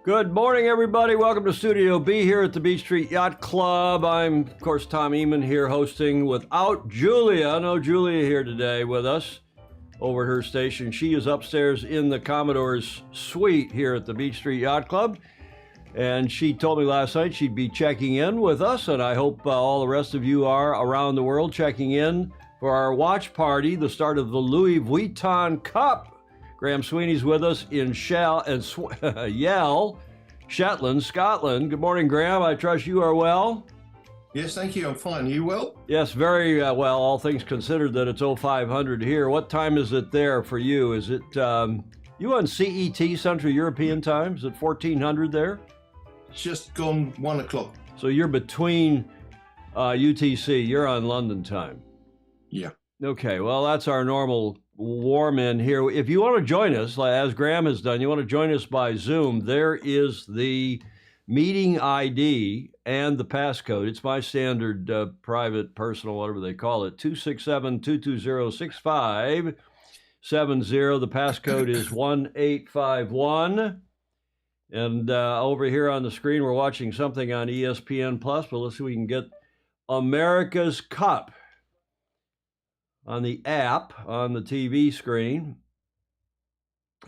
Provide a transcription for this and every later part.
Good morning, everybody. Welcome to Studio B here at the Beach Street Yacht Club. I'm, of course, Tom Eamon here hosting without Julia. No Julia here today with us over at her station. She is upstairs in the Commodore's suite here at the Beach Street Yacht Club. And she told me last night she'd be checking in with us, and I hope all the rest of you are around the world checking in for our watch party, the start of the Louis Vuitton Cup. Graham Sweeney's with us in Yell, Shetland, Scotland. Good morning, Graham. I trust you are well. Yes, thank you. I'm fine. You well? Yes, very well, all things considered that it's 0500 here. What time is it there for you? Is it, you on CET, Central European Time? Is it 1400 there? It's just gone 1 o'clock. So you're between UTC. You're on London time. Yeah. Okay, well, that's our normal warm in here. If you want to join us, as Graham has done, you want to join us by Zoom, there is the meeting ID and the passcode. It's my standard private, personal, whatever they call it, 267-220-6570. The passcode is 1851. And over here on the screen, we're watching something on ESPN Plus, but let's see if we can get America's Cup on the app on the TV screen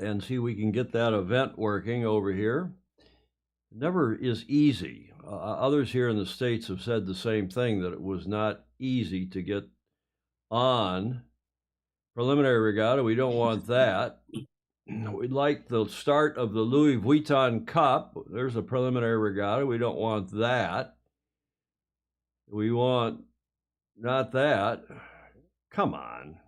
and see if we can get that event working over here. It never is easy. Others here in the States have said the same thing, that it was not easy to get on. Preliminary regatta, we don't want that. We'd like the start of the Louis Vuitton Cup. There's a preliminary regatta. We don't want that. We want not that. Come on.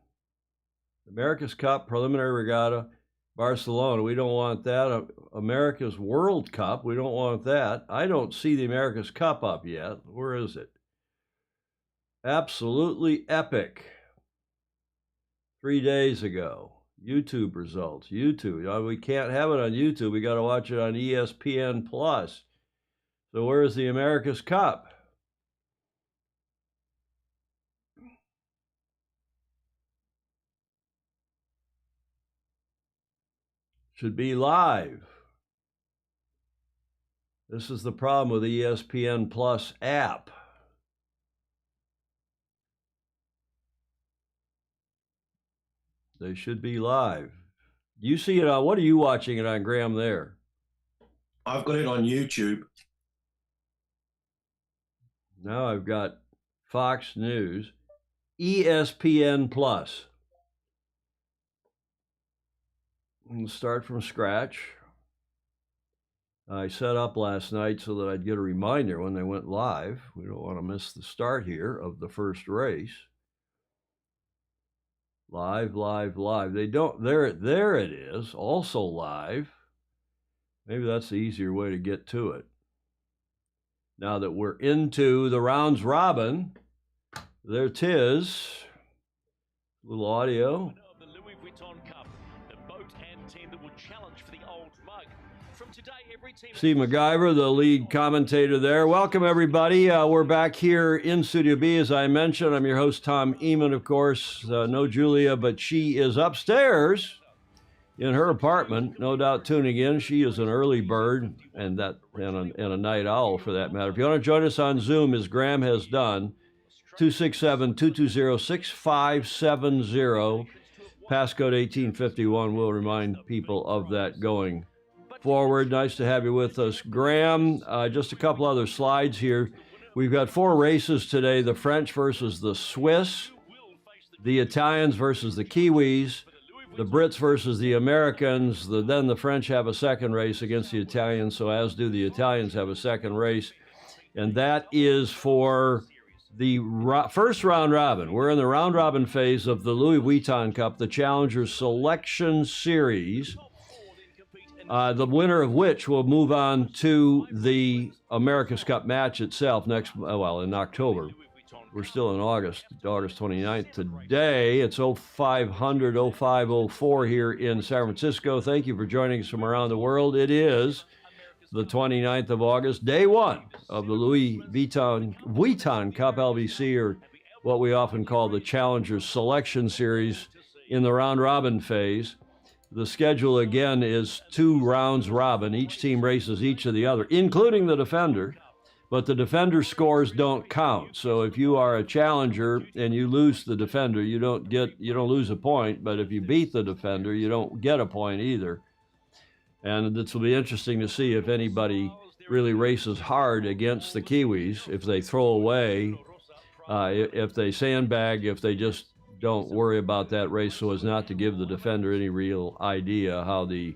America's Cup, Preliminary Regatta, Barcelona. We don't want that. America's World Cup. We don't want that. I don't see the America's Cup up yet. Where is it? Absolutely epic. 3 days ago. YouTube results. YouTube. We can't have it on YouTube. We got to watch it on ESPN Plus. So where is the America's Cup? Should be live. This is the problem with the ESPN Plus app. They should be live. You see it on, what are you watching it on, Graham, there? I've got it on YouTube. Now I've got Fox News, ESPN Plus. We'll start from scratch. I set up last night so that I'd get a reminder when they went live. We don't want to miss the start here of the first race. Live. They don't, there it is, also live. Maybe that's the easier way to get to it. Now that we're into the rounds robin, there 'tis. Little audio. The Louis Vuitton Cup, the boat and team that will challenge for the old mug. From today, every team. Steve MacGyver, the lead commentator there. Welcome, everybody. We're back here in Studio B, as I mentioned. I'm your host, Tom Eamon, of course. No Julia, but she is upstairs in her apartment, no doubt tuning in. She is an early bird and a night owl, for that matter. If you want to join us on Zoom, as Graham has done, 267-220-6570. Passcode 1851 will remind people of that going forward. Nice to have you with us, Graham. Just a couple other slides here. We've got 4 races today: the French versus the Swiss, the Italians versus the Kiwis, the Brits versus the Americans. Then the French have a second race against the Italians, so as do the Italians have a second race. And that is for the first round robin. We're in the round robin phase of the Louis Vuitton Cup, the Challenger Selection Series. The winner of which will move on to the America's Cup match itself in October. We're still in August 29th today. It's 0504 here in San Francisco. Thank you for joining us from around the world. It is the 29th of August, day 1 of the Louis Vuitton Cup LVC, or what we often call the Challenger Selection Series, in the round robin phase. The schedule, again, is 2 rounds robin. Each team races each of the other, including the defender. But the defender scores don't count. So if you are a challenger and you lose the defender, you don't lose a point. But if you beat the defender, you don't get a point either. And this will be interesting to see if anybody really races hard against the Kiwis, if they throw away, if they sandbag, if they just don't worry about that race so as not to give the defender any real idea how the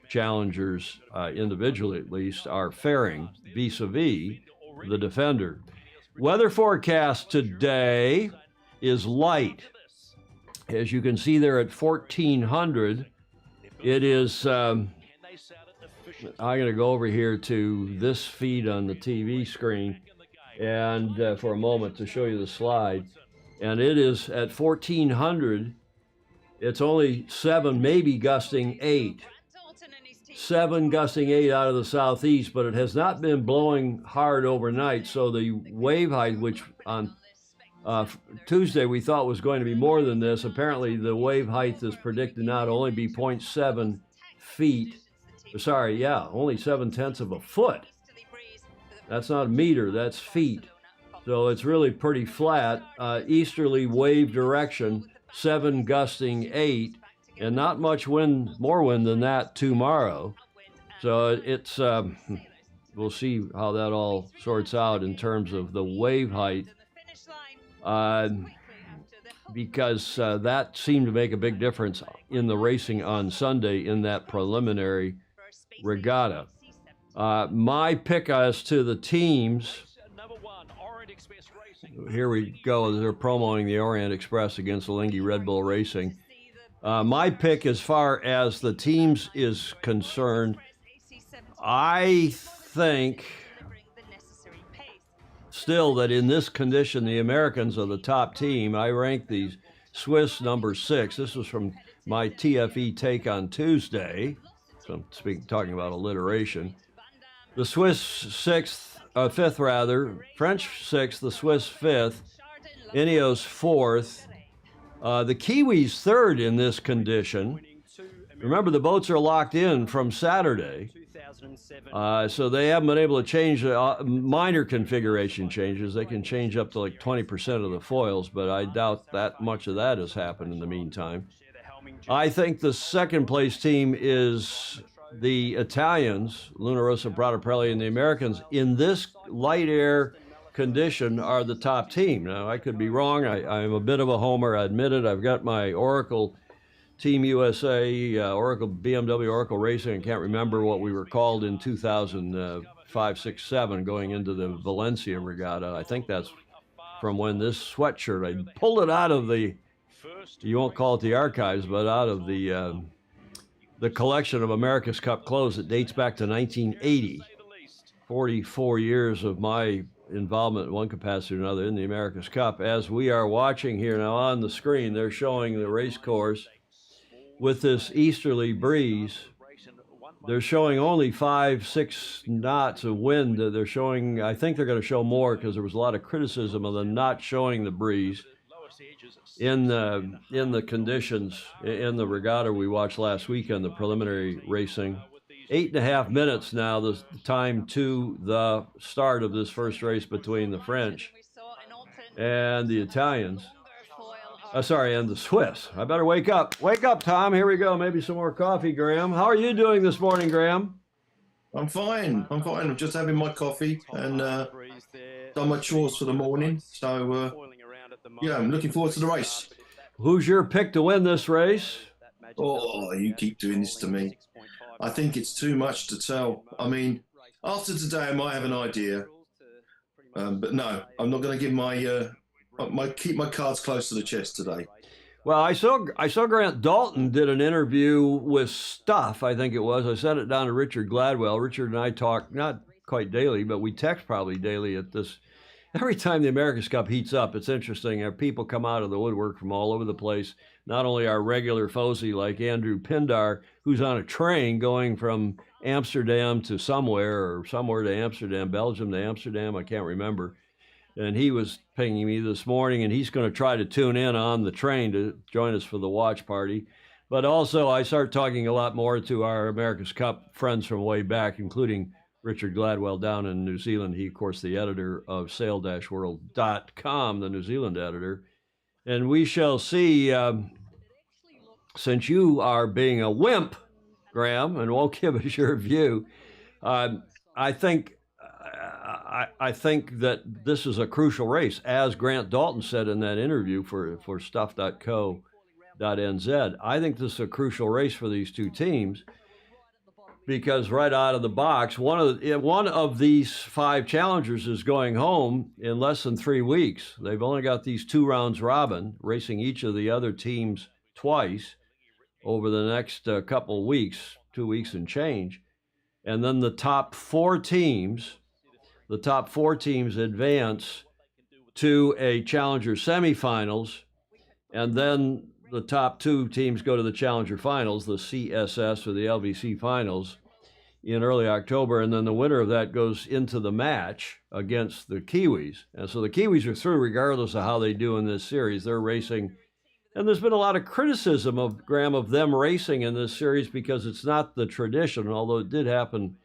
challengers, individually at least, are faring vis-a-vis the defender. Weather forecast today is light. As you can see there at 1400, it is, I'm going to go over here to this feed on the TV screen and for a moment to show you the slide. And it is at 1400, it's only 7, maybe gusting 8. 7 gusting 8 out of the southeast, but it has not been blowing hard overnight. So the wave height, which on Tuesday we thought was going to be more than this, apparently the wave height is predicted now to only be 0.7 feet. Sorry, yeah, only 7/10 of a foot. That's not a meter, that's feet. So it's really pretty flat. Easterly wave direction, 7 gusting 8, and not much wind, more wind than that tomorrow. So it's, we'll see how that all sorts out in terms of the wave height, because that seemed to make a big difference in the racing on Sunday in that preliminary regatta. My pick as to the teams, here we go. They're promoting the Orient Express against Alinghi Red Bull Racing. My pick as far as the teams is concerned, I think still that in this condition, the Americans are the top team. I rank the Swiss number 6. This was from my TFE take on Tuesday. So I'm talking about alliteration. The Swiss 5th rather, French 6th, the Swiss 5th, Ineos 4th. The Kiwis 3rd in this condition. Remember, the boats are locked in from Saturday, so they haven't been able to change minor configuration changes. They can change up to like 20% of the foils, but I doubt that much of that has happened in the meantime. I think the second place team is the Italians, Luna Rossa, Prada Pirelli, and the Americans in this light air condition are the top team. Now, I could be wrong. I'm a bit of a homer, I admit it. I've got my Oracle Team USA, Oracle BMW, Oracle Racing. I can't remember what we were called in 2005, 6, 7 going into the Valencia regatta. I think that's from when this sweatshirt, I pulled it out of the, you won't call it the archives, but out of the collection of America's Cup clothes that dates back to 1980. 44 years of my involvement in one capacity or another in the America's Cup. As we are watching here now on the screen, they're showing the race course with this easterly breeze. They're showing only 5-6 knots of wind. They're showing, I think they're going to show more because there was a lot of criticism of them not showing the breeze in the conditions in the regatta we watched last weekend, the preliminary racing. 8.5 minutes now, the time to the start of this first race between the French and the Italians. And the Swiss. I better wake up. Wake up, Tom. Here we go. Maybe some more coffee, Graham. How are you doing this morning, Graham? I'm fine. I'm just having my coffee and done my chores for the morning. So, yeah, I'm looking forward to the race. Who's your pick to win this race? Oh, you keep doing this to me. I think it's too much to tell. I mean, after today, I might have an idea. But no, I'm not going to give keep my cards close to the chest today. Well, I saw Grant Dalton did an interview with Stuff, I think it was. I sent it down to Richard Gladwell. Richard and I talk not quite daily, but we text probably daily at this. Every time the America's Cup heats up, it's interesting. People come out of the woodwork from all over the place. Not only our regular FOSI like Andrew Pindar, who's on a train going from Amsterdam to somewhere, or somewhere to Amsterdam, Belgium to Amsterdam, I can't remember. And he was pinging me this morning, and he's going to try to tune in on the train to join us for the watch party. But also, I start talking a lot more to our America's Cup friends from way back, including Richard Gladwell down in New Zealand. He, of course, the editor of sail-world.com, the New Zealand editor. And we shall see, since you are being a wimp, Graham, and won't give us your view, I think that this is a crucial race, as Grant Dalton said in that interview for stuff.co.nz. I think this is a crucial race for these two teams because right out of the box, one of these 5 challengers is going home in less than 3 weeks. They've only got these 2 rounds robin, racing each of the other teams twice over the next couple of weeks, 2 weeks and change. And then the top 4 teams advance to a challenger semifinals, and then the top 2 teams go to the challenger finals, the CSS or the LVC finals in early October, and then the winner of that goes into the match against the Kiwis. And so the Kiwis are through regardless of how they do in this series. They're racing, and there's been a lot of criticism of Graham of them racing in this series because it's not the tradition, although it did happen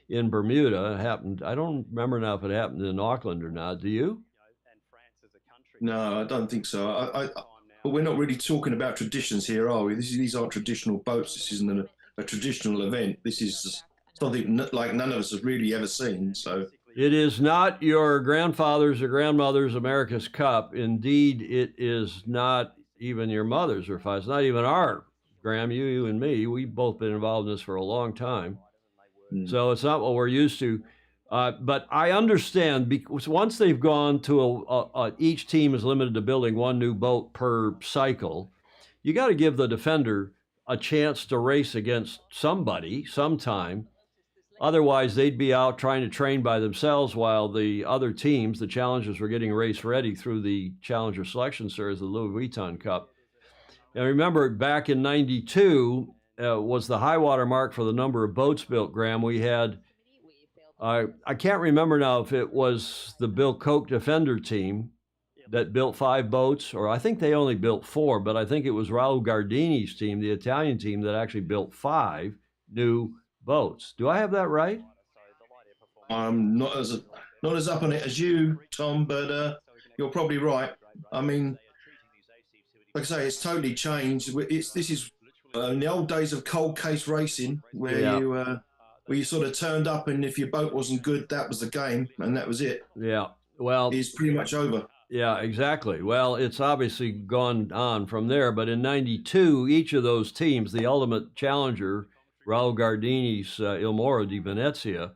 in Bermuda. It happened, I don't remember now if it happened in Auckland or not. Do you? No, I don't think so. But we're not really talking about traditions here, are we? These aren't traditional boats. This isn't a traditional event. This is something like none of us have really ever seen. So it is not your grandfather's or grandmother's America's Cup. Indeed, it is not even your mother's or father's. It's not even our, Graham, you and me. We've both been involved in this for a long time. So it's not what we're used to. But I understand because once they've gone to each team is limited to building 1 new boat per cycle, you got to give the defender a chance to race against somebody sometime. Otherwise, they'd be out trying to train by themselves while the other teams, the challengers, were getting race ready through the Challenger Selection Series, the Louis Vuitton Cup. And remember, back in '92 was the high water mark for the number of boats built, Graham. We had, I can't remember now if it was the Bill Koch Defender team that built 5 boats, or I think they only built 4, but I think it was Raul Gardini's team, the Italian team, that actually built 5 new boats. Do I have that right? I'm not as up on it as you, Tom, but you're probably right. I mean, like I say, it's totally changed. This is in the old days of cold case racing, where you sort of turned up, and if your boat wasn't good, that was the game, and that was it. Yeah. Well, it's pretty much over. Yeah, exactly. Well, it's obviously gone on from there, but in '92, each of those teams, the ultimate challenger, Raul Gardini's Il Moro di Venezia,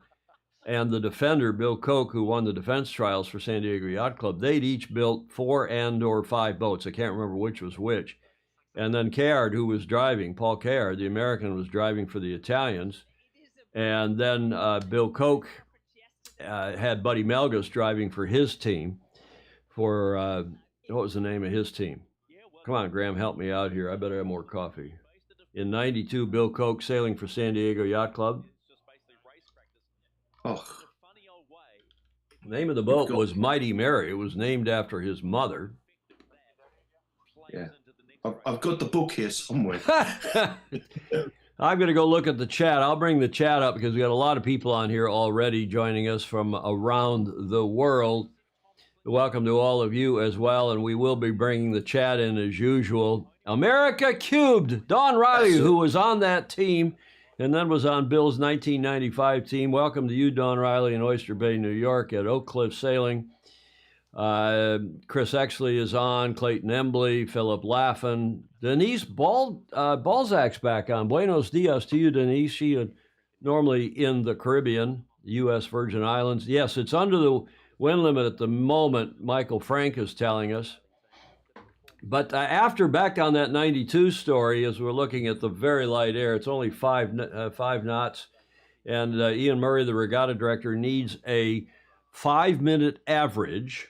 and the defender, Bill Koch, who won the defense trials for San Diego Yacht Club, they'd each built 4 and/or 5 boats. I can't remember which was which. And then Caillard, who was driving, Paul Caillard, the American, was driving for the Italians. And then Bill Koch had Buddy Melgus driving for his team. For, what was the name of his team? Come on, Graham, help me out here. I better have more coffee. In '92, Bill Koch sailing for San Diego Yacht Club. Oh. The name of the boat was Mighty Mary. It was named after his mother. Yeah. I've got the book here somewhere. I'm going to go look at the chat. I'll bring the chat up because we got a lot of people on here already joining us from around the world. Welcome to all of you as well, and we will be bringing the chat in as usual. America Cubed, Don Riley, who was on that team and then was on Bill's 1995 team. Welcome to you, Don Riley, in Oyster Bay, New York at Oak Cliff Sailing. Chris Exley is on, Clayton Embley, Philip Laffin. Denise Balzac's back on. Buenos dias to you, Denise. She is normally in the Caribbean, U.S. Virgin Islands. Yes, it's under the wind limit at the moment, Michael Frank is telling us. But back on that 92 story, as we're looking at the very light air, it's only 5 knots. And Ian Murray, the regatta director, needs a 5-minute average.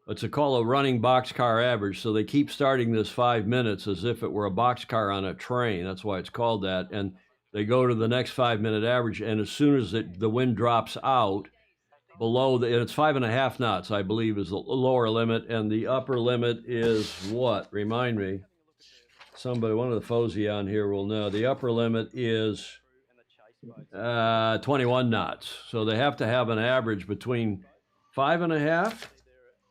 It's called a running boxcar average. So they keep starting this 5 minutes as if it were a boxcar on a train. That's why it's called that. And they go to the next 5-minute average. And as soon as the wind drops out, and it's 5.5 knots, I believe, is the lower limit, and the upper limit is what? Remind me. somebody, one of the FOSI on here will know, the upper limit is 21 knots. So they have to have an average between 5.5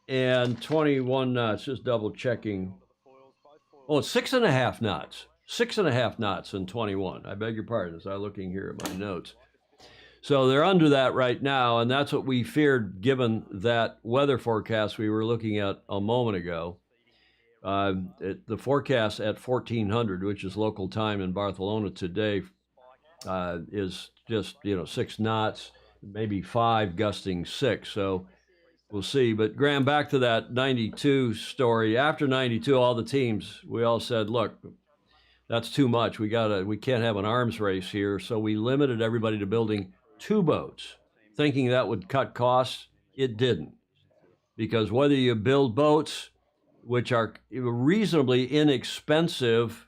and 21 knots. Just double checking. Oh, it's 6.5 knots. 6.5 knots and 21. I beg your pardon, as I'm looking here at my notes. So they're under that right now, and that's what we feared given that weather forecast we were looking at a moment ago. The forecast at 1400, which is local time in Barcelona today, is just 6 knots, maybe 5, gusting 6. So we'll see. But Graham, back to that 92 story. After 92, all the teams, we all said, look, that's too much. We can't have an arms race here. So we limited everybody to building 2 boats, thinking that would cut costs. It didn't, because whether you build boats which are reasonably inexpensive,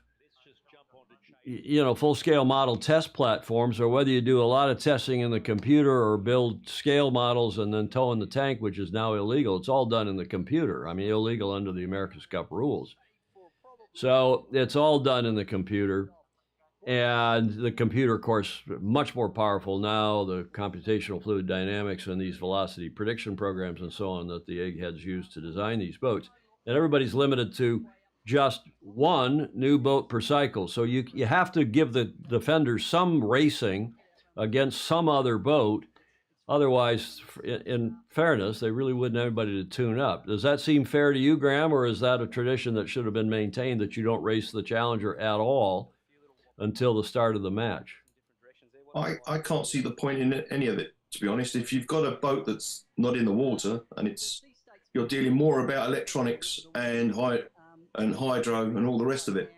full-scale model test platforms, or whether you do a lot of testing in the computer or build scale models and then tow in the tank, which is now illegal. It's all done in the computer. I mean, illegal under the America's Cup rules. So it's all done in the computer. And the computer, of course, much more powerful now, the computational fluid dynamics and these velocity prediction programs and so on that the eggheads use to design these boats. And everybody's limited to just 1 new boat per cycle. So you have to give the defenders some racing against some other boat. Otherwise, in fairness, they really wouldn't have anybody to tune up. Does that seem fair to you, Graham, or is that a tradition that should have been maintained, that you don't race the Challenger at all until the start of the match? I can't see the point in any of it, to be honest. If you've got a boat that's not in the water and you're dealing more about electronics and hydro and all the rest of it,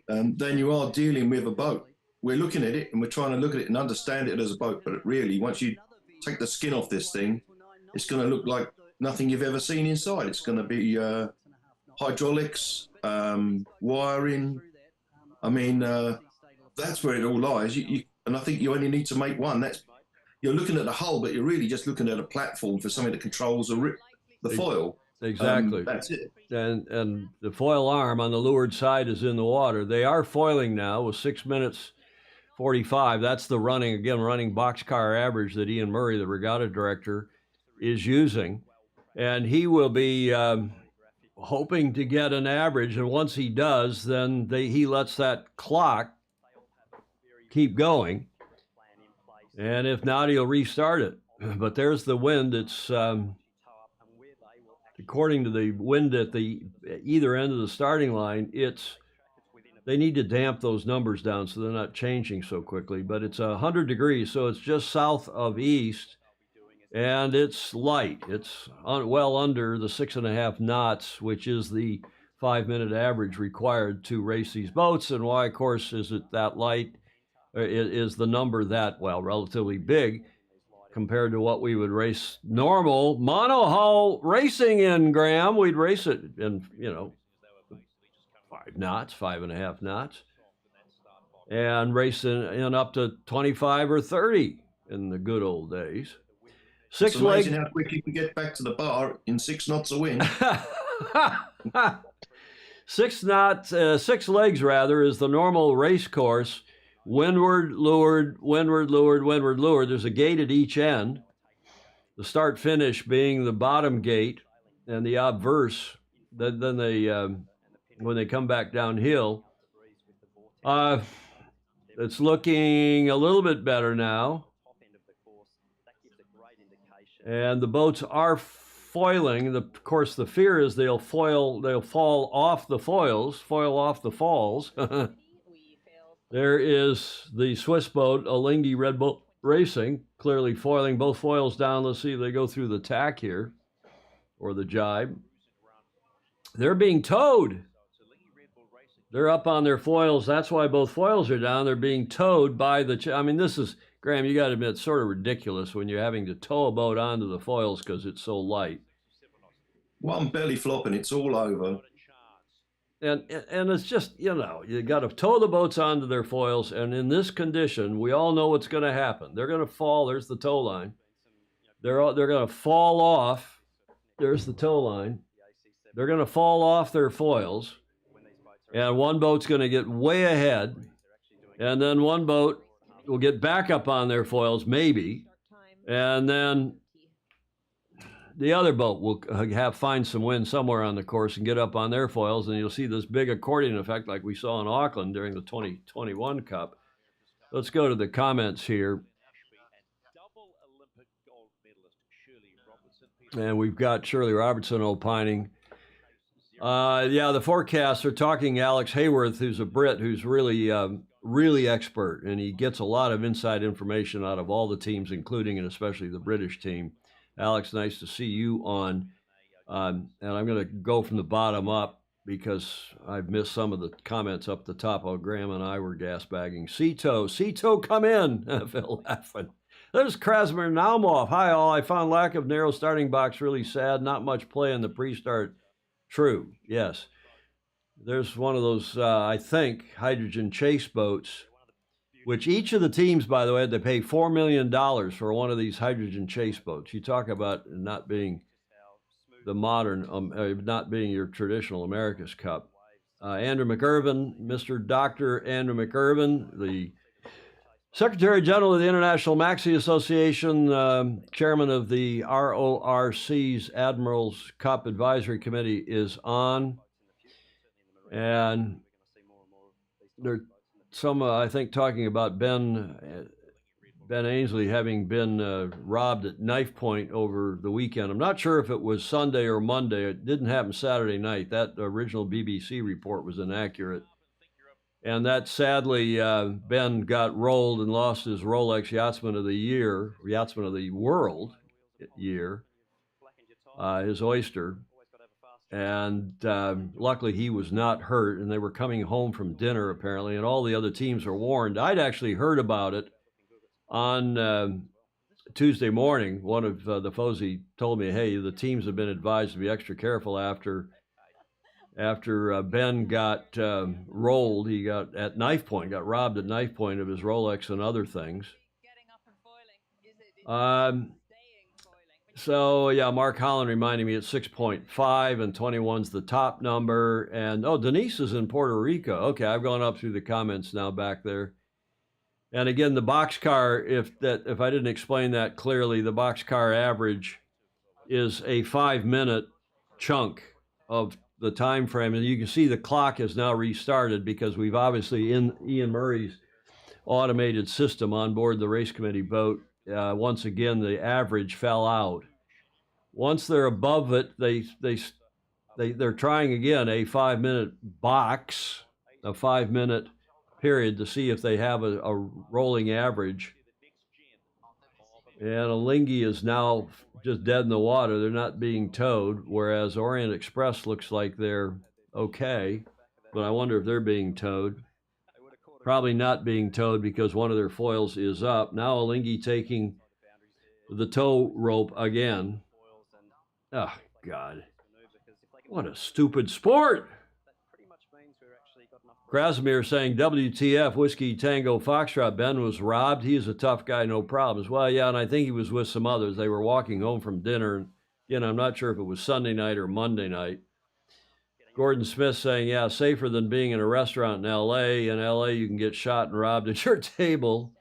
then you are dealing with a boat. We're looking at it and we're trying to look at it and understand it as a boat, but really, once you take the skin off this thing, it's going to look like nothing you've ever seen inside. It's going to be hydraulics, wiring. I mean, that's where it all lies. And I think you only need to make one. You're looking at the hull, but you're really just looking at a platform for something that controls the foil. Exactly. That's it. And the foil arm on the leeward side is in the water. They are foiling now with 6 minutes 45. That's the running boxcar average that Ian Murray, the regatta director, is using. And he will be hoping to get an average. And once he does, then he lets that clock keep going. And if not, he'll restart it. But there's the wind. It's according to the wind at the either end of the starting line, they need to damp those numbers down so they're not changing so quickly. But it's 100 degrees, so it's just south of east, and it's light. It's well under the 6.5 knots, which is the 5-minute average required to race these boats. And why, of course, is it that light? Is the number that, relatively big compared to what we would race normal monohull racing in, Graham? We'd race it in, 5 knots, 5.5 knots, and race in up to 25 or 30 in the good old days. It's amazing how quick you can get back to the bar in 6 knots of wind. 6 knots, 6 legs rather, is the normal race course. Windward, leeward, windward, leeward, windward, leeward. There's a gate at each end. The start-finish being the bottom gate and the obverse. Then they, when they come back downhill, it's looking a little bit better now. And the boats are foiling. Of course, the fear is they'll fall off the foils, foil off the falls. There is the Swiss boat, Alinghi Red Bull Racing, clearly foiling both foils down. Let's see if they go through the tack here, or the jibe. They're being towed. They're up on their foils. That's why both foils are down. They're being towed by this is, Graham, you got to admit, it's sort of ridiculous when you're having to tow a boat onto the foils because it's so light. One belly flopping, it's all over. And it's just, you got to tow the boats onto their foils. And in this condition, we all know what's going to happen. They're going to fall. There's the tow line. They're going to fall off. There's the tow line. They're going to fall off their foils. And one boat's going to get way ahead. And then one boat will get back up on their foils, maybe. And then the other boat will find some wind somewhere on the course and get up on their foils. And you'll see this big accordion effect like we saw in Auckland during the 2021 Cup. Let's go to the comments here. And we've got Shirley Robertson opining. Yeah, the forecasts are talking Alex Hayworth, who's a Brit, who's really expert, and he gets a lot of inside information out of all the teams, including and especially the British team. Alex, nice to see you on. And I'm going to go from the bottom up because I've missed some of the comments up the top. Oh, Graham and I were gas-bagging. Cito, come in. Phil laughing. There's Krasimir Naumov. Hi, all. I found lack of narrow starting box really sad. Not much play in the pre-start. True, yes. There's one of those, I think, hydrogen chase boats, which each of the teams, by the way, had to pay $4 million for one of these hydrogen chase boats. You talk about not being the modern, not being your traditional America's Cup. Andrew McIrvin, Mr. Dr. Andrew McIrvin, the Secretary General of the International Maxi Association, Chairman of the RORC's Admirals Cup Advisory Committee, is on. And there's some, I think, talking about Ben Ainsley having been robbed at knife point over the weekend. I'm not sure if it was Sunday or Monday. It didn't happen Saturday night. That original BBC report was inaccurate. And that sadly, Ben got rolled and lost his Rolex Yachtsman of the Year, Yachtsman of the World year, his Oyster. And luckily he was not hurt, and they were coming home from dinner apparently, and all the other teams are warned. I'd actually heard about it on Tuesday morning. One of the FOSI told me, hey, the teams have been advised to be extra careful after Ben got rolled. He got at knife point, got robbed at knife point of his Rolex and other things. So, yeah, Mark Holland reminding me it's 6.5 and 21's the top number. And, oh, Denise is in Puerto Rico. Okay, I've gone up through the comments now back there. And again, the boxcar, if I didn't explain that clearly, the boxcar average is a 5-minute chunk of the time frame. And you can see the clock is now restarted because we've obviously, in Ian Murray's automated system on board the race committee boat, once again, the average fell out. Once they're above it, they're trying again a 5-minute box, a 5-minute period to see if they have a rolling average. And Alinghi is now just dead in the water. They're not being towed, whereas Orient Express looks like they're okay, but I wonder if they're being towed. Probably not being towed because one of their foils is up. Now Alinghi taking the tow rope again. Oh, God. What a stupid sport. Krasimir saying, WTF, Whiskey Tango Foxtrot, Ben was robbed. He is a tough guy, no problems. Well, yeah, and I think he was with some others. They were walking home from dinner. And, I'm not sure if it was Sunday night or Monday night. Gordon Smith saying, yeah, safer than being in a restaurant in L.A. In L.A., you can get shot and robbed at your table.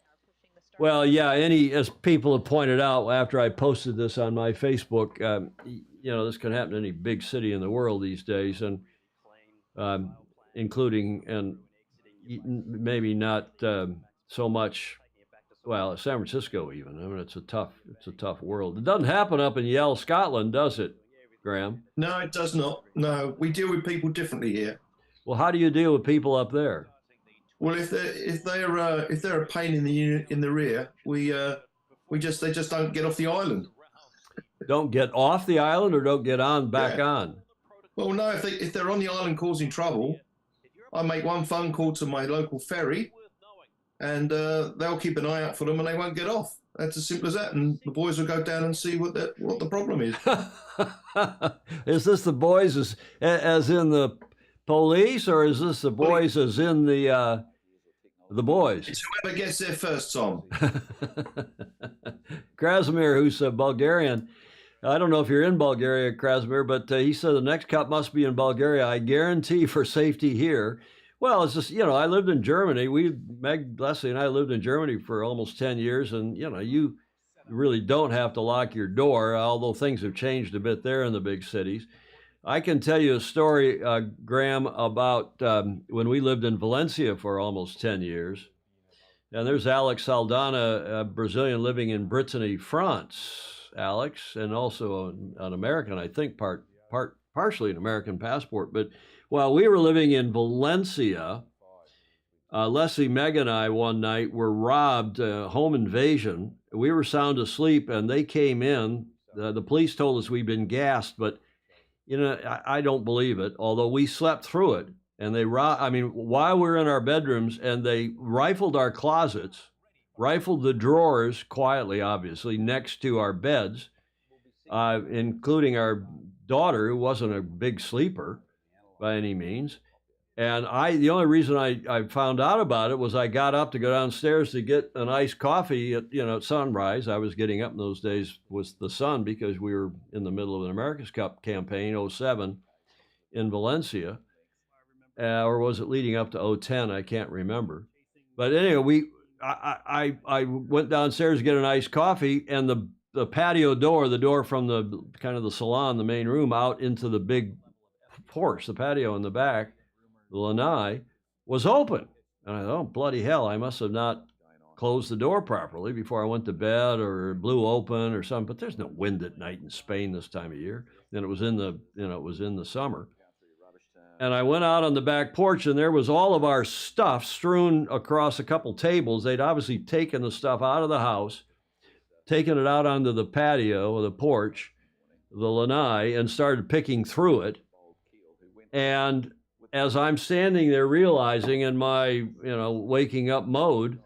Well, yeah, as people have pointed out after I posted this on my Facebook, this can happen in any big city in the world these days, and including, and maybe not so much, well, San Francisco even. I mean, it's a tough world. It doesn't happen up in Yale, Scotland, does it, Graham? No, it does not. No, we deal with people differently here. Well, how do you deal with people up there? Well, if they're a pain in the rear, they just don't get off the island. Don't get off the island, or don't get on back on? Well, no. If they're on the island causing trouble, I make one phone call to my local ferry, and they'll keep an eye out for them, and they won't get off. That's as simple as that. And the boys will go down and see what the problem is. Is this the boys as in the police, or is this the boys as in the boys? It's whoever gets there first, Tom. Krasimir, who's Bulgarian, I don't know if you're in Bulgaria, Krasimir, but he said the next cup must be in Bulgaria. I guarantee for safety here. Well, it's just, I lived in Germany. Meg, Leslie, and I lived in Germany for almost 10 years. And, you really don't have to lock your door, although things have changed a bit there in the big cities. I can tell you a story, Graham, about when we lived in Valencia for almost 10 years. And there's Alex Saldana, a Brazilian living in Brittany, France. Alex, and also an American, I think, partially an American passport. But while we were living in Valencia, Leslie, Meg, and I one night were robbed, home invasion. We were sound asleep, and they came in. The police told us we'd been gassed, but I don't believe it. Although we slept through it, and while we were in our bedrooms, and they rifled our closets. Rifled the drawers quietly, obviously, next to our beds, including our daughter, who wasn't a big sleeper by any means. And the only reason I found out about it was I got up to go downstairs to get an iced coffee at sunrise. I was getting up in those days with the sun because we were in the middle of an America's Cup campaign, 2007, in Valencia. Or was it leading up to 2010? I can't remember. But anyway, I went downstairs to get an iced coffee, and the patio door, the door from the kind of the salon, the main room, out into the big porch, the patio in the back, the lanai, was open. And I thought, oh, bloody hell, I must have not closed the door properly before I went to bed, or it blew open or something. But there's no wind at night in Spain this time of year. And it was in the summer. And I went out on the back porch, and there was all of our stuff strewn across a couple tables. They'd obviously taken the stuff out of the house, taken it out onto the patio or the porch, the lanai, and started picking through it. And as I'm standing there realizing in my, waking up mode,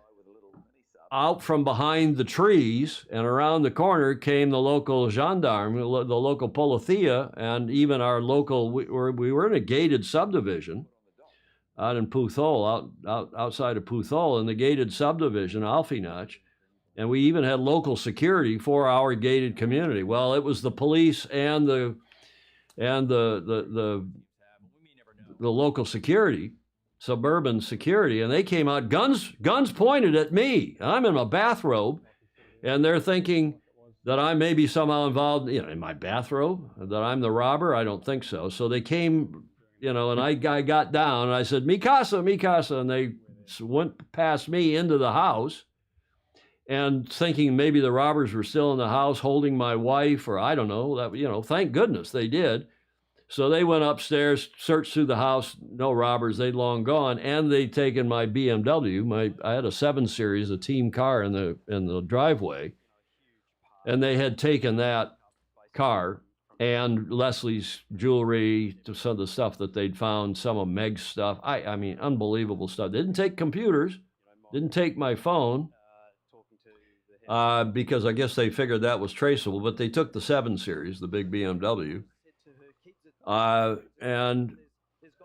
out from behind the trees and around the corner came the local gendarme, the local policia, and even our local, we were in a gated subdivision out in Puthol, outside of Puthol, in the gated subdivision, Alfinach, and we even had local security for our gated community. Well, it was the police and the local security, suburban security, and they came out, guns pointed at me. I'm in my bathrobe, and they're thinking that I may be somehow involved, in my bathrobe, that I'm the robber. I don't think so. So they came, and I got down, and I said, "Mi casa, mi casa," and they went past me into the house, and thinking maybe the robbers were still in the house holding my wife, or I don't know, that, thank goodness they did. So they went upstairs, searched through the house, no robbers, they'd long gone, and they'd taken my BMW. I had a 7 Series, a team car in the driveway, and they had taken that car and Leslie's jewelry, some of the stuff that they'd found, some of Meg's stuff. I mean, unbelievable stuff. They didn't take computers, didn't take my phone, because I guess they figured that was traceable, but they took the 7 Series, the big BMW. And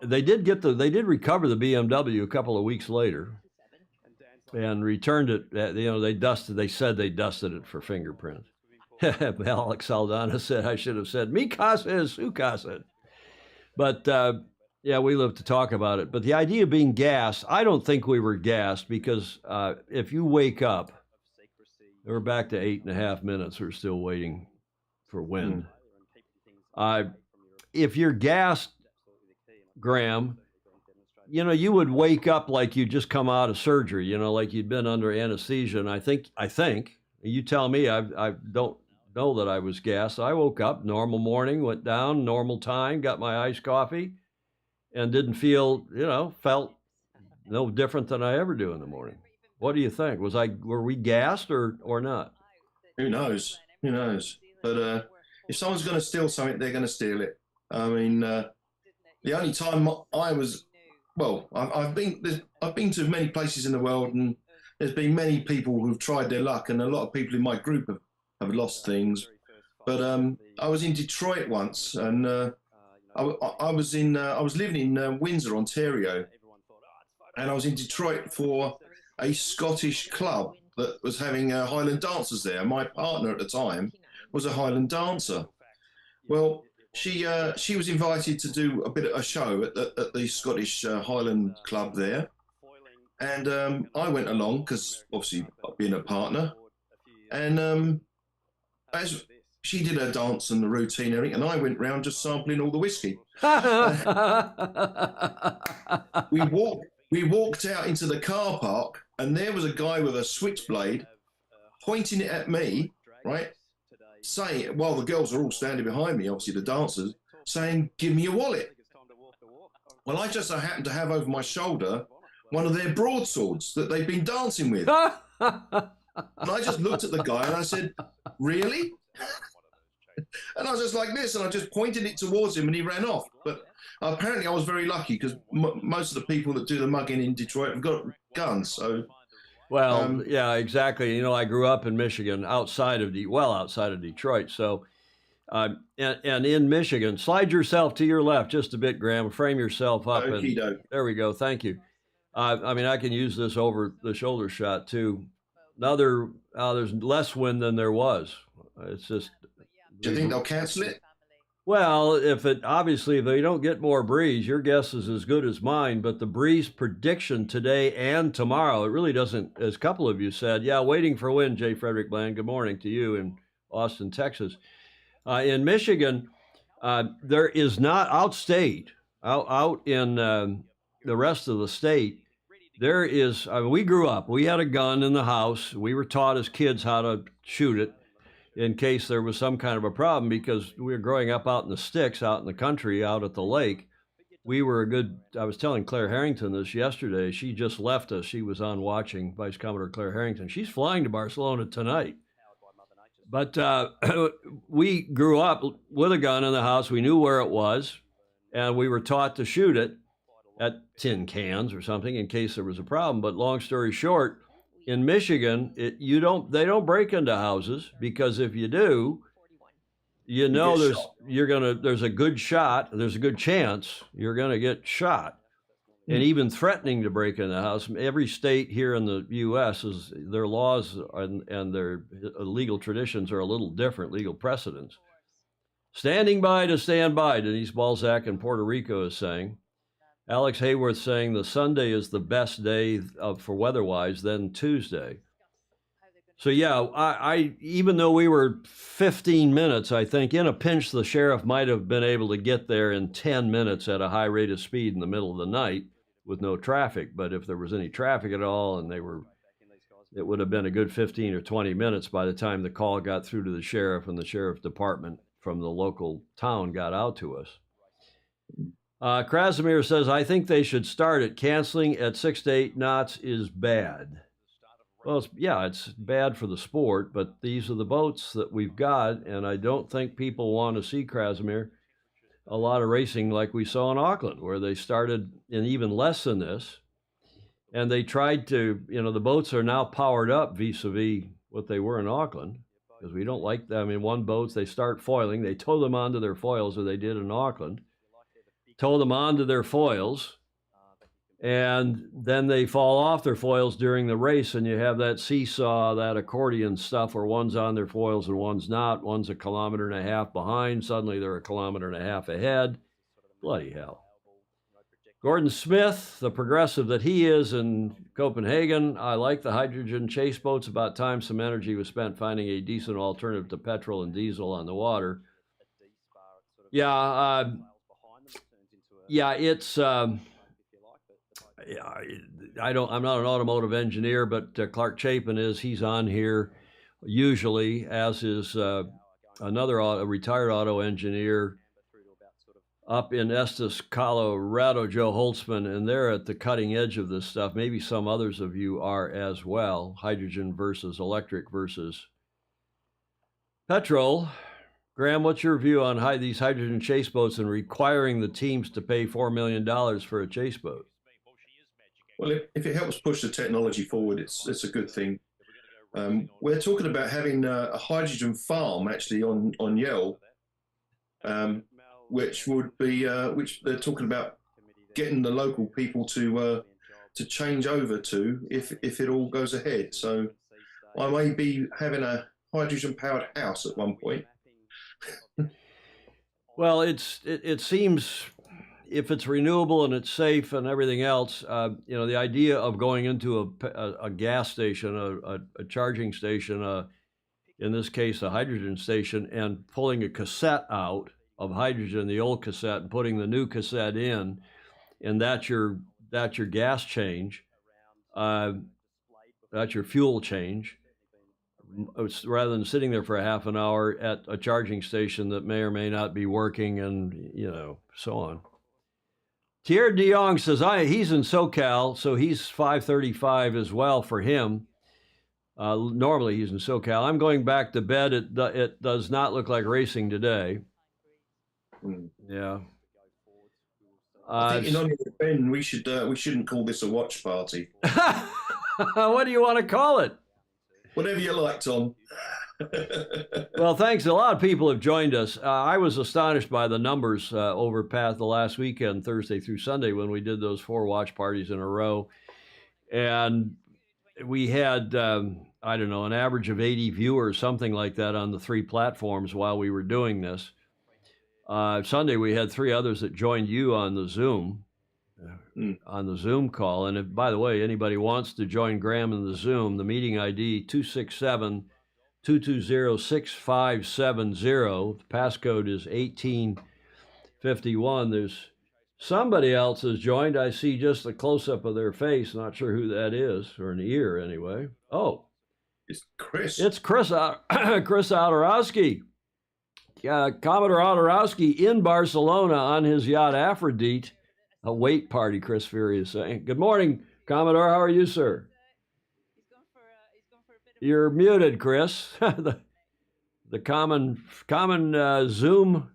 they did recover the BMW a couple of weeks later and returned it. They said they dusted it for fingerprints. Alex Saldana said I should have said, "Mi casa es su casa." But, we live to talk about it. But the idea of being gassed, I don't think we were gassed, because if you wake up, we're back to 8.5 minutes. We're still waiting for wind. If you're gassed, Graham, you would wake up like you just come out of surgery, like you'd been under anesthesia. And I think, you tell me, I don't know that I was gassed. I woke up, normal morning, went down, normal time, got my iced coffee, and didn't feel, felt no different than I ever do in the morning. What do you think? Were we gassed or not? Who knows? But if someone's going to steal something, they're going to steal it. I mean, the only time I've been to many places in the world, and there's been many people who've tried their luck, and a lot of people in my group have lost things. But I was in Detroit once, and I was living in Windsor, Ontario, and I was in Detroit for a Scottish club that was having Highland dancers there. My partner at the time was a Highland dancer. Well, she was invited to do a show at the Scottish Highland Club there, and I went along because obviously being a partner, and as she did her dance and the routine and everything, and I went round just sampling all the whiskey. We walked out into the car park, and there was a guy with a switchblade pointing it at me, right? Saying, while the girls are all standing behind me, obviously the dancers, saying, "Give me your wallet." Well, I just so happened to have over my shoulder one of their broadswords that they've been dancing with. And I just looked at the guy and I said, "Really?" And I was just like this, and I just pointed it towards him, and he ran off. But apparently I was very lucky, because most of the people that do the mugging in Detroit have got guns. So, well, yeah, exactly. You know, I grew up in Michigan, outside of Detroit. So, and in Michigan, slide yourself to your left just a bit, Graham. Frame yourself up. And there we go. Thank you. I mean, I can use this over the shoulder shot too. There's less wind than there was. It's just. Do you think they'll cancel it? Well, if they don't get more breeze, your guess is as good as mine. But the breeze prediction today and tomorrow, it really doesn't, as a couple of you said, waiting for wind, J. Frederick Bland. Good morning to you in Austin, Texas. In Michigan, there is not outstate, out in the rest of the state, there is, we grew up, we had a gun in the house. We were taught as kids how to shoot it in case there was some kind of a problem, because we were growing up out in the sticks, out in the country, out at the lake. We were I was telling Claire Harrington this yesterday. She just left us. She was on watching, Vice Commodore Claire Harrington. She's flying to Barcelona tonight. But we grew up with a gun in the house. We knew where it was, and we were taught to shoot it at tin cans or something in case there was a problem. But long story short, in Michigan, they don't break into houses, because if you do, there's a good chance you're gonna get shot. And even threatening to break in the house, every state here in the U.S. their laws and their legal traditions are a little different, legal precedents. Standing by to stand by, Denise Balzac in Puerto Rico is saying. Alex Hayworth saying the Sunday is the best day for weather-wise, then Tuesday. So yeah, I even though we were 15 minutes, I think in a pinch the sheriff might have been able to get there in 10 minutes at a high rate of speed in the middle of the night with no traffic. But if there was any traffic at all, it would have been a good 15 or 20 minutes by the time the call got through to the sheriff and the sheriff department from the local town got out to us. Krasimir says, I think they should start it. Canceling at 6 to 8 knots is bad. Well, it's bad for the sport, but these are the boats that we've got, and I don't think people want to see, Krasimir, a lot of racing like we saw in Auckland, where they started in even less than this, and they tried to, the boats are now powered up vis-a-vis what they were in Auckland, because we don't like them. One boats, they start foiling, they tow them onto their foils, as they did in Auckland. Tow them onto their foils, and then they fall off their foils during the race, and you have that seesaw, that accordion stuff where one's on their foils and one's not. One's 1.5 kilometers behind. Suddenly they're 1.5 kilometers ahead. Bloody hell. Gordon Smith, the progressive that he is in Copenhagen, I like the hydrogen chase boats. About time some energy was spent finding a decent alternative to petrol and diesel on the water. It's I'm not an automotive engineer, but Clark Chapin is. He's on here usually, as is another retired auto engineer up in Estes, Colorado, Joe Holtzman, and they're at the cutting edge of this stuff. Maybe some others of you are as well. Hydrogen versus electric versus petrol. Graham, what's your view on these hydrogen chase boats and requiring the teams to pay $4 million for a chase boat? Well, if it helps push the technology forward, it's a good thing. We're talking about having a hydrogen farm actually on Yell, which they're talking about getting the local people to change over to if it all goes ahead. So I may be having a hydrogen-powered house at one point. Well, it seems if it's renewable and it's safe and everything else, the idea of going into a gas station, a charging station, in this case, a hydrogen station, and pulling a cassette out of hydrogen, the old cassette, and putting the new cassette in, and that's your gas change, that's your fuel change. It's rather than sitting there for a half an hour at a charging station that may or may not be working, and so on. Thierry de Jong says he's in SoCal, so he's 5:35 as well for him. Normally he's in SoCal. I'm going back to bed. It does not look like racing today. Yeah. I think in Ben, we shouldn't call this a watch party. What do you want to call it? Whatever you like, Tom. Well, thanks. A lot of people have joined us. I was astonished by the numbers over past the last weekend, Thursday through Sunday, when we did those 4 watch parties in a row. And we had, I don't know, an average of 80 viewers, something like that, on the 3 platforms while we were doing this. Sunday, we had 3 others that joined you on the Zoom. On the Zoom call. And if, by the way, anybody wants to join Graham in the Zoom, the meeting ID 267-220-6570. The passcode is 1851. There's somebody else has joined. I see just a close-up of their face. Not sure who that is, or an ear anyway. Oh, it's Chris. It's Chris Autorowski. Commodore Autorowski in Barcelona on his yacht Aphrodite. A wait party, Chris Fury is saying. Good morning, Commodore. How are you, sir? You're muted, Chris. the common Zoom.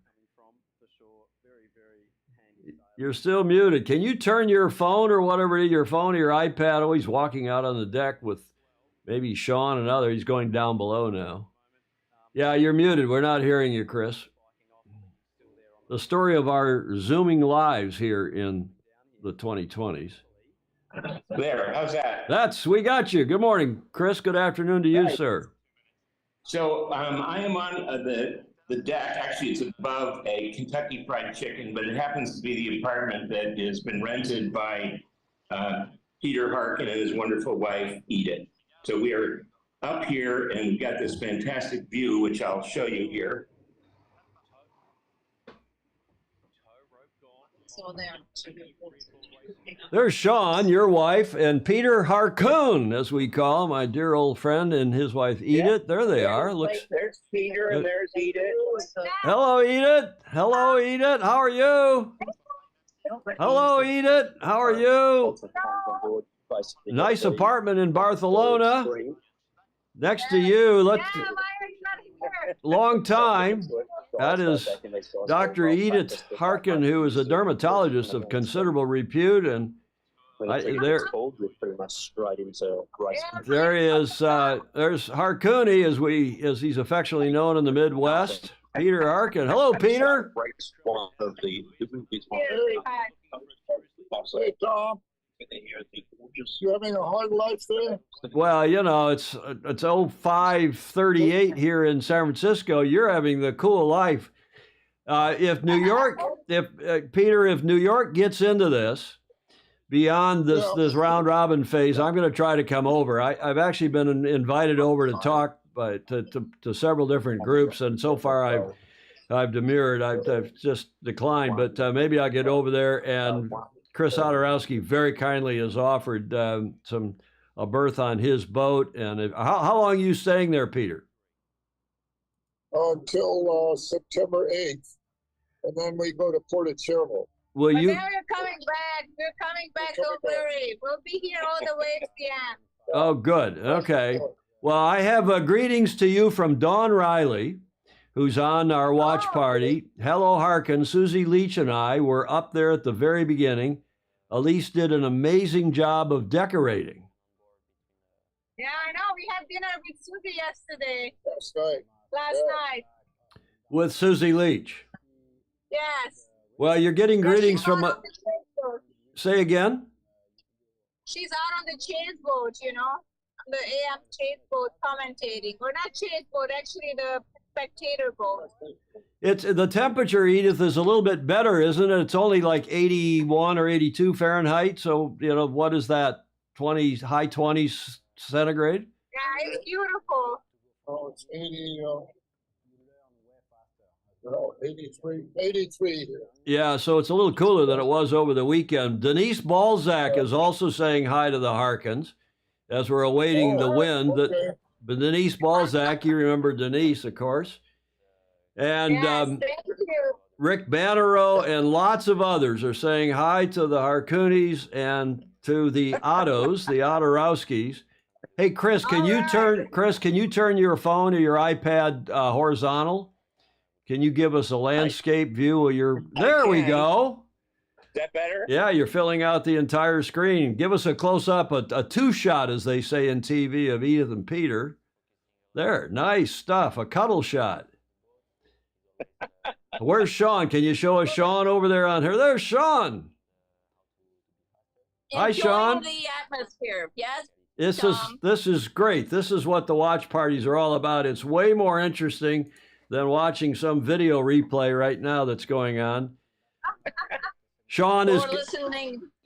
You're still muted. Can you turn your phone or whatever, your phone or your iPad? Oh, he's walking out on the deck with maybe Sean and other. He's going down below now. Yeah, you're muted. We're not hearing you, Chris. The story of our Zooming lives here in the 2020s. There, how's that? We got you. Good morning, Chris. Good afternoon to you, sir. So I am on the deck. Actually, it's above a Kentucky Fried Chicken, but it happens to be the apartment that has been rented by Peter Harkin and his wonderful wife, Edith. So we are up here, and we've got this fantastic view, which I'll show you here. There's Sean, your wife, and Peter Harcoon, as we call him, my dear old friend, and his wife Edith. There they are. There's Peter and there's Edith. Hello, Edith. Hello, Edith. How are you? Hello, Edith. How are you? Nice apartment in Barcelona. Next to you, long time. That is Dr. Edith Harkin, who is a dermatologist of considerable repute, and there he is. There's Harcooni, as he's affectionately known in the Midwest. Peter Harkin. Hello, Peter. Hey, Tom. You having a hard life there? Well, it's 05:38 here in San Francisco. You're having the cool life. If New York gets into this, beyond this round robin phase, I'm going to try to come over. I've actually been invited over to talk to several different groups, and so far I've demurred. I've just declined, but maybe I'll get over there. And Chris Autorowski very kindly has offered a berth on his boat. And how long are you staying there, Peter? Until September 8th, and then we go to Porto-Cervo. Now you're coming back. We're coming back. Don't worry. We'll be here all the way to the end. Oh, good. Okay. Well, I have greetings to you from Dawn Riley, who's on our watch party. Hello, Harkin. Susie Leach and I were up there at the very beginning. Elise did an amazing job of decorating. Yeah, I know. We had dinner with Susie yesterday. Last night. With Susie Leach. Yes. Well, you're getting greetings from... Say again? She's out on the chains boat, the AM chase boat commentating, or not chase boat, actually the spectator boat. It's the temperature, Edith, is a little bit better, isn't it? It's only like 81 or 82 Fahrenheit. So, what is that? High 20s centigrade? Yeah, it's beautiful. Oh, it's 80, no, 83 here. Yeah, so it's a little cooler than it was over the weekend. Denise Balzac is also saying hi to the Harkins as we're awaiting the wind. Okay. But Denise Balzac, you remember Denise, of course. And Yes, thank you. Rick Bannerow and lots of others are saying hi to the Harkoonis and to the Ottos, the Ottorowskis. Hey, Chris, can you turn your phone or your iPad horizontal? Can you give us a landscape view of your? There we go. Is that better? Yeah, you're filling out the entire screen. Give us a close up, a two shot, as they say in TV, of Edith and Peter. There, nice stuff. A cuddle shot. Where's Sean? Can you show us Sean over there on her? There's Sean. Hi, Sean. The atmosphere, yes. This is great. This is what the watch parties are all about. It's way more interesting than watching some video replay right now that's going on. Sean, is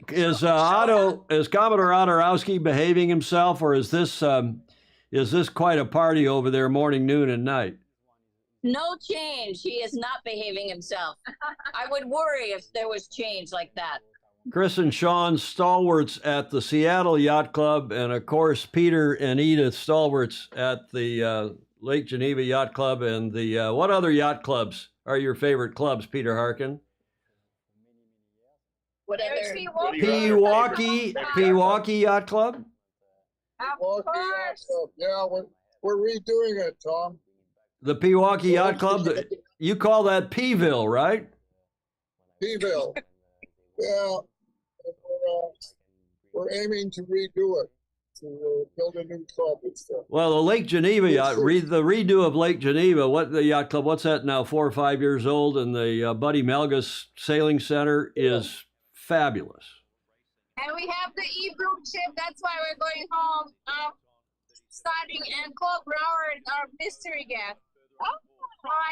Commodore Ottorowski behaving himself, or is this quite a party over there morning, noon, and night? No change. He is not behaving himself. I would worry if there was change like that. Chris and Sean, stalwarts at the Seattle Yacht Club, and of course Peter and Edith, stalwarts at the Lake Geneva Yacht Club, and the what other yacht clubs are your favorite clubs, Peter Harkin? What other? Pewaukee Yacht Club? Of course. Yeah, we're redoing it, Tom. The Pewaukee Yacht Club, you call that Peeville, right? Peeville. Yeah, we're aiming to redo it, to build a new club and stuff. Well, the Lake Geneva yacht, the redo of Lake Geneva, the yacht club, what's that now, 4 or 5 years old, and the Buddy Melgus Sailing Center is fabulous. And we have the e-broom ship. That's why we're going home, starting and Club our mystery guest. Oh,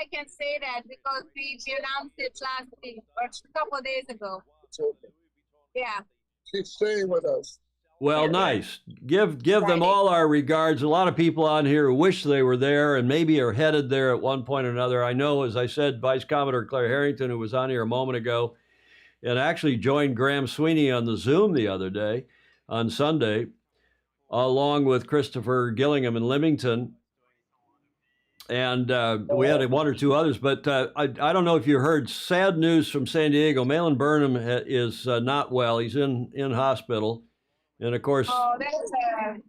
I can say that because we announced it last week or a couple of days ago. Yeah. She's staying with us. Well, nice. Give them all our regards. A lot of people on here wish they were there and maybe are headed there at one point or another. I know, as I said, Vice Commodore Claire Harrington, who was on here a moment ago, and actually joined Graham Sweeney on the Zoom the other day, on Sunday, along with Christopher Gillingham and Leamington. And we had one or two others, but I don't know if you heard sad news from San Diego. Malin Burnham is not well. He's in hospital. And of course,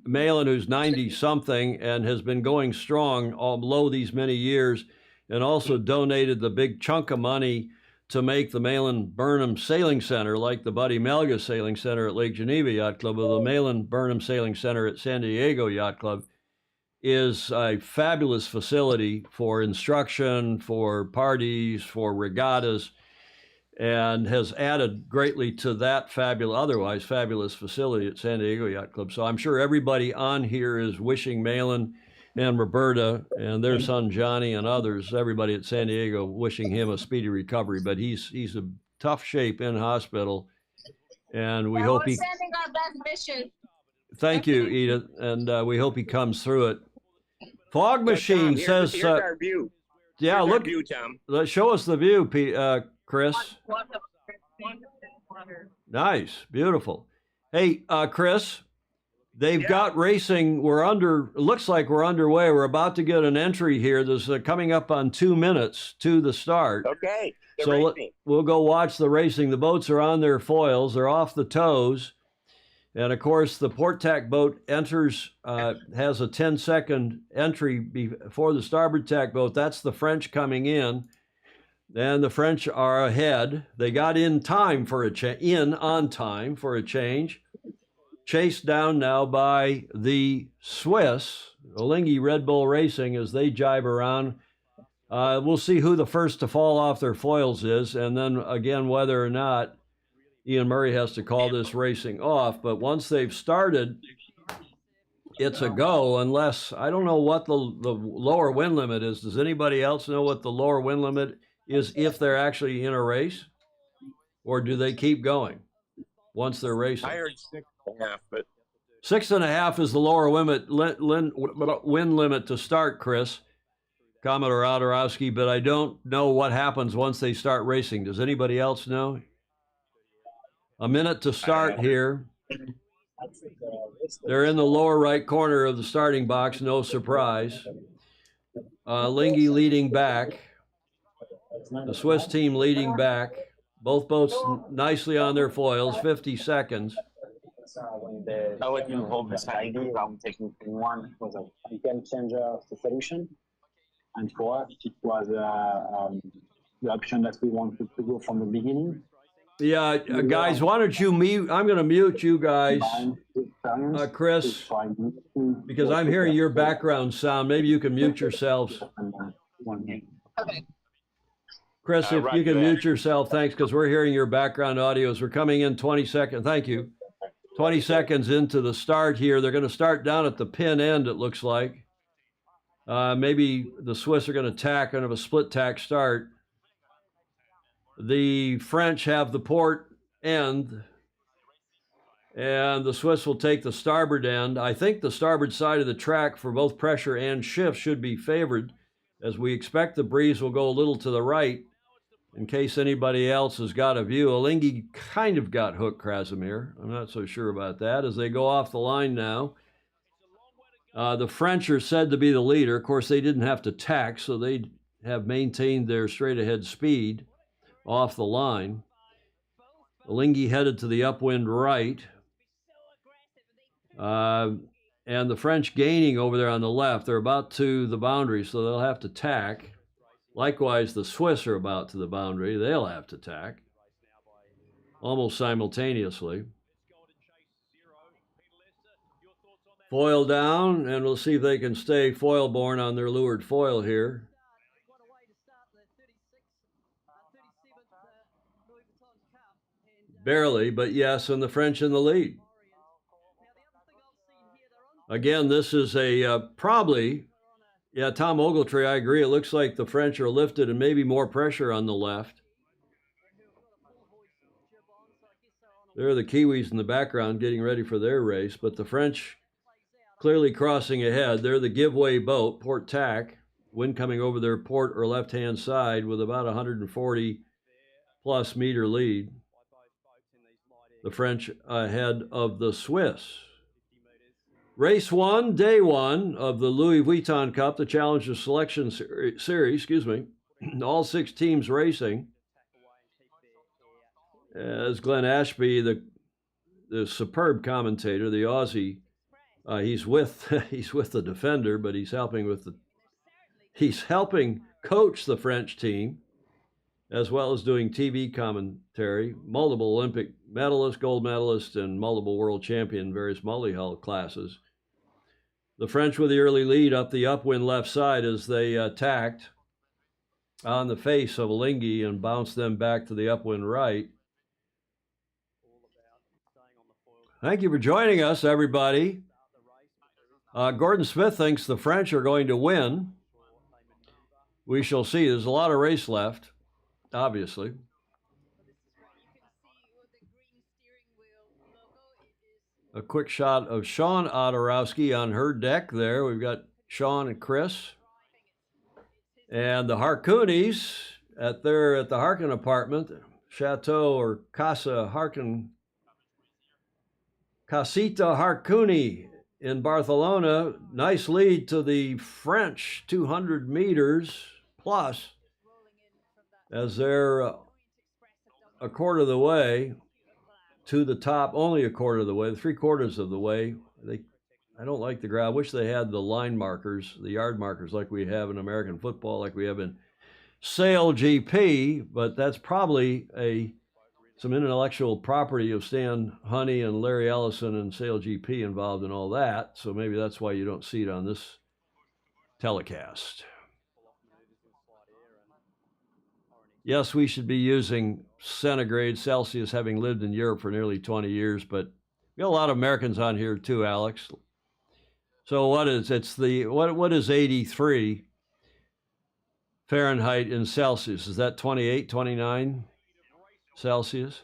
Malin, who's 90-something and has been going strong all below these many years, and also donated the big chunk of money to make the Malin Burnham Sailing Center, like the Buddy Melgus Sailing Center at Lake Geneva Yacht Club, or the Malin Burnham Sailing Center at San Diego Yacht Club, is a fabulous facility for instruction, for parties, for regattas, and has added greatly to that otherwise fabulous facility at San Diego Yacht Club. So I'm sure everybody on here is wishing Malin and Roberta and their son Johnny and others, everybody at San Diego, wishing him a speedy recovery. But he's in tough shape in hospital, and we hope we're sending our best wishes. Thank you, Edith, and we hope he comes through it. Fog Machine says, here's our view. Yeah, here's look, our view, Tom. Show us the view, Chris. Nice, beautiful. Hey, Chris, they've got racing. Looks like we're underway. We're about to get an entry here. There's coming up on 2 minutes to the start. Okay. So we'll go watch the racing. The boats are on their foils. They're off the tows. And of course, the port tack boat enters, has a 10-second entry before the starboard tack boat. That's the French coming in. And the French are ahead. They got on time for a change. Chased down now by the Swiss, Olingi Red Bull Racing, as they jibe around. We'll see who the first to fall off their foils is, and then again, whether or not Ian Murray has to call this racing off. But once they've started, it's a go unless, I don't know what the lower wind limit is. Does anybody else know what the lower wind limit is if they're actually in a race? Or do they keep going once they're racing? I heard 6.5, but 6.5 is the lower wind limit to start, Chris, Commodore Odorowski, but I don't know what happens once they start racing. Does anybody else know? A minute to start here. They're in the lower right corner of the starting box, no surprise. Lingy leading back. The Swiss team leading back. Both boats nicely on their foils, 50 seconds. I'll let you hold this ID. I'm taking one was a game changer of the solution. And for us, it was the option that we wanted to go from the beginning. Yeah, guys, why don't you mute? I'm going to mute you guys, Chris, because I'm hearing your background sound. Maybe you can mute yourselves. Okay. Chris, if you can mute yourself, thanks, because we're hearing your background audio as we're coming in 20 seconds. Thank you. 20 seconds into the start here. They're going to start down at the pin end, it looks like. Maybe the Swiss are going to tack, kind of a split tack start. The French have the port end, and the Swiss will take the starboard end. I think the starboard side of the track for both pressure and shift should be favored, as we expect the breeze will go a little to the right in case anybody else has got a view. Alinghi kind of got hooked, Krasimir. I'm not so sure about that as they go off the line now. The French are said to be the leader. Of course, they didn't have to tack, so they have maintained their straight-ahead speed off the line. Alinghi headed to the upwind right. And the French gaining over there on the left. They're about to the boundary, so they'll have to tack. Likewise, the Swiss are about to the boundary. They'll have to tack almost simultaneously. Foil down, and we'll see if they can stay foil-borne on their leeward foil here. Barely, but yes, and the French in the lead. Again, this is a probably, yeah, Tom Ogletree, I agree. It looks like the French are lifted and maybe more pressure on the left. There are the Kiwis in the background getting ready for their race, but the French clearly crossing ahead. They're the giveaway boat, port tack, wind coming over their port or left-hand side with about 140-plus meter lead. The French ahead of the Swiss. Race 1, day 1 of the Louis Vuitton Cup, the Challenger Selection Series, all 6 teams racing. As Glenn Ashby, the superb commentator, the Aussie, he's with the defender, but he's helping coach the French team, as well as doing TV commentary. Multiple Olympic medalist, gold medalist, and multiple world champion in various multi-hull classes. The French with the early lead up the upwind left side as they tacked on the face of Alinghi and bounced them back to the upwind right. Thank you for joining us, everybody. Gordon Smith thinks the French are going to win. We shall see. There's a lot of race left, obviously. A quick shot of Sean Odorowski on her deck there. We've got Sean and Chris. And the Harkounis at the Harkin apartment, Chateau or Casa Harkin, Casita Harkouni in Barcelona. Nice lead to the French, 200 meters plus, as they're a quarter of the way to the top, only a quarter of the way, 3/4 of the way. I don't like the ground. I wish they had the line markers, the yard markers like we have in American football, like we have in Sail GP, but that's probably some intellectual property of Stan Honey and Larry Ellison and Sail GP involved in all that. So maybe that's why you don't see it on this telecast. Yes, we should be using centigrade Celsius, having lived in Europe for nearly 20 years, but we got a lot of Americans on here too, Alex. So what is what is 83 Fahrenheit in Celsius? Is that 28, 29 Celsius?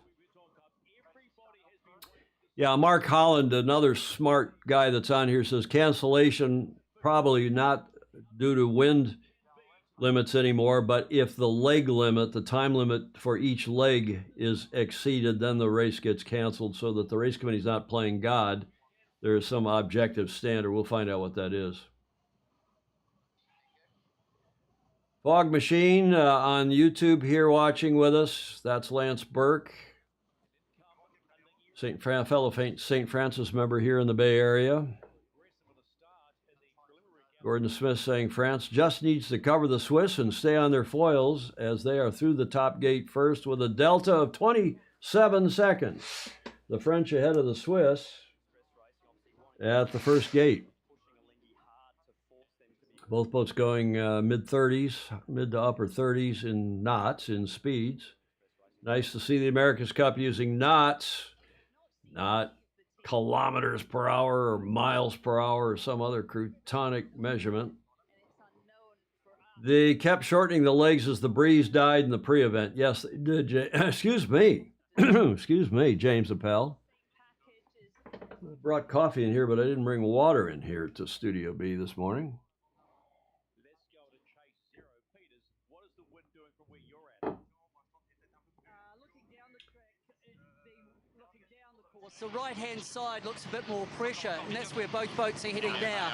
Yeah, Mark Holland, another smart guy that's on here, says cancellation probably not due to wind limits anymore, but if the leg limit, the time limit for each leg is exceeded, then the race gets canceled so that the race committee's not playing God. There is some objective standard. We'll find out what that is. Fog Machine on YouTube here watching with us. That's Lance Burke, fellow St. Francis member here in the Bay Area. Gordon Smith saying France just needs to cover the Swiss and stay on their foils as they are through the top gate first with a delta of 27 seconds. The French ahead of the Swiss at the first gate. Both boats going mid-30s, mid to upper 30s in knots, in speeds. Nice to see the America's Cup using knots, not kilometers per hour or miles per hour or some other Crutonic measurement. They kept shortening the legs as the breeze died in the pre-event. Yes, they did. Excuse me. Excuse me, James Appel. I brought coffee in here, but I didn't bring water in here to Studio B this morning. The right-hand side looks a bit more pressure, and that's where both boats are heading now.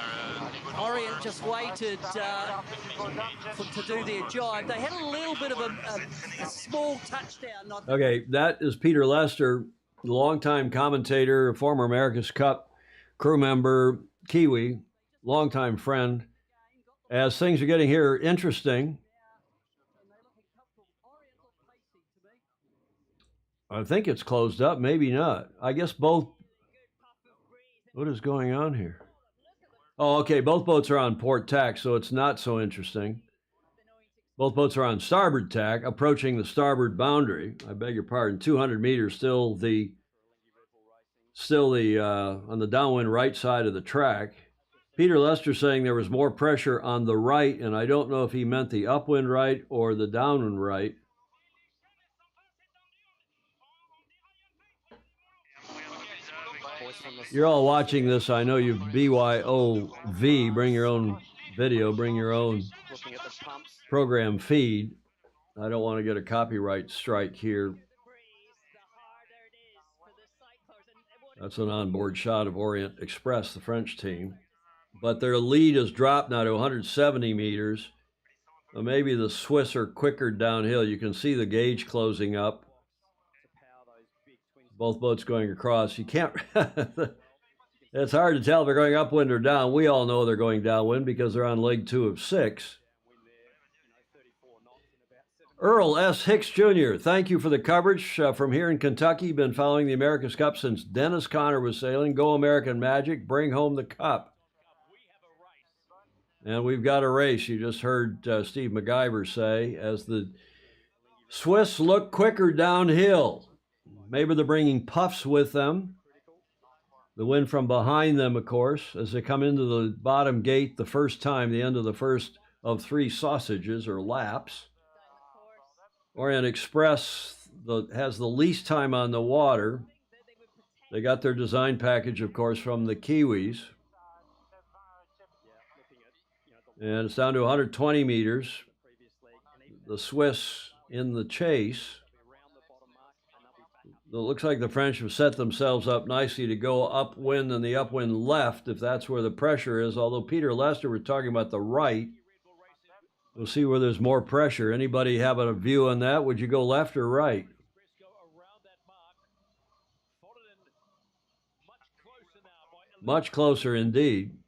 Orient just waited to do their jibe. They had a little bit of a small touchdown. Okay, that is Peter Lester, the longtime commentator, former America's Cup crew member, Kiwi, longtime friend. As things are getting here interesting, I think it's closed up, maybe not. I guess both. What is going on here? Oh, okay, both boats are on port tack, so it's not so interesting. Both boats are on starboard tack, approaching the starboard boundary. I beg your pardon, 200 meters, still the on the downwind right side of the track. Peter Lester saying there was more pressure on the right, and I don't know if he meant the upwind right or the downwind right. You're all watching this. I know you BYOV. Bring your own video. Bring your own program feed. I don't want to get a copyright strike here. That's an onboard shot of Orient Express, the French team. But their lead has dropped now to 170 meters. Well, maybe the Swiss are quicker downhill. You can see the gauge closing up. Both boats going across. You can't. It's hard to tell if they're going upwind or down. We all know they're going downwind because they're on leg 2 of 6. Earl S. Hicks Jr., thank you for the coverage from here in Kentucky. Been following the America's Cup since Dennis Conner was sailing. Go American Magic. Bring home the cup. And we've got a race. You just heard Steve MacGyver say as the Swiss look quicker downhill. Maybe they're bringing puffs with them. The wind from behind them, of course, as they come into the bottom gate the first time, the end of the first of 3 sausages or laps. Orient Express has the least time on the water. They got their design package, of course, from the Kiwis. And it's down to 120 meters. The Swiss in the chase. It looks like the French have set themselves up nicely to go upwind and the upwind left, if that's where the pressure is. Although Peter Lester was talking about the right. We'll see where there's more pressure. Anybody have a view on that? Would you go left or right? Much closer indeed.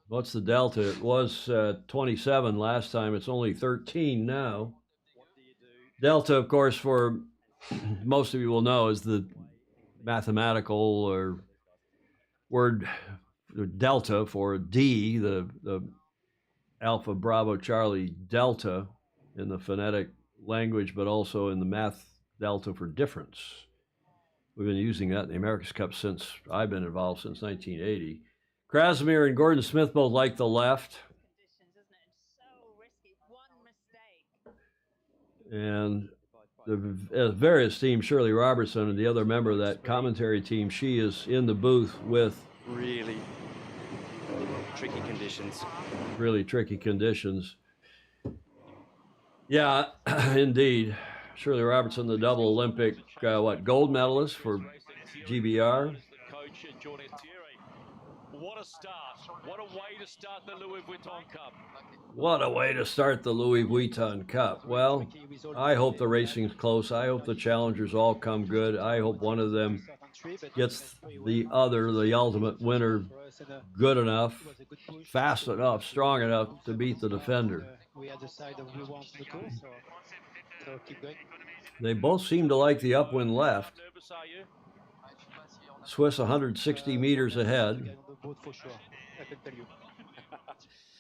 What's the delta? It was 27 last time. It's only 13 now. Delta, of course, for most of you will know, is the mathematical or word delta for D, the Alpha Bravo Charlie Delta in the phonetic language, but also in the math delta for difference. We've been using that in the America's Cup since I've been involved, since 1980. Krasimir and Gordon Smith both like the left. And the various teams, Shirley Robertson and the other member of that commentary team, she is in the booth with really tricky conditions. Really tricky conditions. Yeah, indeed. Shirley Robertson, the double Olympic, gold medalist for GBR. What a start. What a way to start the Louis Vuitton Cup. What a way to start the Louis Vuitton Cup. Well, I hope the racing's close. I hope the challengers all come good. I hope one of them gets the other, the ultimate winner, good enough, fast enough, strong enough to beat the defender. They both seem to like the upwind left. Swiss 160 meters ahead.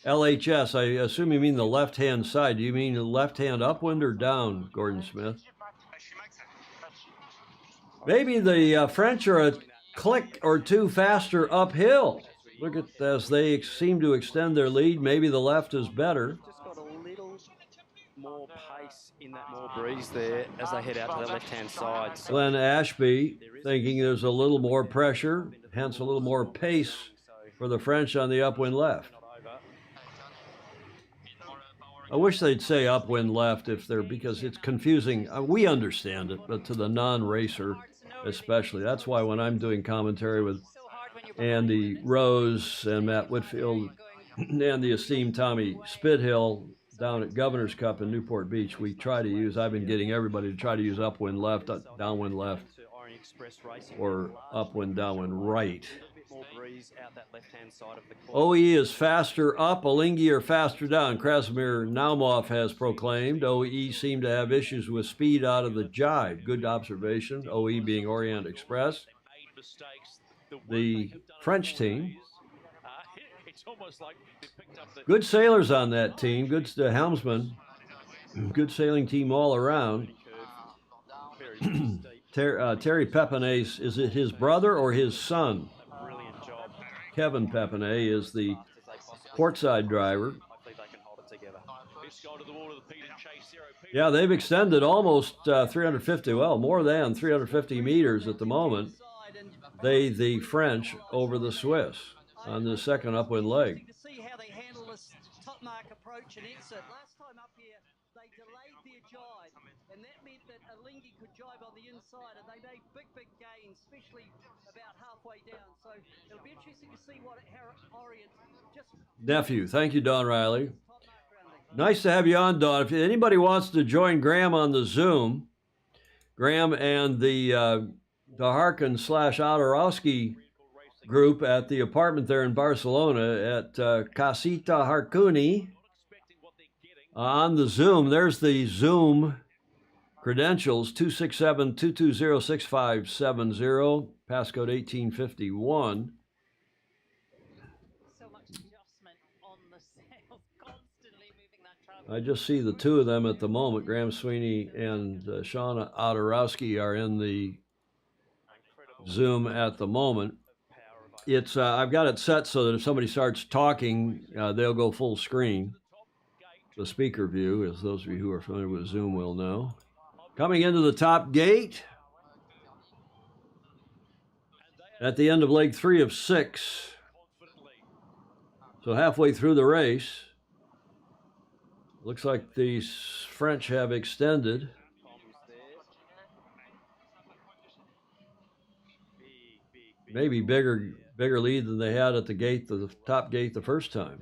LHS, I assume you mean the left-hand side. Do you mean the left-hand upwind or down, Gordon Smith? Maybe the French are a click or two faster uphill. Look at as they seem to extend their lead. Maybe the left is better. Just got a little more pace in that more breeze there as they head out to the left-hand side. So Glenn Ashby thinking there's a little more pressure, hence a little more pace for the French on the upwind left. I wish they'd say upwind left if they're, because it's confusing. We understand it, but to the non-racer especially. That's why when I'm doing commentary with Andy Rose and Matt Whitfield and the esteemed Tommy Spithill down at Governor's Cup in Newport Beach, we try to use, I've been getting everybody to try to use upwind left, downwind left, or upwind, downwind right. OE is faster up, Alinghi are faster down. Krasimir Naumov has proclaimed. OE seem to have issues with speed out of the jive. Good observation. OE being Orient Express. The French team. Good sailors on that team. Good helmsman. Good sailing team all around. Terry Pepinay, is it his brother or his son? Kevin Pepinay is the portside driver. Yeah, they've extended almost 350, well, more than 350 meters at the moment. They, the French, over the Swiss on the second upwind leg. See how they handle this top mark approach and exit. Last time up here, they delayed their jibe, and that meant that Alinghi could jibe on the inside, and they made big gains, especially about halfway down. So it'll be interesting to see what Orient just... Nephew, thank you, Don Riley. Nice to have you on, Don. If anybody wants to join Graham on the Zoom, Graham and the Harkin/Odorowski group at the apartment there in Barcelona at Casita Harkuni on the Zoom. There's the Zoom credentials, 267-220-6570, passcode 1851. I just see the two of them at the moment. Graham Sweeney and Sean Odorowski are in the Zoom at the moment. It's I've got it set so that if somebody starts talking, they'll go full screen. The speaker view, as those of you who are familiar with Zoom will know. Coming into the top gate at the end of leg 3 of 6. So halfway through the race. Looks like the French have extended. Maybe bigger lead than they had at the gate, the top gate the first time.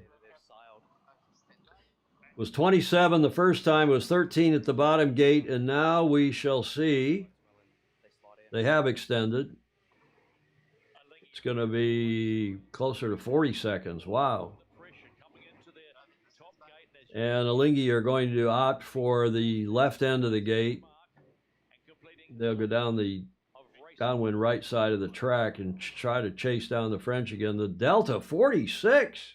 It was 27 the first time, it was 13 at the bottom gate, and now we shall see. They have extended. It's going to be closer to 40 seconds. Wow. And Alinghi are going to opt for the left end of the gate. They'll go down the downwind right side of the track and try to chase down the French again. The delta, 46.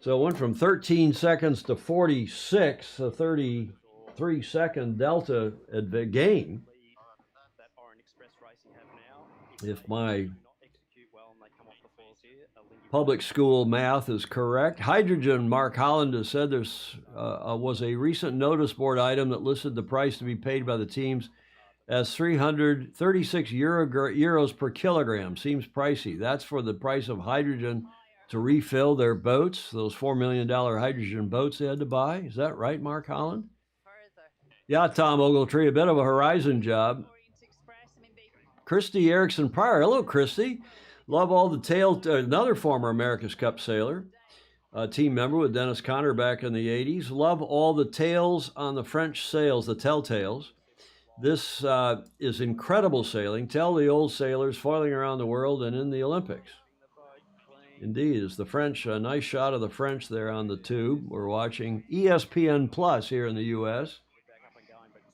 So it went from 13 seconds to 46, a 33-second delta gain. If my Public school math is correct. Hydrogen, Mark Holland has said there's was a recent notice board item that listed the price to be paid by the teams as 336 euros per kilogram. Seems pricey. That's for the price of hydrogen to refill their boats, those $4 million hydrogen boats they had to buy. Is that right, Mark Holland? Yeah, Tom Ogletree, a bit of a horizon job. Christy Erickson Pryor. Hello, Christy. Love all the another former America's Cup sailor, team member with Dennis Conner back in the 80s. Love all the tales on the French sails, the telltales. This is incredible sailing. Tell the old sailors foiling around the world and in the Olympics. Indeed, it's the French, a nice shot of the French there on the tube. We're watching ESPN Plus here in the U.S.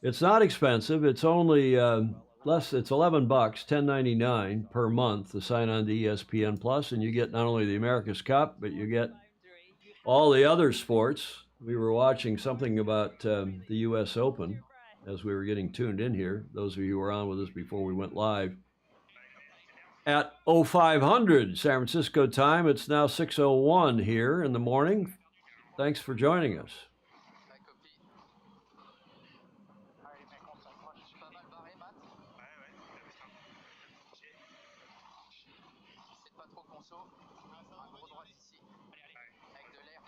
It's not expensive. It's only it's $11, $10.99 per month to sign on to ESPN Plus, and you get not only the America's Cup, but you get all the other sports. We were watching something about the U.S. Open as we were getting tuned in here. Those of you who were on with us before we went live. At 0500 San Francisco time, it's now 6:01 here in the morning. Thanks for joining us.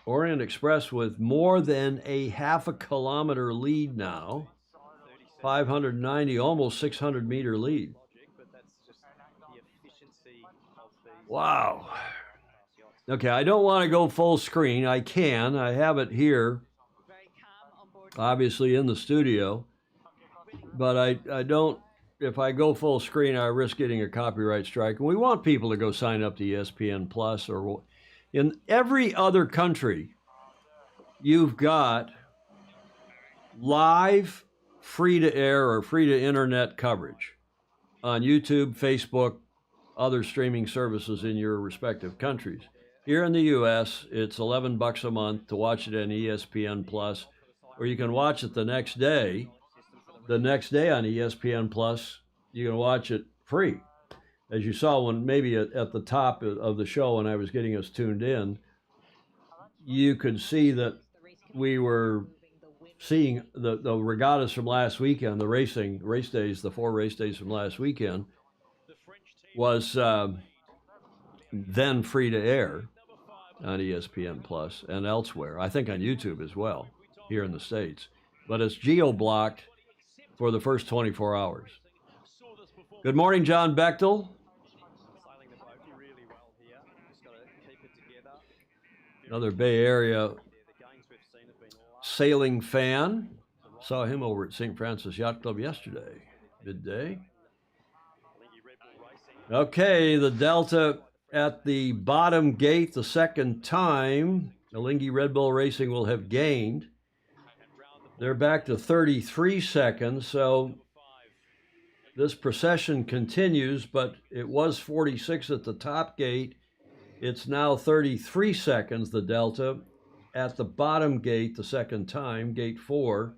Orient Express with more than a half a kilometer lead now. 590, almost 600 meter lead. Wow. Okay, I don't want to go full screen. I can. I have it here, obviously in the studio. But I don't, if I go full screen, I risk getting a copyright strike. And we want people to go sign up to ESPN Plus. Or in every other country, you've got live free-to-air or free-to-internet coverage on YouTube, Facebook, other streaming services in your respective countries. Here in the U.S., it's $11 a month to watch it on ESPN Plus, or you can watch it the next day. The next day on ESPN Plus, you can watch it free. As you saw when maybe at the top of the show when I was getting us tuned in, you could see that we were seeing the regattas from last weekend, the race days, the 4 race days from last weekend, was then free to air on ESPN Plus and elsewhere. I think on YouTube as well, here in the States. But it's geo-blocked for the first 24 hours. Good morning, John Bechtel. Another Bay Area sailing fan. Saw him over at St. Francis Yacht Club yesterday, midday. Okay, the Delta at the bottom gate the second time. Alinghi Red Bull Racing will have gained. They're back to 33 seconds, so this procession continues, but it was 46 at the top gate. It's now 33 seconds, the Delta, at the bottom gate the second time, gate 4.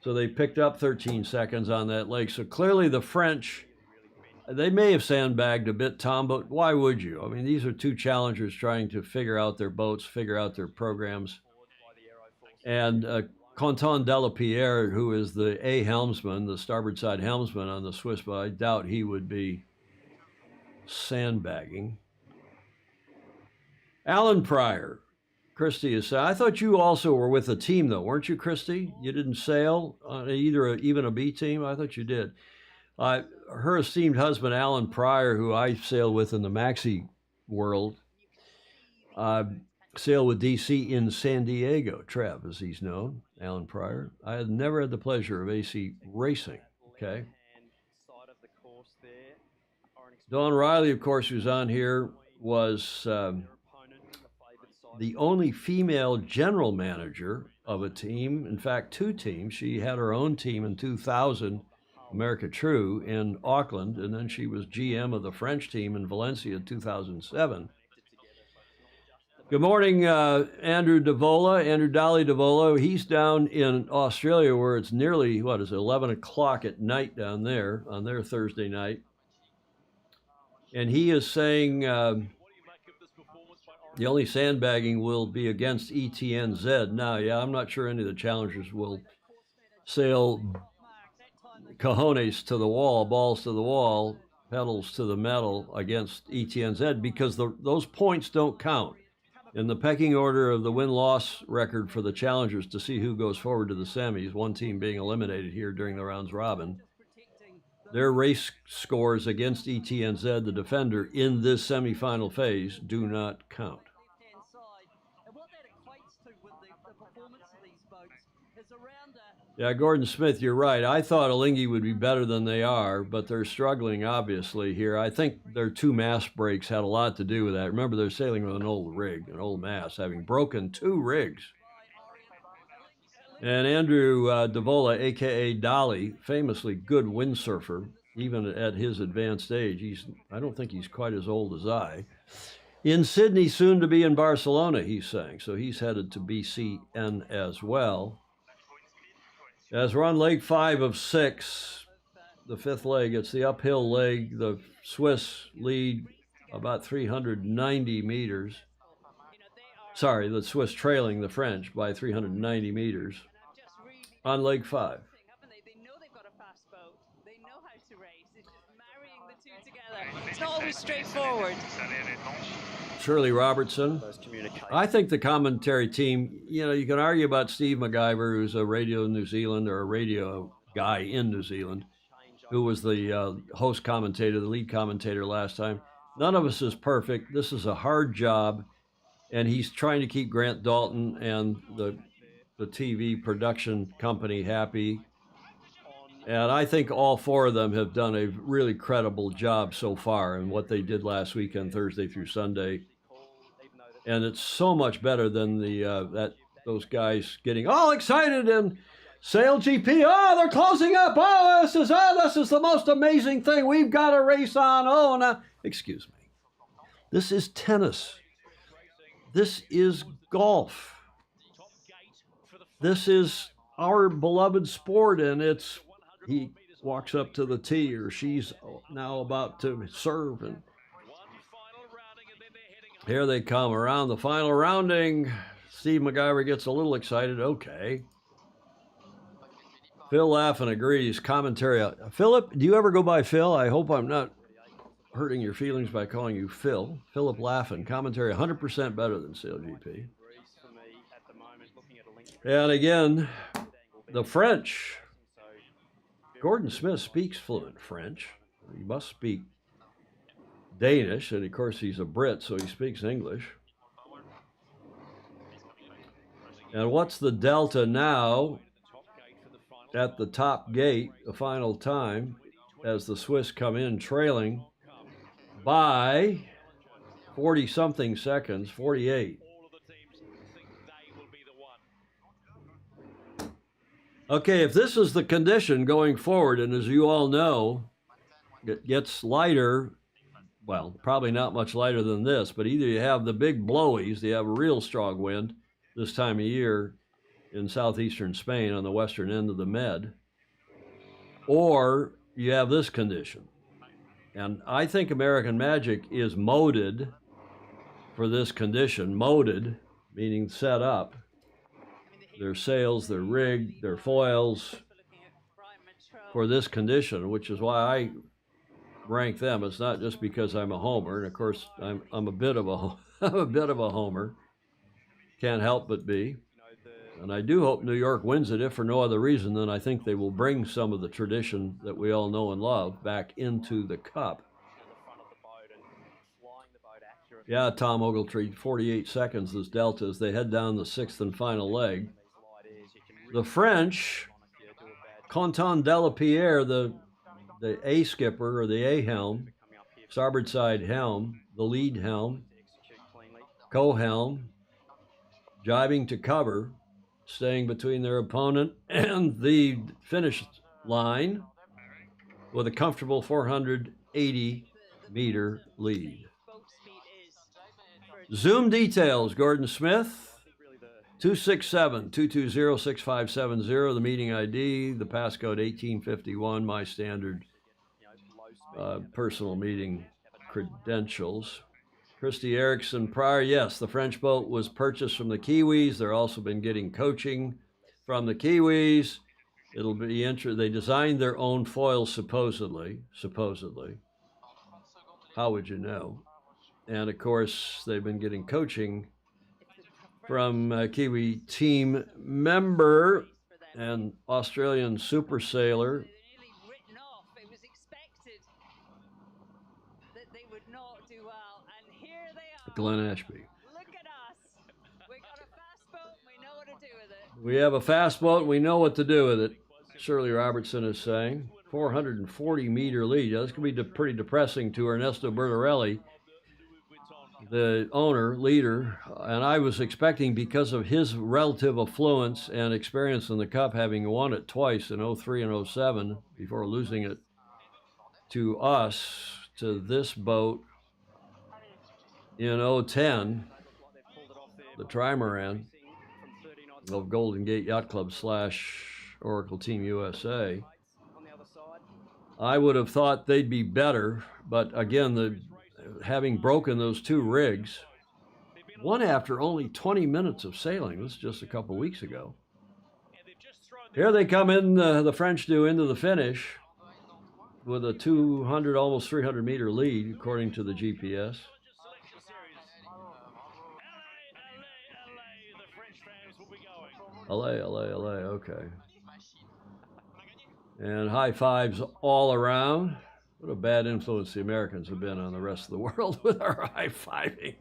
So they picked up 13 seconds on that leg. So clearly the French, they may have sandbagged a bit, Tom, but why would you? I mean, these are two challengers trying to figure out their boats, figure out their programs. And Quentin Delapierre, who is the helmsman, the starboard side helmsman on the Swiss, but I doubt he would be sandbagging. Alan Pryor, Christy is saying, I thought you also were with a team, though, weren't you, Christy? You didn't sail on even a B team? I thought you did. Her esteemed husband, Alan Pryor, who I sailed with in the Maxi world, sailed with DC in San Diego, Trev, as he's known, Alan Pryor. I had never had the pleasure of AC racing, okay? Dawn Riley, of course, who's on here, was the only female general manager of a team, in fact, 2 teams. She had her own team in 2000, America True, in Auckland, and then she was GM of the French team in Valencia in 2007. Good morning, Andrew Dolly Davola. He's down in Australia where it's nearly, 11 o'clock at night down there on their Thursday night. And he is saying The only sandbagging will be against ETNZ. Now, yeah, I'm not sure any of the challengers will sail cojones to the wall, balls to the wall, pedals to the metal against ETNZ because those points don't count in the pecking order of the win-loss record for the challengers to see who goes forward to the semis, one team being eliminated here during the rounds robin. Their race scores against ETNZ, the defender, in this semifinal phase do not count. Yeah, Gordon Smith, you're right. I thought Alinghi would be better than they are, but they're struggling, obviously, here. I think their 2 mast breaks had a lot to do with that. Remember, they're sailing with an old rig, an old mast, having broken 2 rigs. And Andrew Davola, a.k.a. Dolly, famously good windsurfer, even at his advanced age. I don't think he's quite as old as I. In Sydney, soon to be in Barcelona, he's saying. So he's headed to BCN as well. As we're on leg 5 of 6, the 5th leg, it's the uphill leg. The Swiss lead about 390 meters. Sorry, the Swiss trailing the French by 390 meters on leg 5. They know they've got a fast boat. They know how to race. It's marrying the two together. It's not always straightforward. Shirley Robertson. I think the commentary team, you can argue about Steve MacGyver, who's a radio in New Zealand or a radio guy in New Zealand, who was the host commentator, the lead commentator last time. None of us is perfect. This is a hard job, and he's trying to keep Grant Dalton and the TV production company happy. And I think all 4 of them have done a really credible job so far in what they did last weekend, Thursday through Sunday. And it's so much better than those guys getting all excited and Sail GP. Oh, they're closing up. Oh, this is the most amazing thing. We've got a race on. Oh, now, excuse me. This is tennis. This is golf. This is our beloved sport, and he walks up to the tee, or she's now about to serve, and here they come around the final rounding. Steve MacGyver gets a little excited. Okay. Phil Laffin agrees. Commentary. Philip, do you ever go by Phil? I hope I'm not hurting your feelings by calling you Phil. Philip Laffin. Commentary 100% better than Sail GP. And again, the French. Gordon Smith speaks fluent French. He must speak Danish, and of course he's a Brit, so he speaks English. And what's the delta now at the top gate, the final time, as the Swiss come in trailing by 40-something seconds, 48. Okay, if this is the condition going forward, and as you all know, it gets lighter, well, probably not much lighter than this, but either you have the big blowies, you have a real strong wind this time of year in southeastern Spain on the western end of the Med, or you have this condition. And I think American Magic is moded for this condition. Moded, meaning set up. Their sails, their rig, their foils for this condition, which is why I rank them. It's not just because I'm a homer, and of course I'm a bit of a homer. Can't help but be. And I do hope New York wins it, if for no other reason than I think they will bring some of the tradition that we all know and love back into the Cup. Yeah, Tom Ogletree, 48 seconds this delta as they head down the 6th and final leg. The French, Quentin Delapierre, the A skipper or the A helm, starboard side helm, the lead helm, co-helm, jibing to cover, staying between their opponent and the finish line with a comfortable 480-meter lead. Zoom details, Gordon Smith, 267-220-6570, the meeting ID, the passcode 1851, my standard personal meeting credentials. Christy Erickson Pryor, yes, the French boat was purchased from the Kiwis. They're also been getting coaching from the Kiwis. It'll be interesting. They designed their own foil, supposedly. How would you know? And, of course, they've been getting coaching from a Kiwi team member and Australian super sailor. It was expected that they would not do well, and here they are. Glenn Ashby. Look at us. We got a fast boat, and we know what to do with it. We have a fast boat, and we know what to do with it. Shirley Robertson is saying. 440-meter lead. That's going to be pretty depressing to Ernesto Bertorelli, the owner, leader. And I was expecting, because of his relative affluence and experience in the Cup, having won it twice in 03 and 07 before losing it to us, to this boat in 010, the trimaran of Golden Gate Yacht Club / Oracle Team USA. I would have thought they'd be better, but again, having broken those two rigs, one after only 20 minutes of sailing, this is just a couple weeks ago. Here they come in, the French do, into the finish with a 200, almost 300-meter lead, according to the GPS. LA, okay. And high fives all around. What a bad influence the Americans have been on the rest of the world with our high-fiving.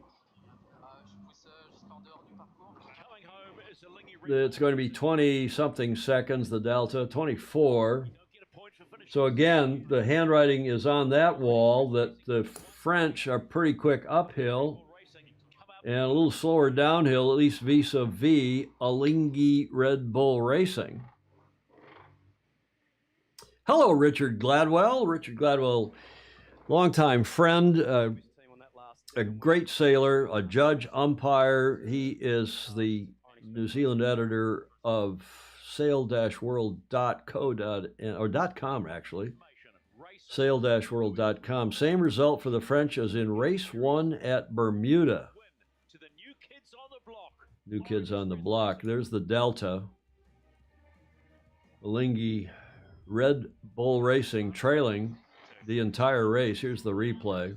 It's going to be 20-something seconds, the delta, 24. So again, the handwriting is on that wall that the French are pretty quick uphill and a little slower downhill, at least vis-a-vis Alinghi Red Bull Racing. Hello, Richard Gladwell. Richard Gladwell, longtime friend, a great sailor, a judge, umpire. He is the New Zealand editor of sail-world.co.com, actually. Sail-world.com. Same result for the French as in race 1 at Bermuda. New kids on the block. There's the delta. Alinghi Red Bull Racing trailing the entire race. Here's the replay.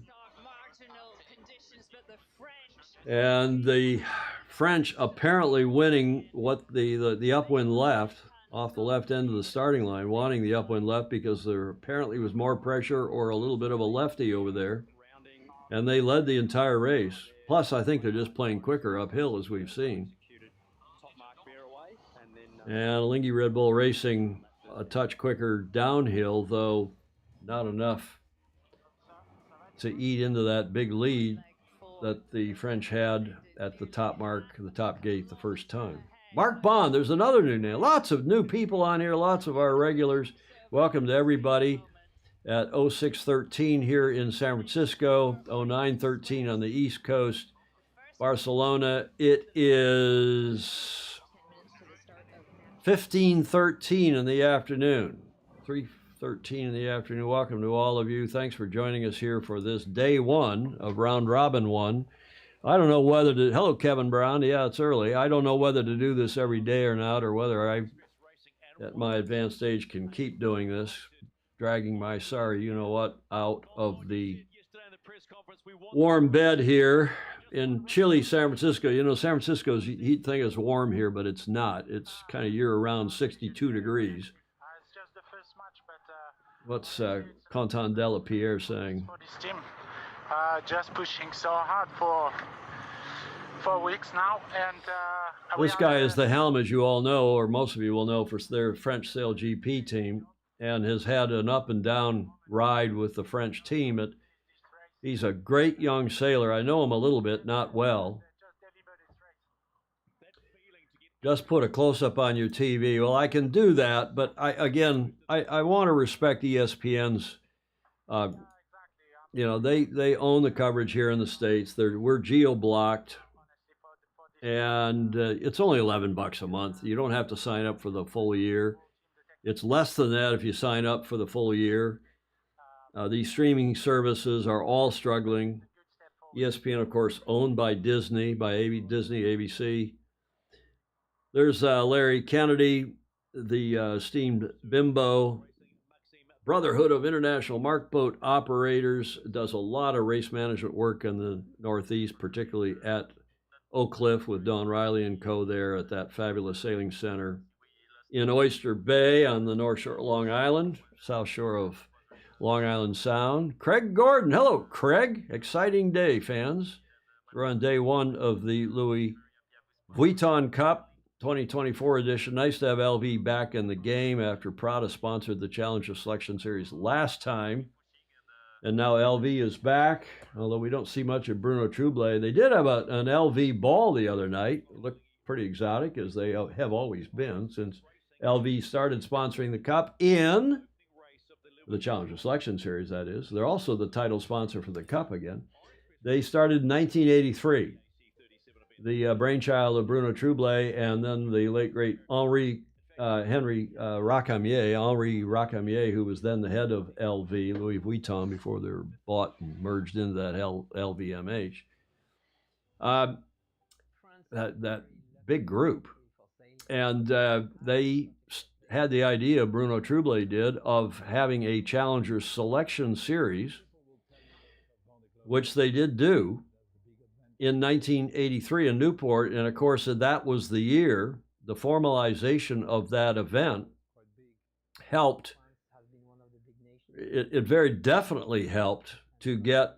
And the French apparently winning what the upwind left, off the left end of the starting line, wanting the upwind left because there apparently was more pressure or a little bit of a lefty over there. And they led the entire race. Plus, I think they're just playing quicker uphill, as we've seen. And Alinghi Red Bull Racing a touch quicker downhill, though not enough to eat into that big lead that the French had at the top mark, the top gate the first time. Mark Bond, there's another new name. Lots of new people on here, lots of our regulars. Welcome to everybody at 0613 here in San Francisco, 0913 on the East Coast. Barcelona, it is 15:13 in the afternoon, 3:13 in the afternoon. Welcome to all of you. Thanks for joining us here for this day 1 of Round Robin 1. I don't know whether to, hello Kevin Brown, yeah, it's early. I don't know whether to do this every day or not, or whether I, at my advanced age, can keep doing this, dragging my sorry you-know-what out of the warm bed here in chilly San Francisco. You know, San Francisco's, you'd think it's warm here, but it's not. It's kind of year-round 62 degrees. What's Quentin Delapierre saying? For this team, just pushing so hard for 4 weeks now. And this guy is the helm, as you all know, or most of you will know, for their French Sail GP team, and has had an up-and-down ride with the French team. He's a great young sailor. I know him a little bit, not well. Just put a close-up on your TV. Well, I can do that, but I want to respect ESPN's, they own the coverage here in the States. We're geo-blocked, and it's only $11 a month. You don't have to sign up for the full year. It's less than that if you sign up for the full year. These streaming services are all struggling. ESPN, of course, owned by Disney, Disney, ABC. There's Larry Kennedy, the esteemed Bimbo, Brotherhood of International Mark Boat Operators, does a lot of race management work in the Northeast, particularly at Oak Cliff with Don Riley and co. there at that fabulous sailing center in Oyster Bay on the North Shore of Long Island, South Shore of Long Island Sound. Craig Gordon. Hello, Craig. Exciting day, fans. We're on day one of the Louis Vuitton Cup 2024 edition. Nice to have LV back in the game after Prada sponsored the Challenger Selection Series last time. And now LV is back, although we don't see much of Bruno Trouble. They did have an LV ball the other night. It looked pretty exotic, as they have always been since LV started sponsoring the Cup in the Challenger Selection Series, that is. They're also the title sponsor for the Cup again. They started in 1983. The brainchild of Bruno Trouble and then the late, great Henri Racamier, who was then the head of LV, Louis Vuitton, before they were bought and merged into that LVMH. That big group. And they had the idea, Bruno Trouble did, of having a Challenger Selection Series, which they did do in 1983 in Newport. And of course, that was the year the formalization of that event helped. It very definitely helped to get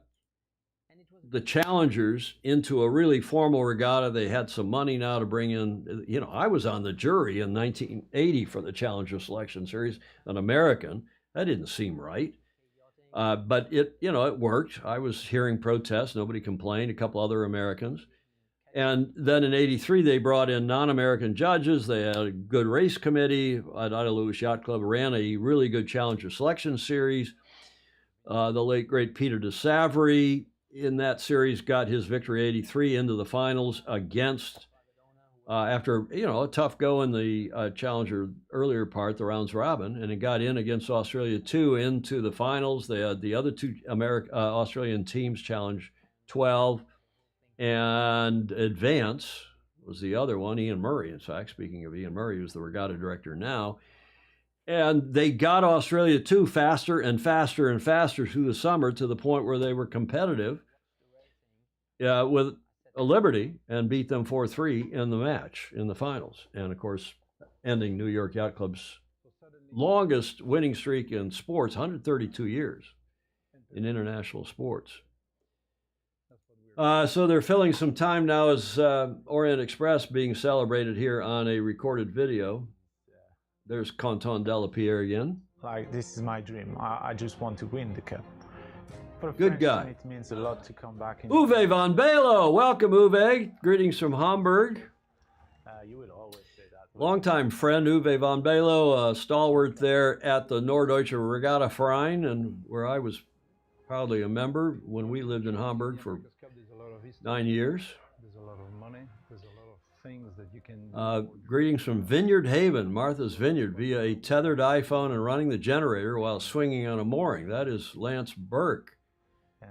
the challengers into a really formal regatta. They had some money now to bring in. You know, I was on the jury in 1980 for the Challenger Selection Series, an American. That didn't seem right. But it worked. I was hearing protests. Nobody complained. A couple other Americans. And then in 83, they brought in non-American judges. They had a good race committee. Ida Lewis Yacht Club ran a really good Challenger Selection Series. The late, great Peter de Savary in that series got his victory 83 into the finals against, after, a tough go in the Challenger earlier part, the rounds robin, and it got in against Australia 2 into the finals. They had the other two Australian teams challenge 12. And Advance was the other one, Ian Murray, in fact. Speaking of Ian Murray, who's the regatta director now. And they got Australia 2 faster and faster and faster through the summer to the point where they were competitive with a Liberty and beat them 4-3 in the match, in the finals. And, of course, ending New York Yacht Club's longest winning streak in sports, 132 years in international sports. So they're filling some time now as Orient Express being celebrated here on a recorded video. There's Canton Delapierre again. Like, this is my dream. I just want to win the cup. For a good guy. It means a lot to come back. Uwe van Belo. Welcome, Uwe. Greetings from Hamburg. You would always say that. Longtime friend, Uwe van Belo, stalwart there at the Norddeutsche Regatta Verein, and where I was proudly a member when we lived in Hamburg for 9 years. There's a lot of money. There's a lot of things that you can. Greetings from Vineyard Haven, Martha's Vineyard, via a tethered iPhone and running the generator while swinging on a mooring. That is Lance Burke.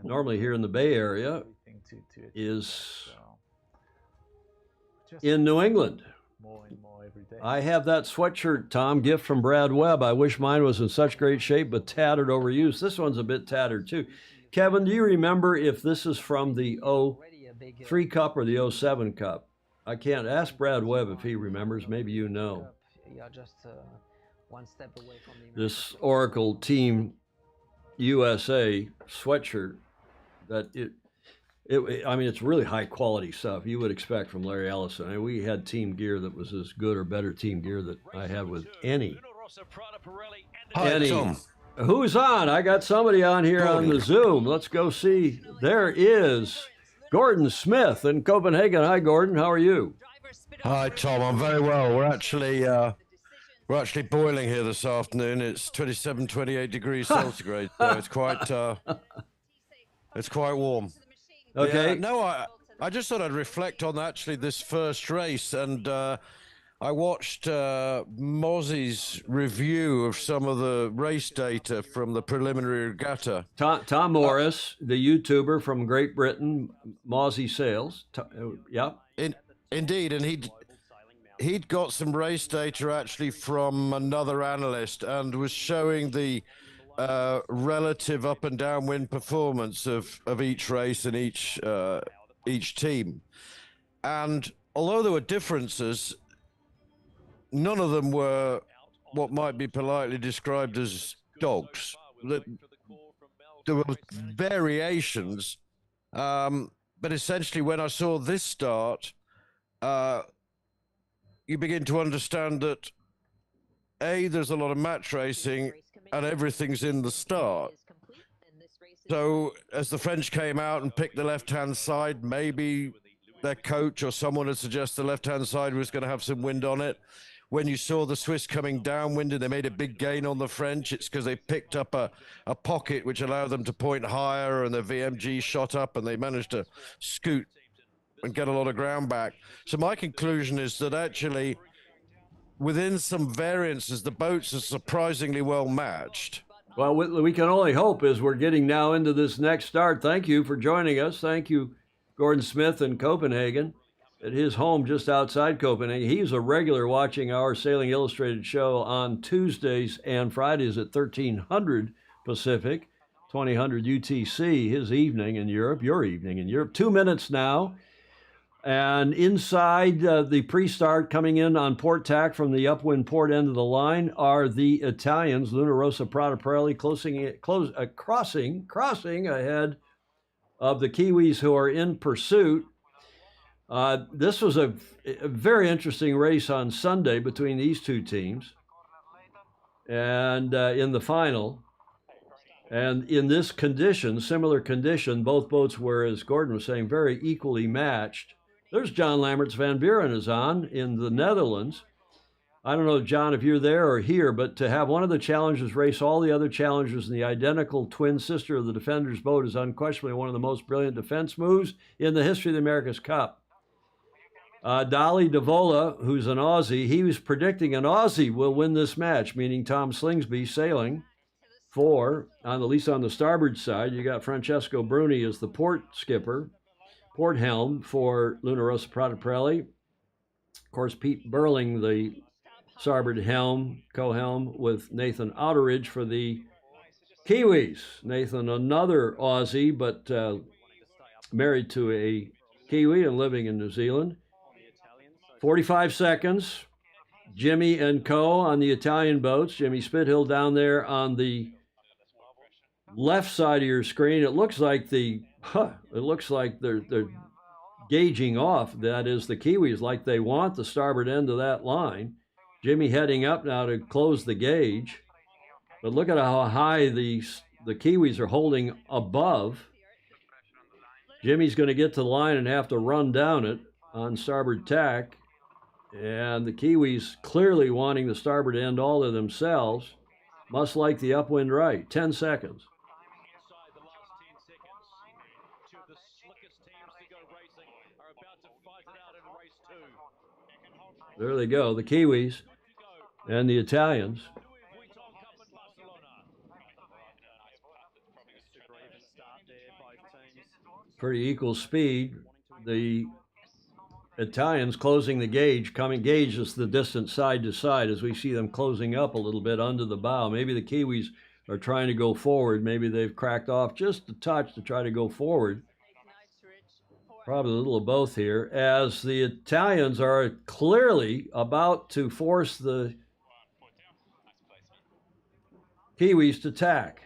Normally here in the Bay Area, is in New England. More and more every day. I have that sweatshirt, Tom, gift from Brad Webb. I wish mine was in such great shape, but tattered overused. This one's a bit tattered too. Kevin, do you remember if this is from the 03 Cup or the 07 Cup? I can't ask Brad Webb if he remembers. Maybe you know. You're just one step away from the this Oracle Team USA sweatshirt that I mean, it's really high quality stuff you would expect from Larry Ellison. I mean, we had team gear that was as good or better team gear that I had with any. Hi, Tom. Who's on? I got somebody on here on the Zoom. Let's go see. There is Gordon Smith in Copenhagen. Hi, Gordon. How are you? Hi, Tom. I'm very well. We're actually boiling here this afternoon. It's 27, 28 degrees centigrade. So it's quite warm. Okay. Yeah, no, I just thought I'd reflect on actually this first race, and I watched Mozzie's review of some of the race data from the preliminary regatta. Tom Morris, the YouTuber from Great Britain, Mozzie Sales. Yeah. Indeed, and he'd got some race data actually from another analyst and was showing the relative up and downwind performance of each race and each team. And although there were differences, none of them were what might be politely described as dogs. There were variations, but essentially when I saw this start, you begin to understand that there's a lot of match racing and everything's in the start. So as the French came out and picked the left-hand side, maybe their coach or someone had suggested the left-hand side was going to have some wind on it. When you saw the Swiss coming downwind and they made a big gain on the French, it's because they picked up a pocket which allowed them to point higher, and the VMG shot up and they managed to scoot and get a lot of ground back. So my conclusion is that actually within some variances, the boats are surprisingly well matched. Well, we can only hope as we're getting now into this next start. Thank you for joining us. Thank you, Gordon Smith in Copenhagen, at his home just outside Copenhagen. He's a regular watching our Sailing Illustrated show on Tuesdays and Fridays at 1300 Pacific, 2000 UTC, his evening in Europe, your evening in Europe. 2 minutes now. And inside the pre-start, coming in on port tack from the upwind port end of the line, are the Italians, Luna Rossa Prata Pirelli, crossing ahead of the Kiwis, who are in pursuit. This was a very interesting race on Sunday between these two teams, and in the final. And in this condition, similar condition, both boats were, as Gordon was saying, very equally matched. There's John Lamberts Van Buren is on in the Netherlands. I don't know, John, if you're there or here, but to have one of the challengers race all the other challengers in the identical twin sister of the Defender's boat is unquestionably one of the most brilliant defense moves in the history of the America's Cup. Dali Davola, who's an Aussie, he was predicting an Aussie will win this match, meaning Tom Slingsby sailing for, at least on the starboard side, you got Francesco Bruni as the port skipper, port helm for Luna Rossa Prata Pirelli. Of course, Pete Burling, the starboard helm, co-helm with Nathan Outeridge for the Kiwis. Nathan, another Aussie, but married to a Kiwi and living in New Zealand. 45 seconds. Jimmy and Co. on the Italian boats. Jimmy Spithill down there on the left side of your screen. It looks like they're gauging off. That is, the Kiwis, like they want the starboard end of that line. Jimmy heading up now to close the gauge. But look at how high the Kiwis are holding above. Jimmy's going to get to the line and have to run down it on starboard tack. And the Kiwis clearly wanting the starboard end all to themselves. Must like the upwind right. 10 seconds. There they go, the Kiwis and the Italians. Pretty equal speed. The Italians closing the gauge. Gauge is the distance side to side as we see them closing up a little bit under the bow. Maybe the Kiwis are trying to go forward. Maybe they've cracked off just a touch to try to go forward. Probably a little of both here, as the Italians are clearly about to force the Kiwis to tack.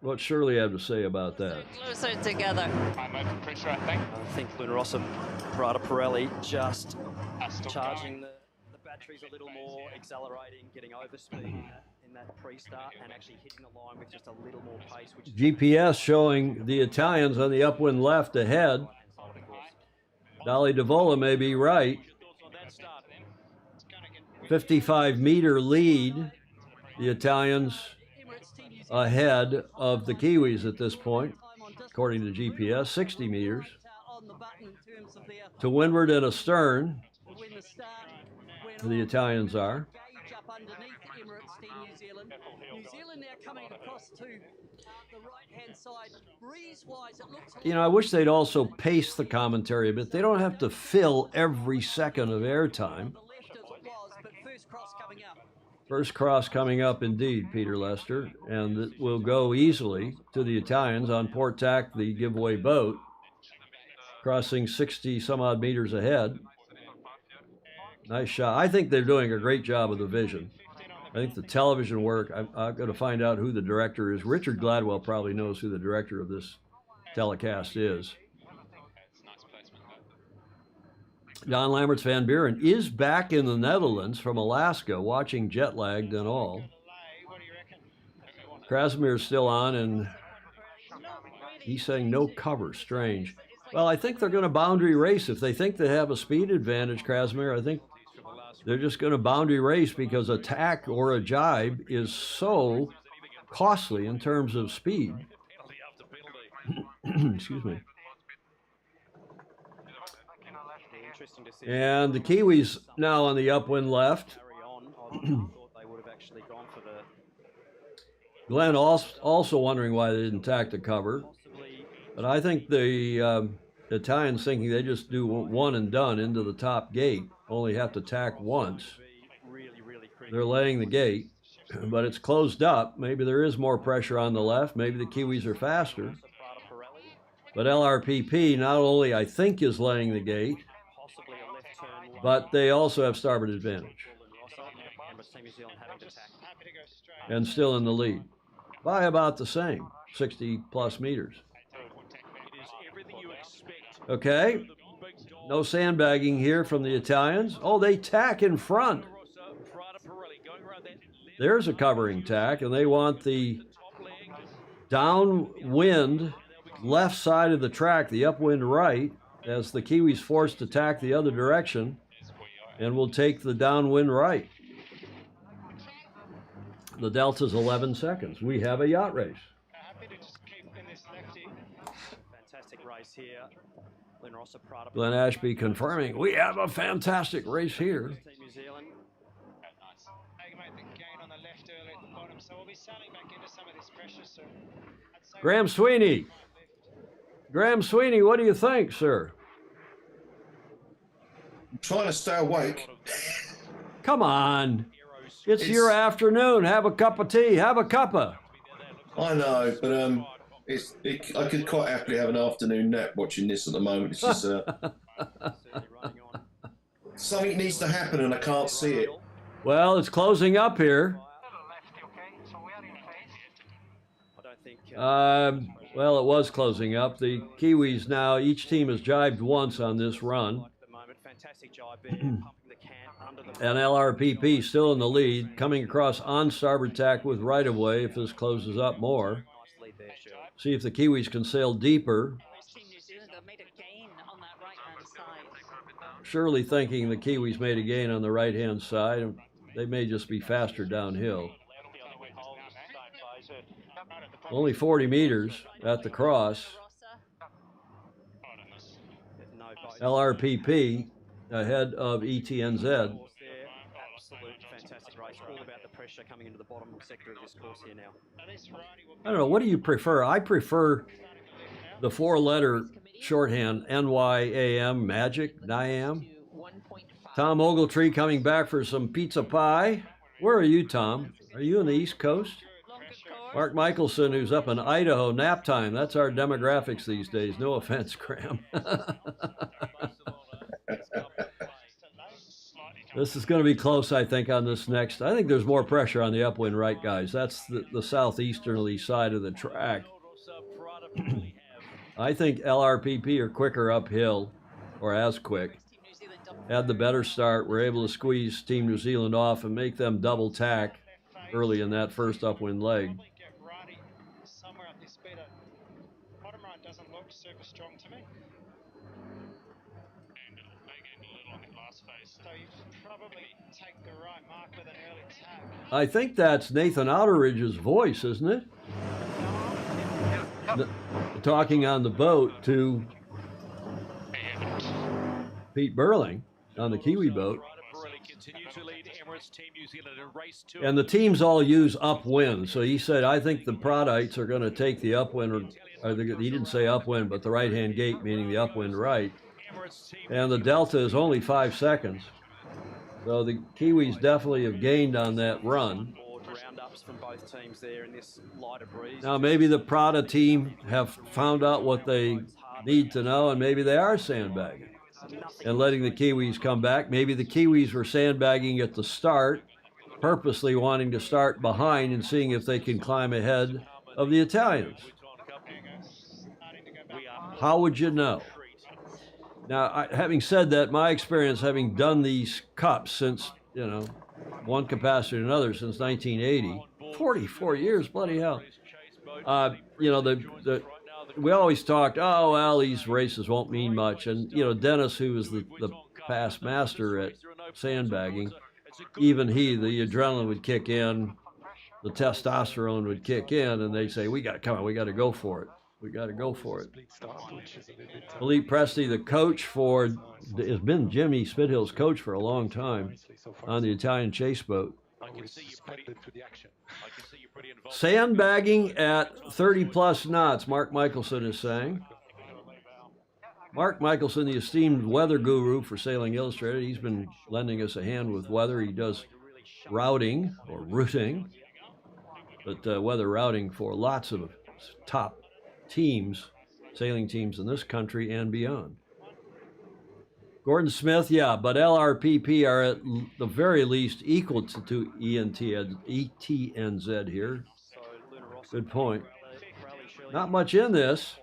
What's Shirley have to say about that? Closer together. I'm open pressure, I think Luna Rossa Prata Pirelli just charging the batteries a little more, accelerating, getting over speed in that pre-start, and actually hitting the line with just a little more pace. GPS showing the Italians on the upwind left ahead. Dali Davola may be right. 55-meter lead. The Italians ahead of the Kiwis at this point, according to GPS, 60 meters. To windward and astern. The Italians are. Gauge up underneath Emirates Team New Zealand. New Zealand now coming across to the right-hand side. Breeze-wise, it looks... You know, I wish they'd also pace the commentary a bit. They don't have to fill every second of airtime. First cross coming up indeed, Peter Lester, and it will go easily to the Italians on port tack, the giveaway boat, crossing 60 some odd meters ahead. Nice shot. I think they're doing a great job of the vision. I think the television work, I'm going to find out who the director is. Richard Gladwell probably knows who the director of this telecast is. Don Lamberts Van Buren is back in the Netherlands from Alaska, watching jet lagged and all. Krasimir is still on, and he's saying no cover. Strange. Well, I think they're going to boundary race. If they think they have a speed advantage, Krasimir, I think they're just going to boundary race because a tack or a jibe is so costly in terms of speed. Excuse me. And the Kiwis now on the upwind left. Glenn also wondering why they didn't tack the cover. But I think the Italians thinking they just do one and done into the top gate, only have to tack once. They're laying the gate, but it's closed up. Maybe there is more pressure on the left. Maybe the Kiwis are faster. But LRPP not only, I think, is laying the gate, but they also have starboard advantage. And still in the lead by about the same, 60 plus meters. Okay, no sandbagging here from the Italians. Oh, they tack in front. There's a covering tack, and they want the downwind left side of the track, the upwind right, as the Kiwis forced to tack the other direction, and will take the downwind right. The delta's 11 seconds. We have a yacht race. Fantastic race here. Glenn Ashby confirming we have a fantastic race here. Graham Sweeney. Graham Sweeney, what do you think, sir? I'm trying to stay awake. Come on. It's your afternoon. Have a cup of tea. Have a cuppa. I know, but I could quite happily have an afternoon nap watching this at the moment. It's just something needs to happen and I can't see it. Well, it's closing up here. Well, it was closing up. The Kiwis now, each team has jibed once on this run. And LRPP still in the lead, coming across on starboard tack with right-of-way if this closes up more. See if the Kiwis can sail deeper. Surely thinking the Kiwis made a gain on the right-hand side. They may just be faster downhill. Only 40 meters at the cross. LRPP ahead of ETNZ. Fantastic race, all about the pressure coming into the bottom sector of this course here now. I don't know, what do you prefer? I prefer the four-letter shorthand NYAM, Magic, NYAM. Tom Ogletree coming back for some pizza pie. Where are you, Tom? Are you on the East Coast? Mark Michelson, who's up in Idaho, nap time. That's our demographics these days. No offense, Graham. This is going to be close, I think, on this next. I think there's more pressure on the upwind right, guys. That's the southeasterly side of the track. I think LRPP are quicker uphill, or as quick. Had the better start. We're able to squeeze Team New Zealand off and make them double tack early in that first upwind leg. Doesn't look super strong to me. And again, a little on the glass face. So you probably take the right mark with an early tack. I think that's Nathan Outeridge's voice, isn't it? Talking on the boat to Pete Burling. on the Kiwi boat. And the teams all use upwind. So he said, I think the Pradites are going to take the upwind, or he didn't say upwind, but the right-hand gate, meaning the upwind right. And the delta is only 5 seconds. So the Kiwis definitely have gained on that run. From both teams there in this lighter breeze. Now maybe the Prada team have found out what they need to know, and maybe they are sandbagging and letting the Kiwis come back. Maybe the Kiwis were sandbagging at the start, purposely wanting to start behind and seeing if they can climb ahead of the Italians. How would you know? Now, having said that, my experience, having done these cups since, you know, one capacity to another since 1980, 44 years, bloody hell. You know, we always talked, oh, well, these races won't mean much. And, you know, Dennis, who was the past master at sandbagging, even he, the adrenaline would kick in, the testosterone would kick in, and they'd say, we got to go for it. We got to go for it. Philippe Presti, the coach has been Jimmy Spithill's coach for a long time on the Italian chase boat. Sandbagging at 30-plus knots, Mark Michelson is saying. Mark Michelson, the esteemed weather guru for Sailing Illustrated, he's been lending us a hand with weather. He does routing or routing, but weather routing for lots of top teams, sailing teams in this country and beyond. Gordon Smith, yeah, but LRPP are at the very least equal to ETNZ here. Good point. Not much in this.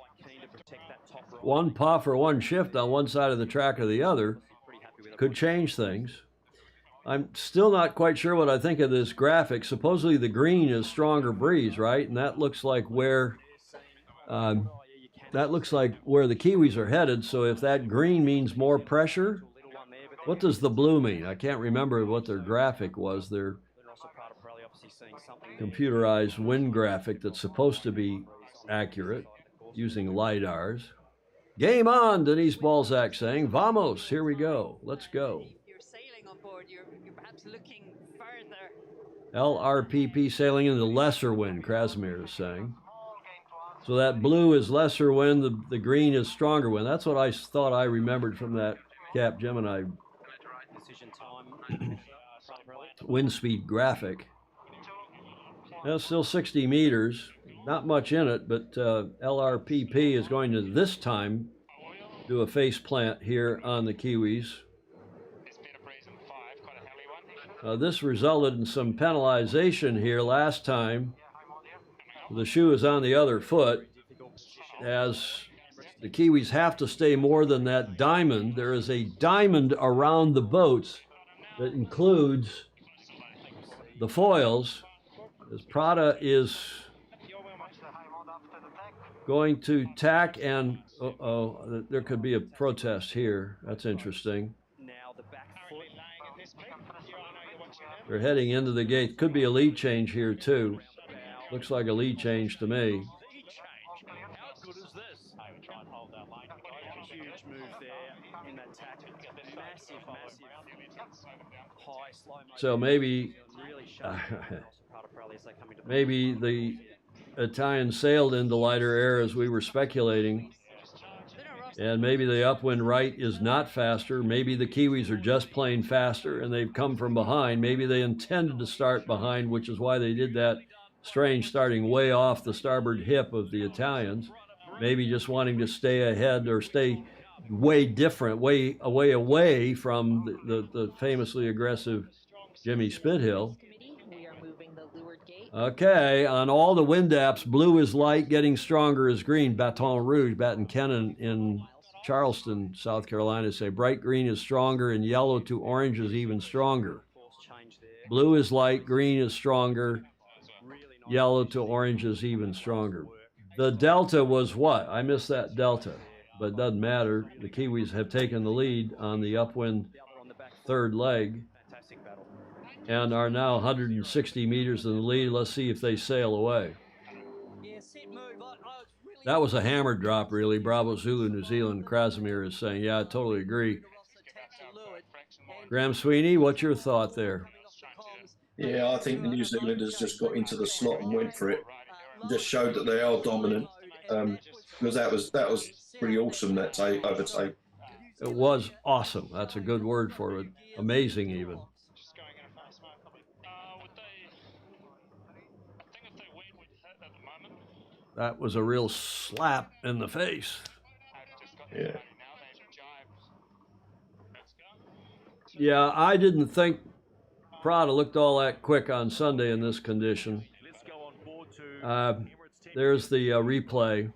One puff or one shift on one side of the track or the other could change things. I'm still not quite sure what I think of this graphic. Supposedly the green is stronger breeze, right? And that looks like where the Kiwis are headed. So if that green means more pressure, what does the blue mean? I can't remember what their graphic was. Their computerized wind graphic that's supposed to be accurate using LiDARs. Game on, Denise Balzac saying. Vamos, here we go. Let's go. You're sailing on board, you're perhaps looking further. LRPP sailing in the lesser wind, Krasimir is saying. So that blue is lesser wind, the green is stronger wind. That's what I thought I remembered from that Cap Gemini wind speed graphic. That's still 60 meters, not much in it, but LRPP is going to this time do a face plant here on the Kiwis. This resulted in some penalization here last time. The shoe is on the other foot, as the Kiwis have to stay more than that diamond. There is a diamond around the boats that includes the foils, as Prada is going to tack and, there could be a protest here. That's interesting. They're heading into the gate. Could be a lead change here too. Looks like a lead change to me. Huge move there in that tack. Massive high, slow motion. So maybe, maybe the Italians sailed into lighter air as we were speculating. And maybe the upwind right is not faster. Maybe the Kiwis are just plain faster and they've come from behind. Maybe they intended to start behind, which is why they did that strange starting way off the starboard hip of the Italians. Maybe just wanting to stay ahead or stay way different, way away from the famously aggressive Jimmy Spithill. Okay, on all the wind apps, blue is light, getting stronger is green. Baton Rouge, Baton Cannon in Charleston, South Carolina say bright green is stronger and yellow to orange is even stronger. Blue is light, green is stronger, yellow to orange is even stronger. The delta was what? I missed that delta, but it doesn't matter. The Kiwis have taken the lead on the upwind third leg and are now 160 meters in the lead. Let's see if they sail away. That was a hammer drop, really. Bravo Zulu, New Zealand. Krasimir is saying, yeah, I totally agree. Graham Sweeney, what's your thought there? Yeah, I think the New Zealanders just got into the slot and went for it. Just showed that they are dominant. Because that was pretty awesome, that overtake. It was awesome. That's a good word for it. Amazing, even. That was a real slap in the face. Yeah. Yeah, I didn't think Prada looked all that quick on Sunday in this condition. There's the replay.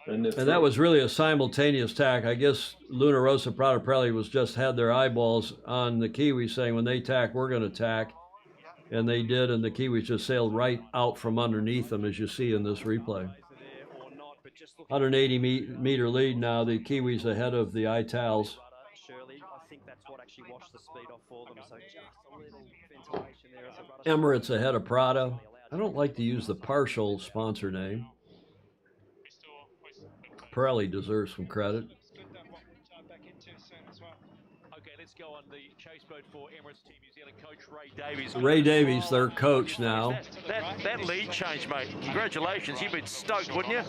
And that was really a simultaneous tack. I guess Luna Rossa Prada Pirelli was just had their eyeballs on the Kiwis saying, when they tack, we're going to tack. And they did, and the Kiwis just sailed right out from underneath them, as you see in this replay. 180-meter lead now. The Kiwis ahead of the Itals. I think that's what actually washed the speed off for them. So just a little ventilation there. Emirates ahead of Prada. I don't like to use the partial sponsor name. Pirelli deserves some credit. Okay, let's go on the chase boat for Emirates Team New Zealand coach Ray Davies. Ray Davies, their coach now. That lead change, mate. Congratulations. You'd been stoked, wouldn't you?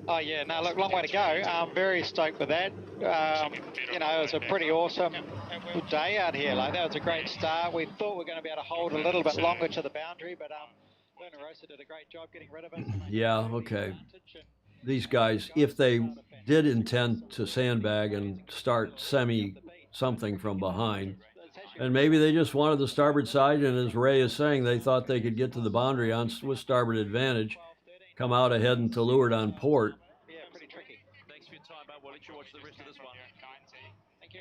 Oh, yeah. No, look, long way to go. I'm very stoked with that. You know, it was a pretty awesome good day out here. Like, that was a great start. We thought we were going to be able to hold a little bit longer to the boundary, but Luna Rossa did a great job getting rid of it. Yeah, okay. These guys, if they did intend to sandbag and start something from behind, and maybe they just wanted the starboard side, and as Ray is saying, they thought they could get to the boundary with starboard advantage, come out ahead into leeward on port. Thanks for your time, mate. We'll let you watch the rest of this one.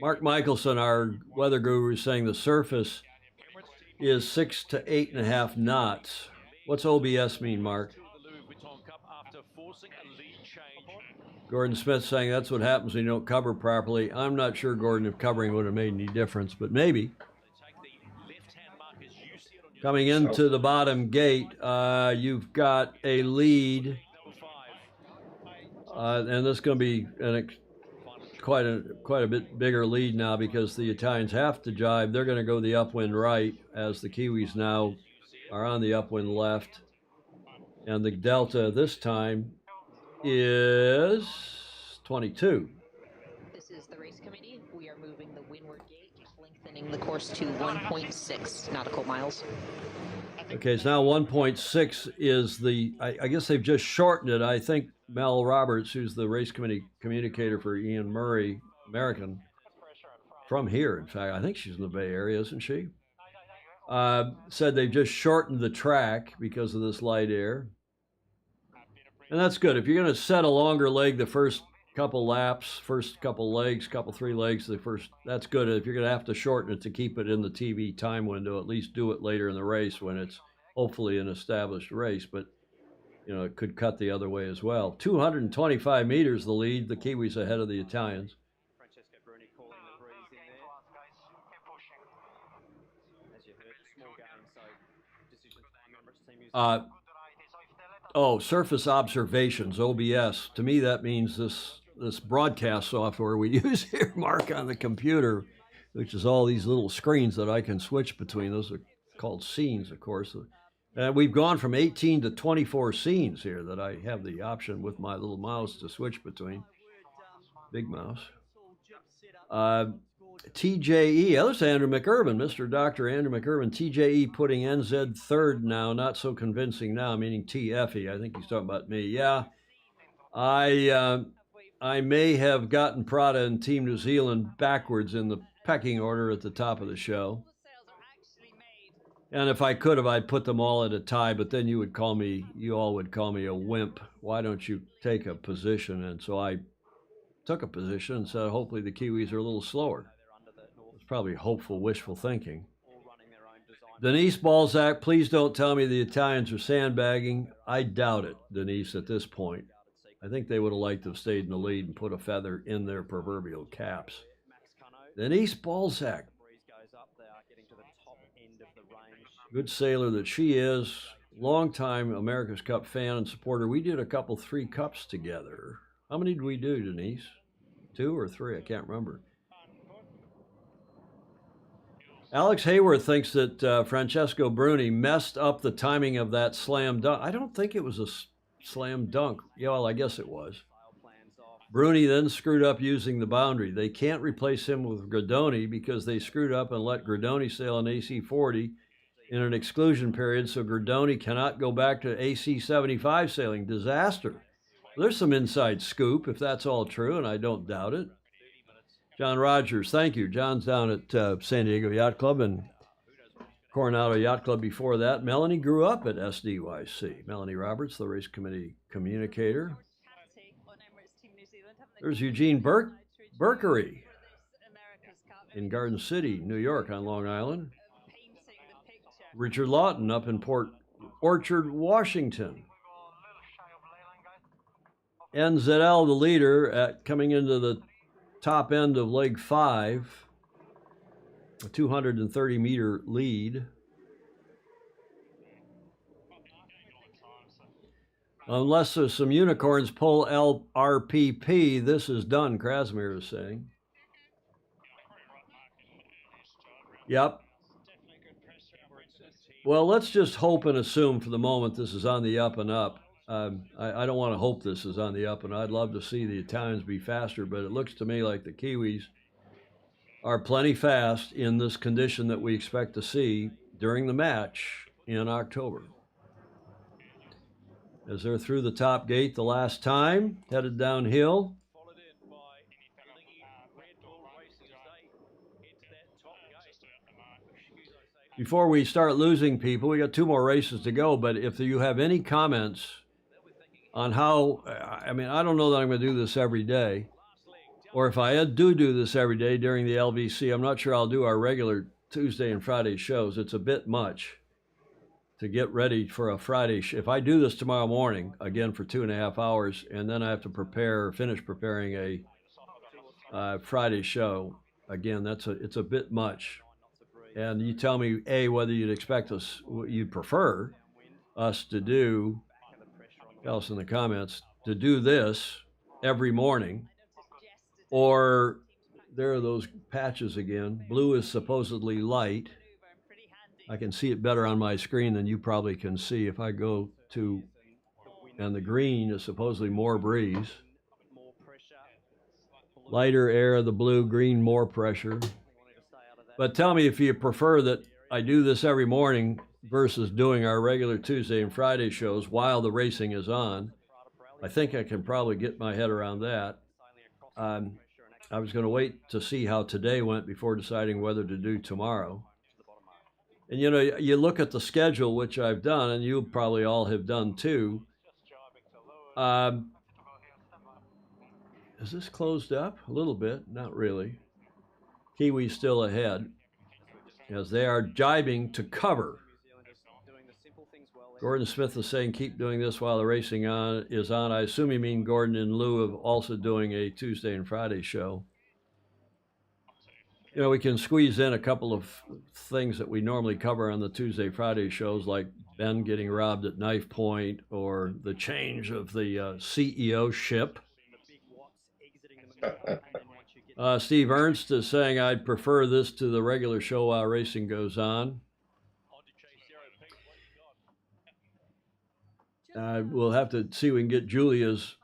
Mark Michelson, our weather guru, is saying the surface is 6 to 8.5 knots. What's OBS mean, Mark? Vuitton Cup after forcing a lead change. Gordon Smith saying that's what happens when you don't cover properly. I'm not sure, Gordon, if covering would have made any difference, but maybe. Coming into the bottom gate, you've got a lead, and this is going to be quite a bit bigger lead now because the Italians have to jibe. They're going to go the upwind right as the Kiwis now are on the upwind left. And the delta this time is 22. This is the race committee. We are moving the windward gate, lengthening the course to 1.6 nautical miles. Okay, so now 1.6 is the, I guess they've just shortened it. I think Mel Roberts, who's the race committee communicator for Ian Murray, American, from here, in fact, I think she's in the Bay Area, isn't she? Said they've just shortened the track because of this light air. And that's good. If you're going to set a longer leg the first couple laps, first couple legs, three legs, that's good. If you're going to have to shorten it to keep it in the TV time window, at least do it later in the race when it's hopefully an established race. But, you know, it could cut the other way as well. 225 meters the lead, the Kiwis ahead of the Italians. Surface observations, OBS. To me, that means this broadcast software we use here, Mark, on the computer, which is all these little screens that I can switch between. Those are called scenes, of course. We've gone from 18 to 24 scenes here that I have the option with my little mouse to switch between. Big mouse. TJE, there's Andrew McIrvin, Mr. Dr. Andrew McIrvin. TJE putting NZ third now, not so convincing now, meaning TFE. I think he's talking about me. Yeah, I may have gotten Prada and Team New Zealand backwards in the pecking order at the top of the show. And if I could have, I'd put them all at a tie, but then you all would call me a wimp. Why don't you take a position? And so I took a position and said, hopefully the Kiwis are a little slower. It's probably hopeful, wishful thinking. Denise Balzac, please don't tell me the Italians are sandbagging. I doubt it, Denise, at this point. I think they would have liked to have stayed in the lead and put a feather in their proverbial caps. Denise Balzac. Good sailor that she is. Long-time America's Cup fan and supporter. We did a couple 3 cups together. How many did we do, Denise? 2 or 3? I can't remember. Alex Hayworth thinks that Francesco Bruni messed up the timing of that slam dunk. I don't think it was a slam dunk. Yeah, well, I guess it was. Bruni then screwed up using the boundary. They can't replace him with Gradoni because they screwed up and let Gradoni sail an AC40 in an exclusion period, so Gradoni cannot go back to AC75 sailing. Disaster. There's some inside scoop, if that's all true, and I don't doubt it. John Rogers, thank you. John's down at San Diego Yacht Club and Coronado Yacht Club before that. Melanie grew up at SDYC. Melanie Roberts, the race committee communicator. There's Eugene Berkery in Garden City, New York on Long Island. Richard Lawton up in Port Orchard, Washington. NZL, the leader, coming into the top end of leg 5, a 230-meter lead. Unless there's some unicorns pull LRPP, this is done, Krasimir is saying. Yep. Well, let's just hope and assume for the moment this is on the up and up. I don't want to hope this is on the up, and I'd love to see the Italians be faster, but it looks to me like the Kiwis are plenty fast in this condition that we expect to see during the match in October. As they're through the top gate the last time, headed downhill. Before we start losing people, we got 2 more races to go, but if you have any comments on how, I mean, I don't know that I'm going to do this every day, or if I do this every day during the LVC, I'm not sure I'll do our regular Tuesday and Friday shows. It's a bit much to get ready for a Friday. If I do this tomorrow morning, again for 2.5 hours, and then I have to finish preparing a Friday show, again, it's a bit much. And you tell me, A, whether you'd expect us, you'd prefer us to do, tell us in the comments, to do this every morning, or there are those patches again. Blue is supposedly light. I can see it better on my screen than you probably can see. If I go to, and the green is supposedly more breeze. Lighter air, the blue, green, more pressure. But tell me if you prefer that I do this every morning versus doing our regular Tuesday and Friday shows while the racing is on. I think I can probably get my head around that. I was going to wait to see how today went before deciding whether to do tomorrow. And, you know, you look at the schedule, which I've done, and you probably all have done too. Is this closed up? A little bit, not really. Kiwis still ahead as they are jibing to cover. Gordon Smith is saying keep doing this while the racing is on. I assume you mean Gordon in lieu of also doing a Tuesday and Friday show. You know, we can squeeze in a couple of things that we normally cover on the Tuesday, Friday shows, like Ben getting robbed at knife point or the change of the CEO ship. Steve Ernst is saying I'd prefer this to the regular show while racing goes on. We'll have to see if we can get Julia's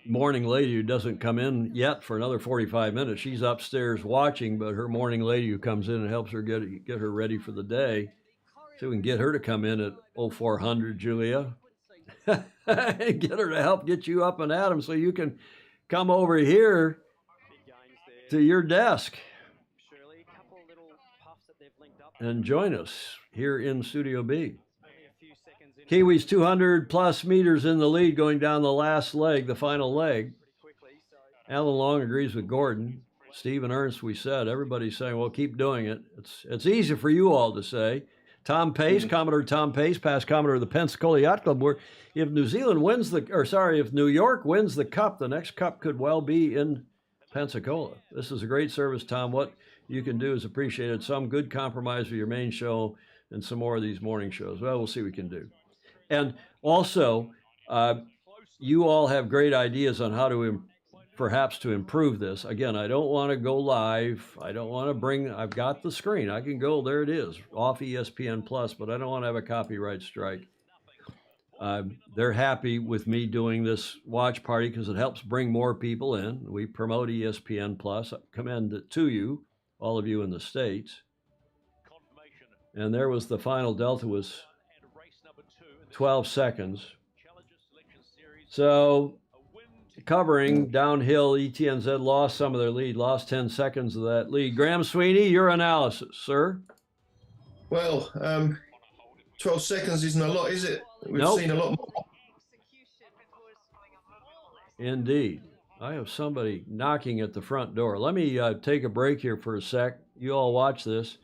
morning lady who doesn't come in yet for another 45 minutes. She's upstairs watching, but her morning lady who comes in and helps her get her ready for the day. So we can get her to come in at 0400, Julia. And get her to help get you up and at 'em so you can come over here to your desk and join us here in Studio B. Kiwis 200 plus meters in the lead going down the last leg, the final leg. Alan Long agrees with Gordon. Steve and Ernst, we said. Everybody's saying, well, keep doing it. It's easy for you all to say. Tom Pace, Commodore Tom Pace, past Commodore of the Pensacola Yacht Club, where if if New York wins the Cup, the next Cup could well be in Pensacola. This is a great service, Tom. What you can do is appreciated. Some good compromise for your main show and some more of these morning shows. Well, we'll see what we can do. And also, you all have great ideas on how to perhaps to improve this. Again, I don't want to go live. I don't want to bring, I've got the screen. I can go, there it is, off ESPN Plus, but I don't want to have a copyright strike. They're happy with me doing this watch party because it helps bring more people in. We promote ESPN Plus. I commend it to you, all of you in the States. And there was the final delta was 12 seconds. So covering downhill, ETNZ lost some of their lead, lost 10 seconds of that lead. Graham Sweeney, your analysis, sir? Well, 12 seconds isn't a lot, is it? We've seen a lot more. Indeed. I have somebody knocking at the front door. Let me take a break here for a sec. You all watch this.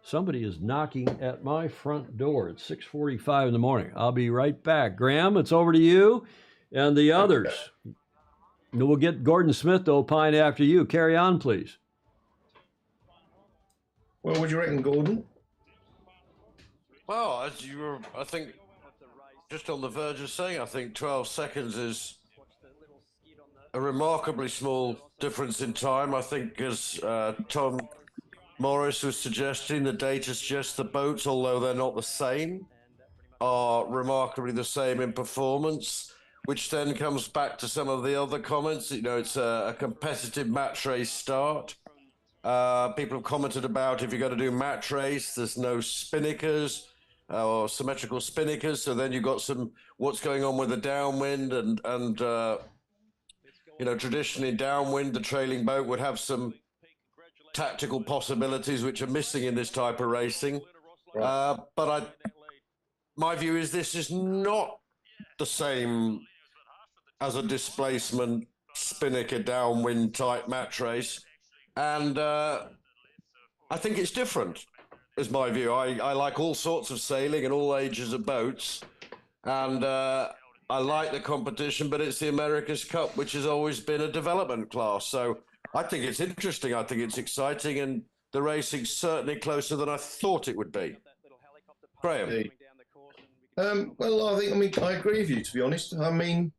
Somebody is knocking at my front door at 6:45 in the morning. I'll be right back. Graham, it's over to you and the others. We'll get Gordon Smith to opine after you. Carry on, please. Well, what do you reckon, Gordon? Well, as you were, I think, just on the verge of saying, I think 12 seconds is a remarkably small difference in time. I think, as Tom Morris was suggesting, the data suggests the boats, although they're not the same, are remarkably the same in performance, which then comes back to some of the other comments. You know, it's a competitive match race start. People have commented about if you're going to do match race, there's no spinnakers or symmetrical spinnakers. So then you've got some, what's going on with the downwind and you know, traditionally downwind, the trailing boat would have some tactical possibilities which are missing in this type of racing. But my view is this is not the same as a displacement spinnaker downwind type match race. And I think it's different, is my view. I like all sorts of sailing and all ages of boats. And I like the competition, but it's the America's Cup, which has always been a development class. So I think it's interesting. I think it's exciting. And the racing's certainly closer than I thought it would be. Graham? Well, I mean, I agree with you, to be honest. I mean,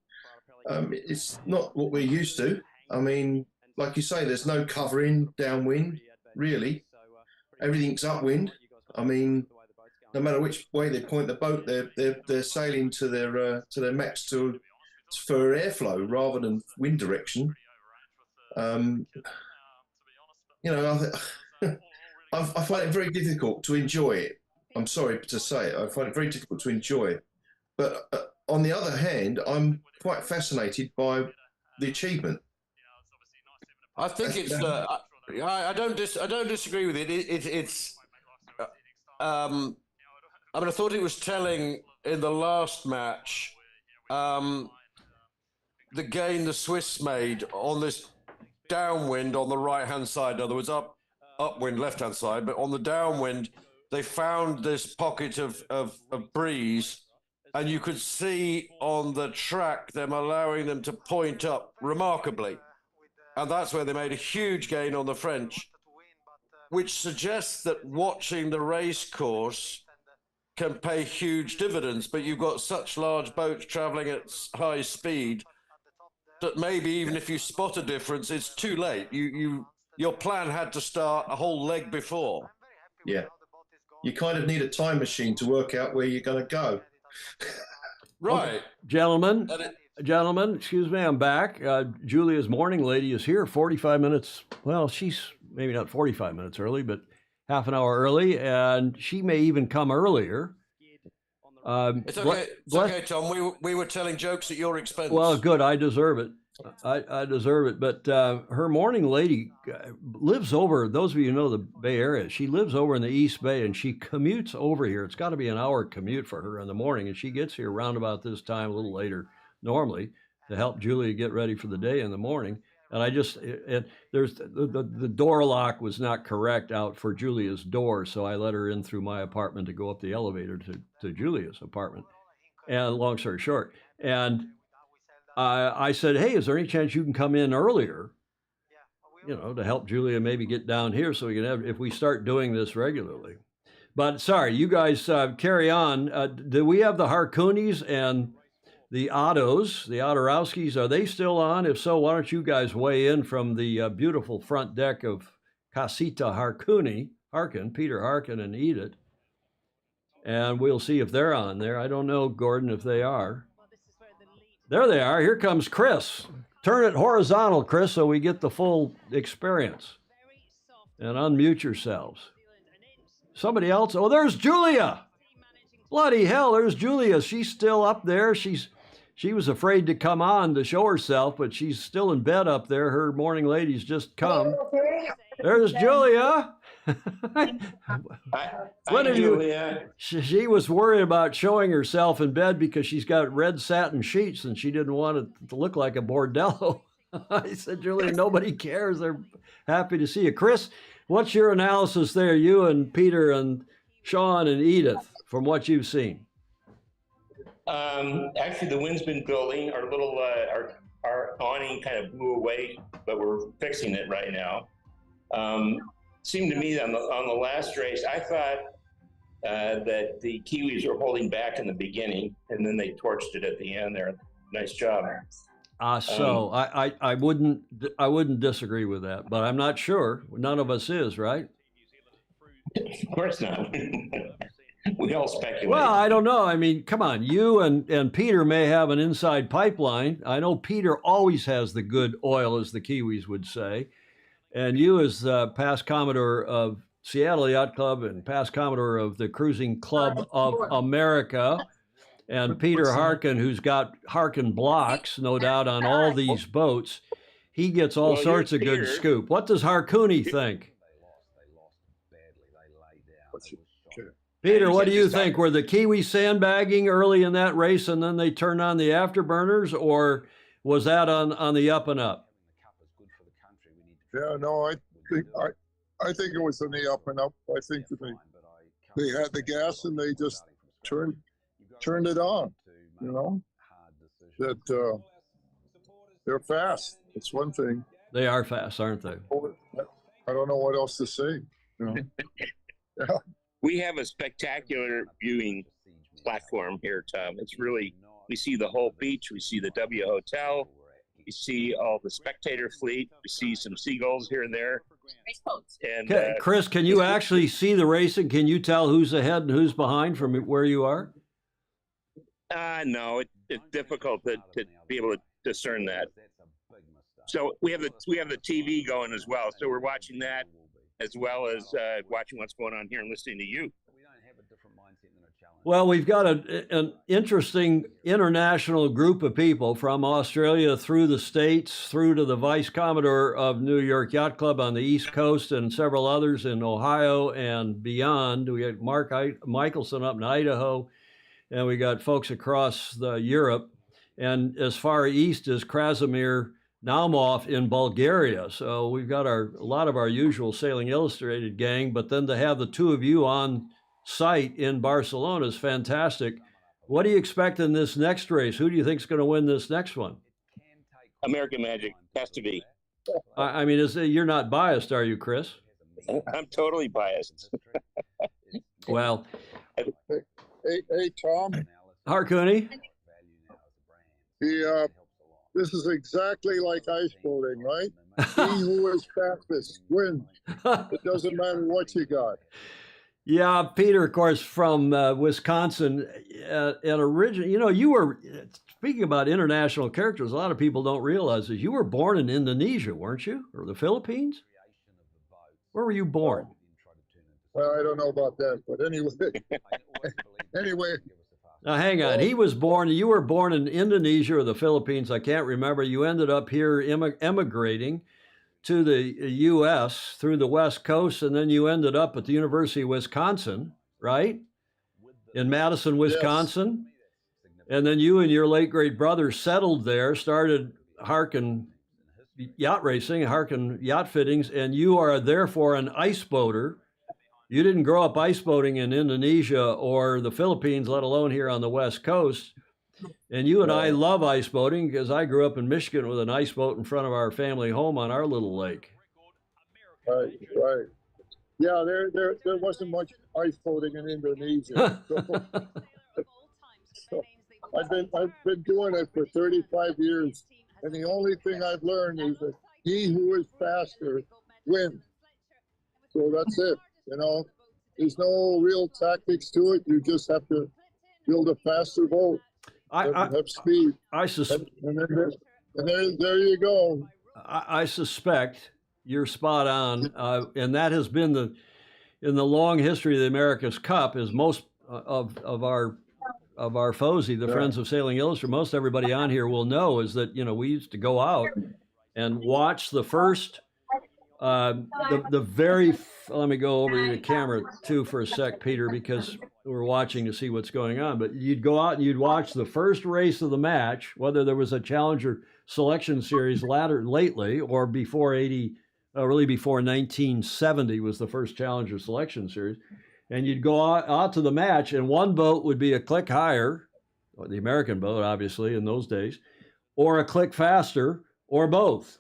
it's not what we're used to. I mean, like you say, there's no covering downwind, really. Everything's upwind. I mean, no matter which way they point the boat, they're sailing to their max for airflow rather than wind direction. You know, I find it very difficult to enjoy it. I'm sorry to say it. I find it very difficult to enjoy it. But on the other hand, I'm quite fascinated by the achievement. I think it's. I don't disagree with it. It's. I mean, I thought it was telling in the last match. The gain the Swiss made on this downwind on the right-hand side. In other words, upwind left-hand side, but on the downwind, they found this pocket of breeze, and you could see on the track them allowing them to point up remarkably. And that's where they made a huge gain on the French, which suggests that watching the race course can pay huge dividends. But you've got such large boats traveling at high speed that maybe even if you spot a difference, it's too late. Your plan had to start a whole leg before. Yeah. You kind of need a time machine to work out where you're going to go. Right. Okay. Gentlemen, excuse me, I'm back. Julia's morning lady is here 45 minutes. Well, she's maybe not 45 minutes early, but half an hour early, and she may even come earlier. It's okay. It's okay, Tom. We were telling jokes at your expense. Well, good. I deserve it. I deserve it. But her morning lady lives over, those of you who know the Bay Area, she lives over in the East Bay, and she commutes over here. It's got to be an hour commute for her in the morning, and she gets here around about this time, a little later normally, to help Julia get ready for the day in the morning. And I just, there's the door lock was not correct out for Julia's door, so I let her in through my apartment to go up the elevator to Julia's apartment. And long story short, and I said, hey, is there any chance you can come in earlier, you know, to help Julia maybe get down here so we can have, if we start doing this regularly. But sorry, you guys carry on. Do we have the Harcoonies and the Ottos, the Ottorowskis, are they still on? If so, why don't you guys weigh in from the beautiful front deck of Casita Harkin, Peter Harkin and Edith. And we'll see if they're on there. I don't know, Gordon, if they are. There they are. Here comes Chris. Turn it horizontal, Chris, so we get the full experience. And unmute yourselves. Somebody else. Oh, there's Julia. Bloody hell, there's Julia. She's still up there. She was afraid to come on to show herself, but she's still in bed up there. Her morning lady's just come. There's Julia. She was worried about showing herself in bed because she's got red satin sheets and she didn't want it to look like a bordello. I said, Julia, nobody cares. They're happy to see you. Chris, what's your analysis there? You and Peter and Sean and Edith, from what you've seen. Actually, the wind's been building. Our little our awning kind of blew away, but we're fixing it right now. Seemed to me on the last race, I thought that the Kiwis were holding back in the beginning, and then they torched it at the end there. Nice job. I wouldn't disagree with that, but I'm not sure. None of us is, right? Of course not. We all speculate. Well, I don't know. I mean, come on. You and Peter may have an inside pipeline. I know Peter always has the good oil, as the Kiwis would say. And you, as past Commodore of Seattle Yacht Club and past Commodore of the Cruising Club of America, and Peter Harkin, who's got Harkin blocks, no doubt, on all these boats, he gets all sorts of good scoop. What does Harcooney think? Peter, what do you think? Were the Kiwis sandbagging early in that race and then they turned on the afterburners, or was that on the up and up? Yeah, no, I think it was on the up and up. I think that they had the gas and they just turned it on. You know, that they're fast. It's one thing. They are fast, aren't they? I don't know what else to say. You know? Yeah. We have a spectacular viewing platform here, Tom. It's really, we see the whole beach. We see the W Hotel. We see all the spectator fleet. We see some seagulls here and there. And Chris, can you actually see the racing? Can you tell who's ahead and who's behind from where you are? No, it's difficult to be able to discern that. So we have the TV going as well. So we're watching that as well as watching what's going on here and listening to you. Well, we've got an interesting international group of people from Australia through the States, through to the Vice Commodore of New York Yacht Club on the East Coast and several others in Ohio and beyond. We got Mark Michelson up in Idaho, and we got folks across Europe, and as far east as Krasimir Naumov in Bulgaria. So we've got a lot of our usual Sailing Illustrated gang, but then to have the two of you on site in Barcelona is fantastic. What do you expect in this next race? Who do you think is going to win this next one? American Magic has to be. I mean, you're not biased, are you, Chris? I'm totally biased. Well, hey, Tom. Harcooney. This is exactly like ice boating, right? He who is fastest wins. It doesn't matter what you got. Yeah, Peter, of course, from Wisconsin, and originally, you know, you were, speaking about international characters, a lot of people don't realize this. You were born in Indonesia, weren't you? Or the Philippines? Where were you born? Well, I don't know about that, but anyway. Anyway. Now, hang on. You were born in Indonesia or the Philippines. I can't remember. You ended up here emigrating to the U.S. through the West Coast, and then you ended up at the University of Wisconsin, right? In Madison, Wisconsin. Yes. And then you and your late great brother settled there, started Harkin yacht racing, Harkin yacht fittings, and you are therefore an ice boater. You didn't grow up ice boating in Indonesia or the Philippines, let alone here on the West Coast. And you and I love ice boating because I grew up in Michigan with an ice boat in front of our family home on our little lake. Right. Yeah, there wasn't much ice boating in Indonesia. I've been doing it for 35 years, and the only thing I've learned is that he who is faster wins. So that's it. You know, there's no real tactics to it. You just have to build a faster boat. Have speed. And there you go. I suspect you're spot on, and that has been in the long history of the America's Cup, is most of our FOSI, the Friends of Sailing Illustrated, most everybody on here will know is that, you know, we used to go out and watch the first, let me go over to the camera too for a sec, Peter, because we're watching to see what's going on. But you'd go out and you'd watch the first race of the match, whether there was a Challenger Selection Series lately or before really before 1970 was the first Challenger Selection Series. And you'd go out to the match, and one boat would be a click higher, or the American boat, obviously, in those days, or a click faster, or both.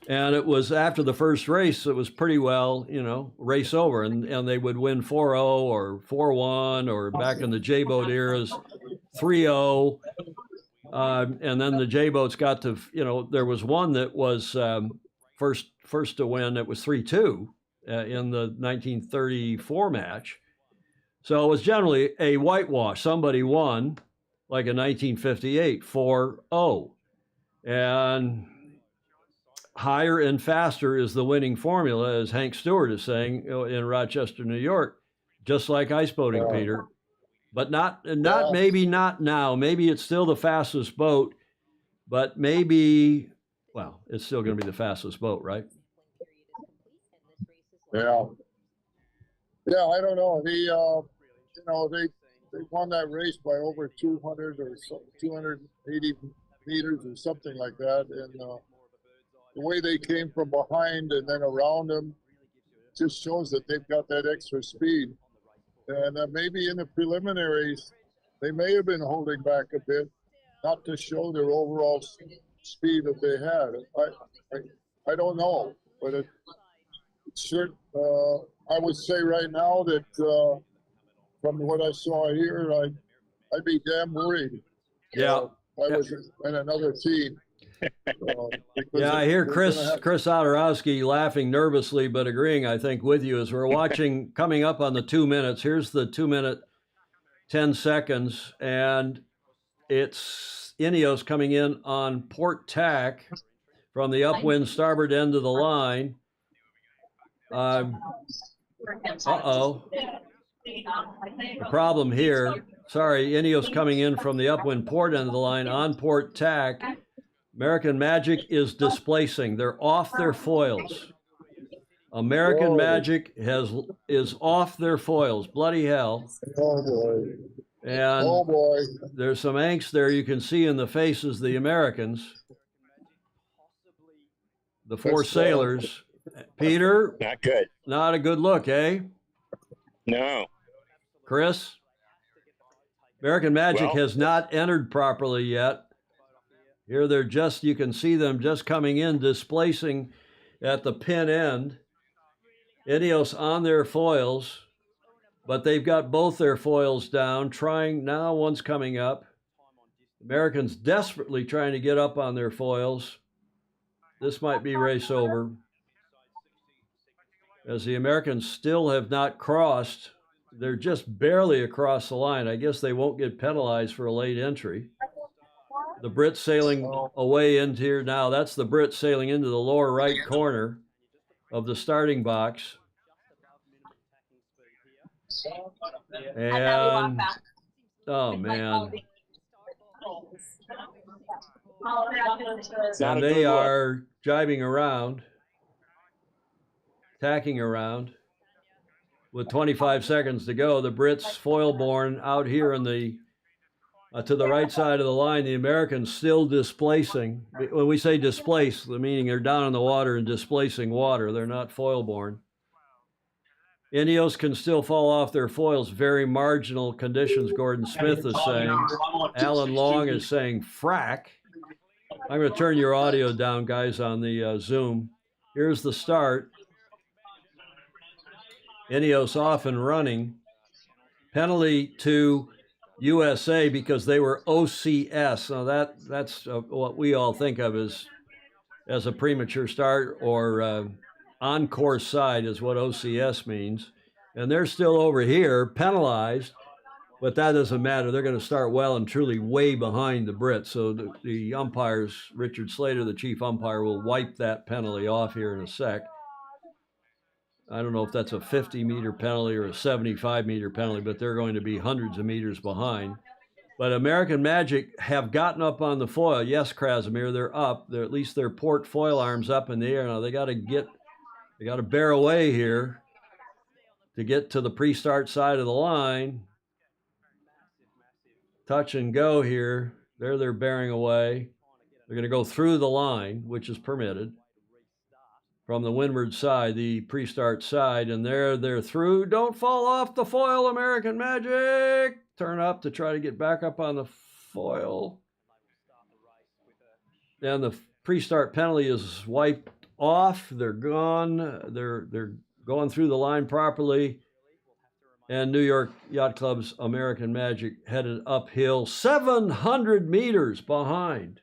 And it was after the first race, it was pretty well, you know, race over, and they would win 4-0 or 4-1, or back in the J-boat eras, 3-0. And then the J-boats got to, you know, there was one that was first to win. It was 3-2 in the 1934 match. So it was generally a whitewash. Somebody won, like in 1958, 4-0. And higher and faster is the winning formula, as Hank Stewart is saying in Rochester, New York, just like ice boating, Peter. But maybe not now. Maybe it's still the fastest boat, but maybe, well, it's still going to be the fastest boat, right? Yeah. Yeah, I don't know. They won that race by over 200 or 280 meters or something like that. And the way they came from behind and then around them just shows that they've got that extra speed. And maybe in the preliminaries, they may have been holding back a bit, not to show their overall speed that they had. I don't know, but it sure. I would say right now that from what I saw here, I'd be damn worried. Yeah. I was in another team. Yeah, I hear Chris Otorowski laughing nervously, but agreeing, I think, with you as we're watching, coming up on the 2 minutes. Here's the 2 minute, 10 seconds, and it's Ineos coming in on port tack from the upwind starboard end of the line. The problem here, sorry, Ineos coming in from the upwind port end of the line on port tack. American Magic is displacing. They're off their foils. American Magic is off their foils. Bloody hell. Oh, boy. And there's some angst there you can see in the faces of the Americans. The four sailors. Peter? Not good. Not a good look, eh? No. Chris? American Magic has not entered properly yet. Here they're just, you can see them just coming in, displacing at the pin end. Ineos on their foils, but they've got both their foils down, trying, now one's coming up. Americans desperately trying to get up on their foils. This might be race over, as the Americans still have not crossed. They're just barely across the line. I guess they won't get penalized for a late entry. The Brits sailing away into here now. That's the Brits sailing into the lower right corner of the starting box. And, oh man. And they are jibing around, tacking around. With 25 seconds to go, the Brits foil-borne out here in the to the right side of the line. The Americans still displacing. When we say displace, the meaning they're down in the water and displacing water. They're not foil-borne. Ineos can still fall off their foils. Very marginal conditions, Gordon Smith is saying. Alan Long is saying frack. I'm going to turn your audio down, guys, on the Zoom. Here's the start. Ineos off and running. Penalty to USA because they were OCS. Now that's what we all think of as a premature start, or on-course side is what OCS means. And they're still over here penalized, but that doesn't matter. They're going to start well and truly way behind the Brits. So the umpires, Richard Slater, the chief umpire, will wipe that penalty off here in a sec. I don't know if that's a 50-meter penalty or a 75-meter penalty, but they're going to be hundreds of meters behind. But American Magic have gotten up on the foil. Yes, Krasimir, they're up. They're at least their port foil arms up in the air. Now they got to bear away here to get to the pre-start side of the line. Touch and go here. They're bearing away. They're going to go through the line, which is permitted, from the windward side, the pre-start side, and they're through. Don't fall off the foil, American Magic. Turn up to try to get back up on the foil. And the pre-start penalty is wiped off. They're gone. They're going through the line properly. And New York Yacht Club's American Magic headed uphill 700 meters behind.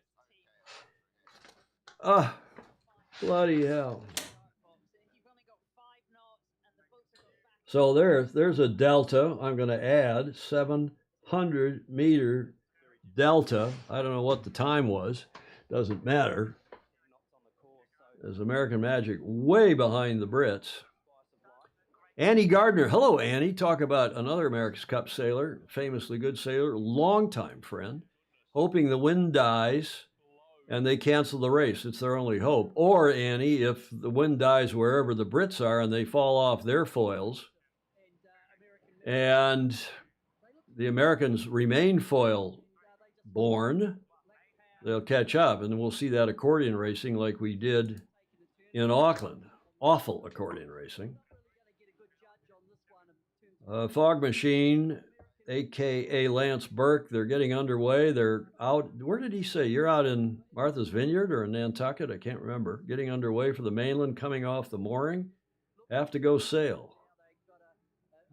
Bloody hell. So there's a delta. I'm going to add 700-meter delta. I don't know what the time was. Doesn't matter. There's American Magic way behind the Brits. Annie Gardner. Hello, Annie. Talk about another America's Cup sailor, famously good sailor, longtime friend, hoping the wind dies and they cancel the race. It's their only hope. Or, Annie, if the wind dies wherever the Brits are and they fall off their foils and the Americans remain foil born, they'll catch up, and we'll see that accordion racing like we did in Auckland. Awful accordion racing. Fog Machine, a.k.a. Lance Burke, they're getting underway. They're out. Where did he say? You're out in Martha's Vineyard or in Nantucket? I can't remember. Getting underway for the mainland, coming off the mooring. Have to go sail.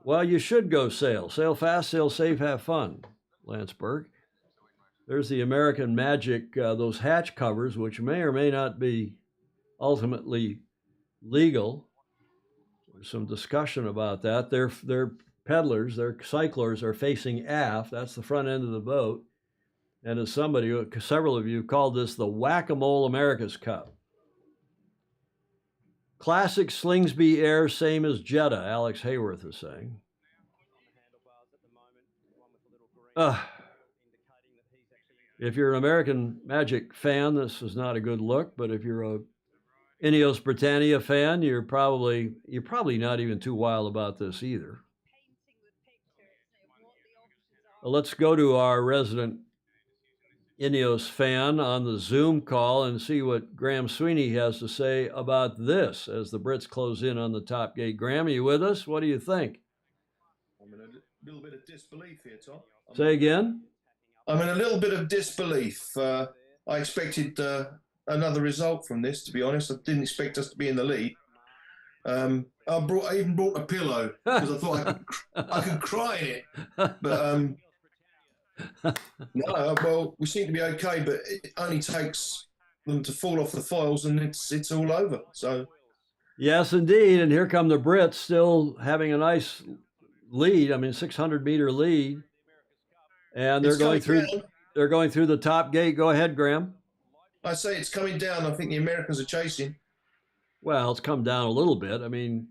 Well, you should go sail. Sail fast, sail safe, have fun, Lance Burke. There's the American Magic, those hatch covers, which may or may not be ultimately legal. There's some discussion about that. Their peddlers, their cyclers are facing aft. That's the front end of the boat. And as several of you called this the Whack-A-Mole America's Cup. Classic Slingsby Air, same as Jeddah, Alex Hayworth is saying. If you're an American Magic fan, this is not a good look, but if you're a Ineos Britannia fan, you're probably not even too wild about this either. Well, let's go to our resident Ineos fan on the Zoom call and see what Graham Sweeney has to say about this as the Brits close in on the top gate. Graham, are you with us? What do you think? I'm in a little bit of disbelief here, Tom. Say again? I'm in a little bit of disbelief. I expected another result from this, to be honest. I didn't expect us to be in the lead. I even brought a pillow because I thought I could cry in it. But no, well, we seem to be okay, but it only takes them to fall off the foils and it's all over. So yes, indeed. And here come the Brits still having a nice lead. I mean, 600-meter lead. And they're going through the top gate. Go ahead, Graham. I say it's coming down. I think the Americans are chasing. Well, it's come down a little bit. I mean,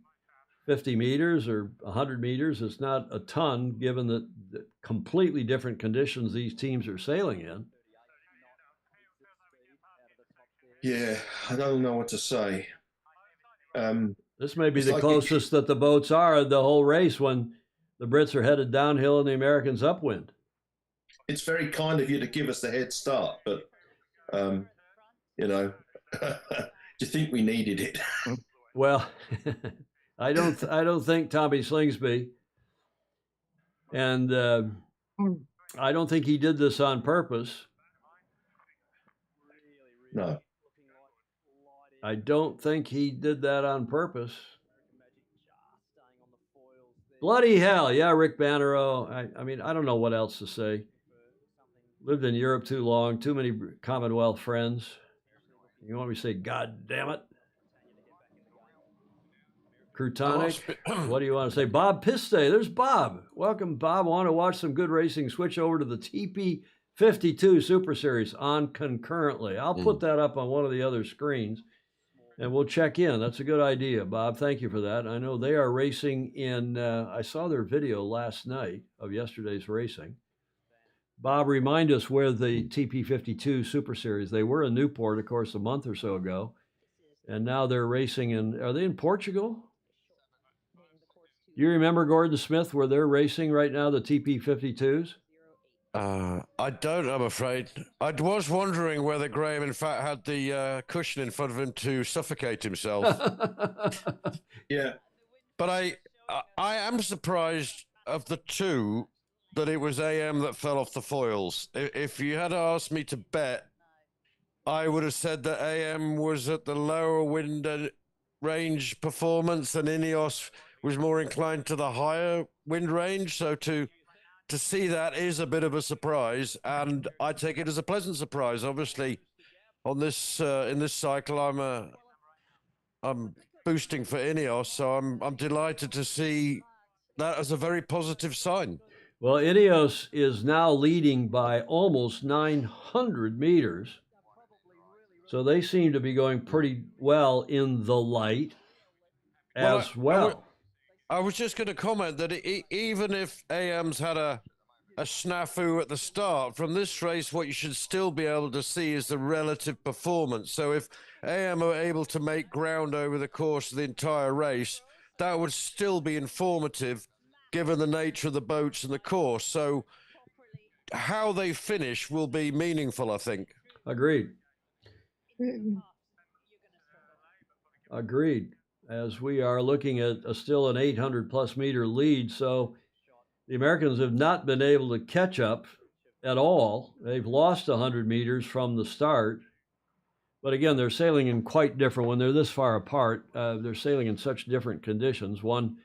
50 meters or 100 meters, it's not a ton given the completely different conditions these teams are sailing in. Yeah, I don't know what to say. This may be the closest that the boats are the whole race when the Brits are headed downhill and the Americans upwind. It's very kind of you to give us the head start, but, you know, do you think we needed it? Well, I don't think Tommy Slingsby, and I don't think he did this on purpose. No. I don't think he did that on purpose. Bloody hell. Yeah, Rick Bannerow. I mean, I don't know what else to say. Lived in Europe too long, too many Commonwealth friends. You want me to say, God damn it? Crutonic. What do you want to say? Bob Piste. There's Bob. Welcome, Bob. Want to watch some good racing? Switch over to the TP52 Super Series on concurrently. I'll put that up on one of the other screens, and we'll check in. That's a good idea, Bob. Thank you for that. I know they are racing in, I saw their video last night of yesterday's racing. Bob, remind us where the TP52 Super Series, they were in Newport, of course, a month or so ago, and now they're racing in, are they in Portugal? You remember, Gordon Smith, where they're racing right now, the TP52s? I don't, I'm afraid. I was wondering whether Graham, in fact, had the cushion in front of him to suffocate himself. Yeah. But I am surprised of the two that it was AM that fell off the foils. If you had asked me to bet, I would have said that AM was at the lower wind range performance and Ineos was more inclined to the higher wind range. So to see that is a bit of a surprise, and I take it as a pleasant surprise. Obviously, on this in this cycle, I'm boosting for Ineos, so I'm delighted to see that as a very positive sign. Well, Ineos is now leading by almost 900 meters. So they seem to be going pretty well in the light as well. I was just going to comment that even if AM's had a snafu at the start, from this race, what you should still be able to see is the relative performance. So if AM are able to make ground over the course of the entire race, that would still be informative given the nature of the boats and the course. So how they finish will be meaningful, I think. Agreed. Agreed. As we are looking at still an 800-plus meter lead, so the Americans have not been able to catch up at all. They've lost 100 meters from the start. But again, they're sailing in quite different, when they're this far apart, they're sailing in such different conditions. One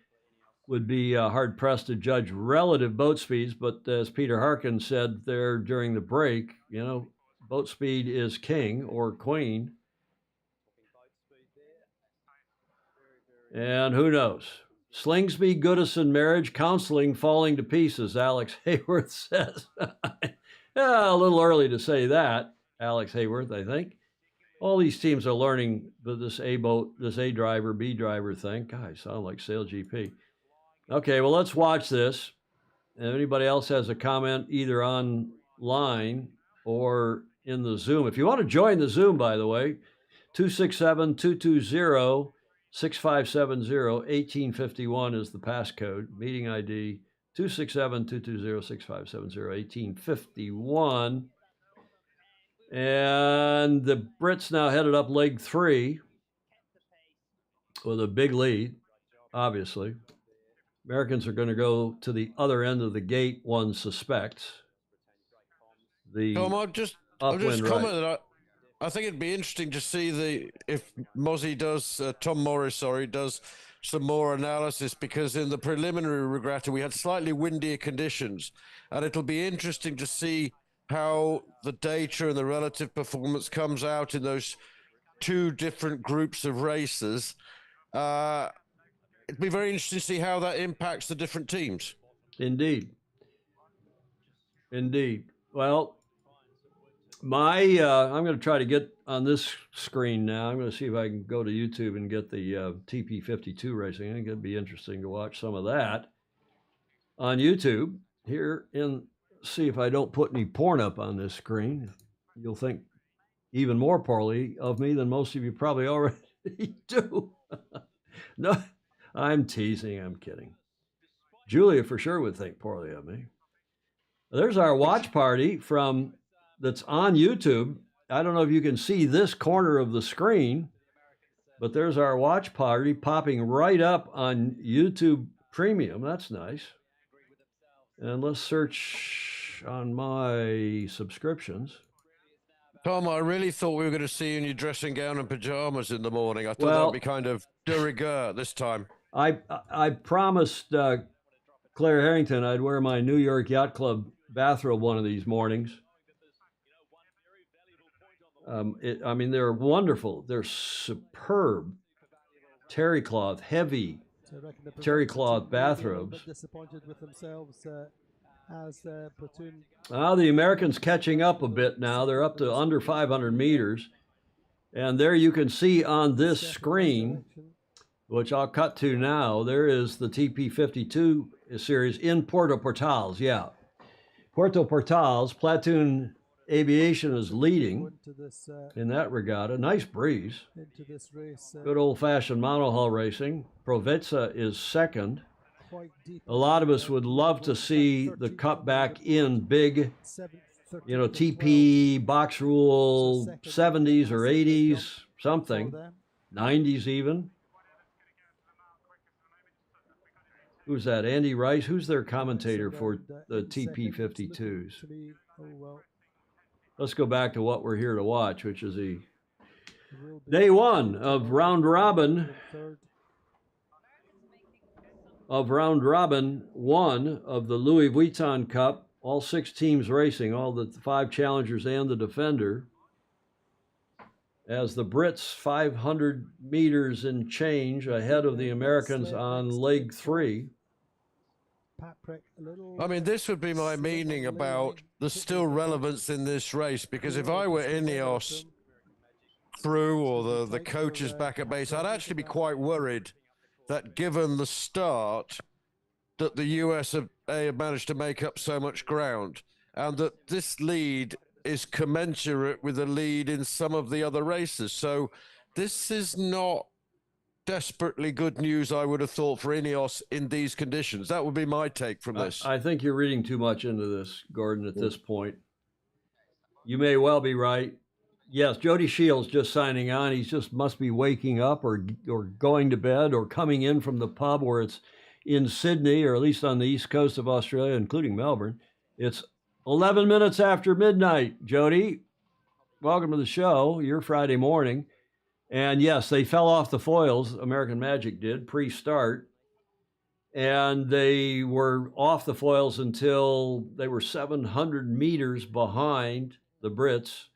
would be hard-pressed to judge relative boat speeds, but as Peter Harkin said there during the break, you know, boat speed is king or queen. And who knows? Slingsby, Goodison marriage, counseling falling to pieces, Alex Hayworth says. A little early to say that, Alex Hayworth, I think. All these teams are learning this A boat, this A driver, B driver thing. God, I sound like Sail GP. Okay, well, let's watch this. If anybody else has a comment either online or in the Zoom. If you want to join the Zoom, by the way, 267-220-6570, 1851 is the passcode. Meeting ID 267-220-6570, 1851. And the Brits now headed up leg 3 with a big lead, obviously. Americans are going to go to the other end of the gate, one suspects. Tom, I'll just comment that I think it'd be interesting to see if Mozzie does, Tom Morris, does some more analysis, because in the preliminary regatta we had slightly windier conditions, and it'll be interesting to see how the data and the relative performance comes out in those two different groups of races. It'd be very interesting to see how that impacts the different teams. Indeed. Well, I'm going to try to get on this screen now. I'm going to see if I can go to YouTube and get the TP52 racing. I think it'd be interesting to watch some of that on YouTube here, and see if I don't put any porn up on this screen. You'll think even more poorly of me than most of you probably already do. No, I'm teasing. I'm kidding. Julia for sure would think poorly of me. There's our watch party that's on YouTube. I don't know if you can see this corner of the screen, but there's our watch party popping right up on YouTube Premium. That's nice. And let's search on my subscriptions. Tom, I really thought we were going to see you in your dressing gown and pajamas in the morning. I thought that would be kind of de rigueur this time. I promised Claire Harrington, I'd wear my New York Yacht Club bathrobe one of these mornings. I mean, they're wonderful. They're superb terry cloth, heavy terry cloth bathrobes. Disappointed with themselves as platoon. The Americans catching up a bit now. They're up to under 500 meters. And there you can see on this screen, which I'll cut to now, there is the TP52 series in Puerto Portales. Yeah. Puerto Portales, Platoon Aviation is leading in that regatta. Nice breeze. Into this race. Good old-fashioned monohull racing. Provezza is second. A lot of us would love to see the Cup back in big, you know, TP, box rule, 70s or 80s, something, 90s even. Who's that? Andy Rice? Who's their commentator for the TP52s? Let's go back to what we're here to watch, which is the day one of round robin. Round robin one of the Louis Vuitton Cup. All 6 teams racing, all the 5 challengers and the defender. As the Brits 500 meters and change ahead of the Americans on leg 3. I mean, this would be my meaning about the still relevance in this race, because if I were Ineos crew or the coaches back at base, I'd actually be quite worried that given the start that the US have managed to make up so much ground, and that this lead is commensurate with the lead in some of the other races. So this is not desperately good news, I would have thought, for Ineos in these conditions. That would be my take from this. I think you're reading too much into this, Gordon, at this point. You may well be right. Yes, Jody Shields just signing on. He just must be waking up or going to bed or coming in from the pub where it's in Sydney, or at least on the east coast of Australia, including Melbourne. It's 11 minutes after midnight, Jody. Welcome to the show, your Friday morning. And yes, they fell off the foils, American Magic did, pre-start. And they were off the foils until they were 700 meters behind the Brits.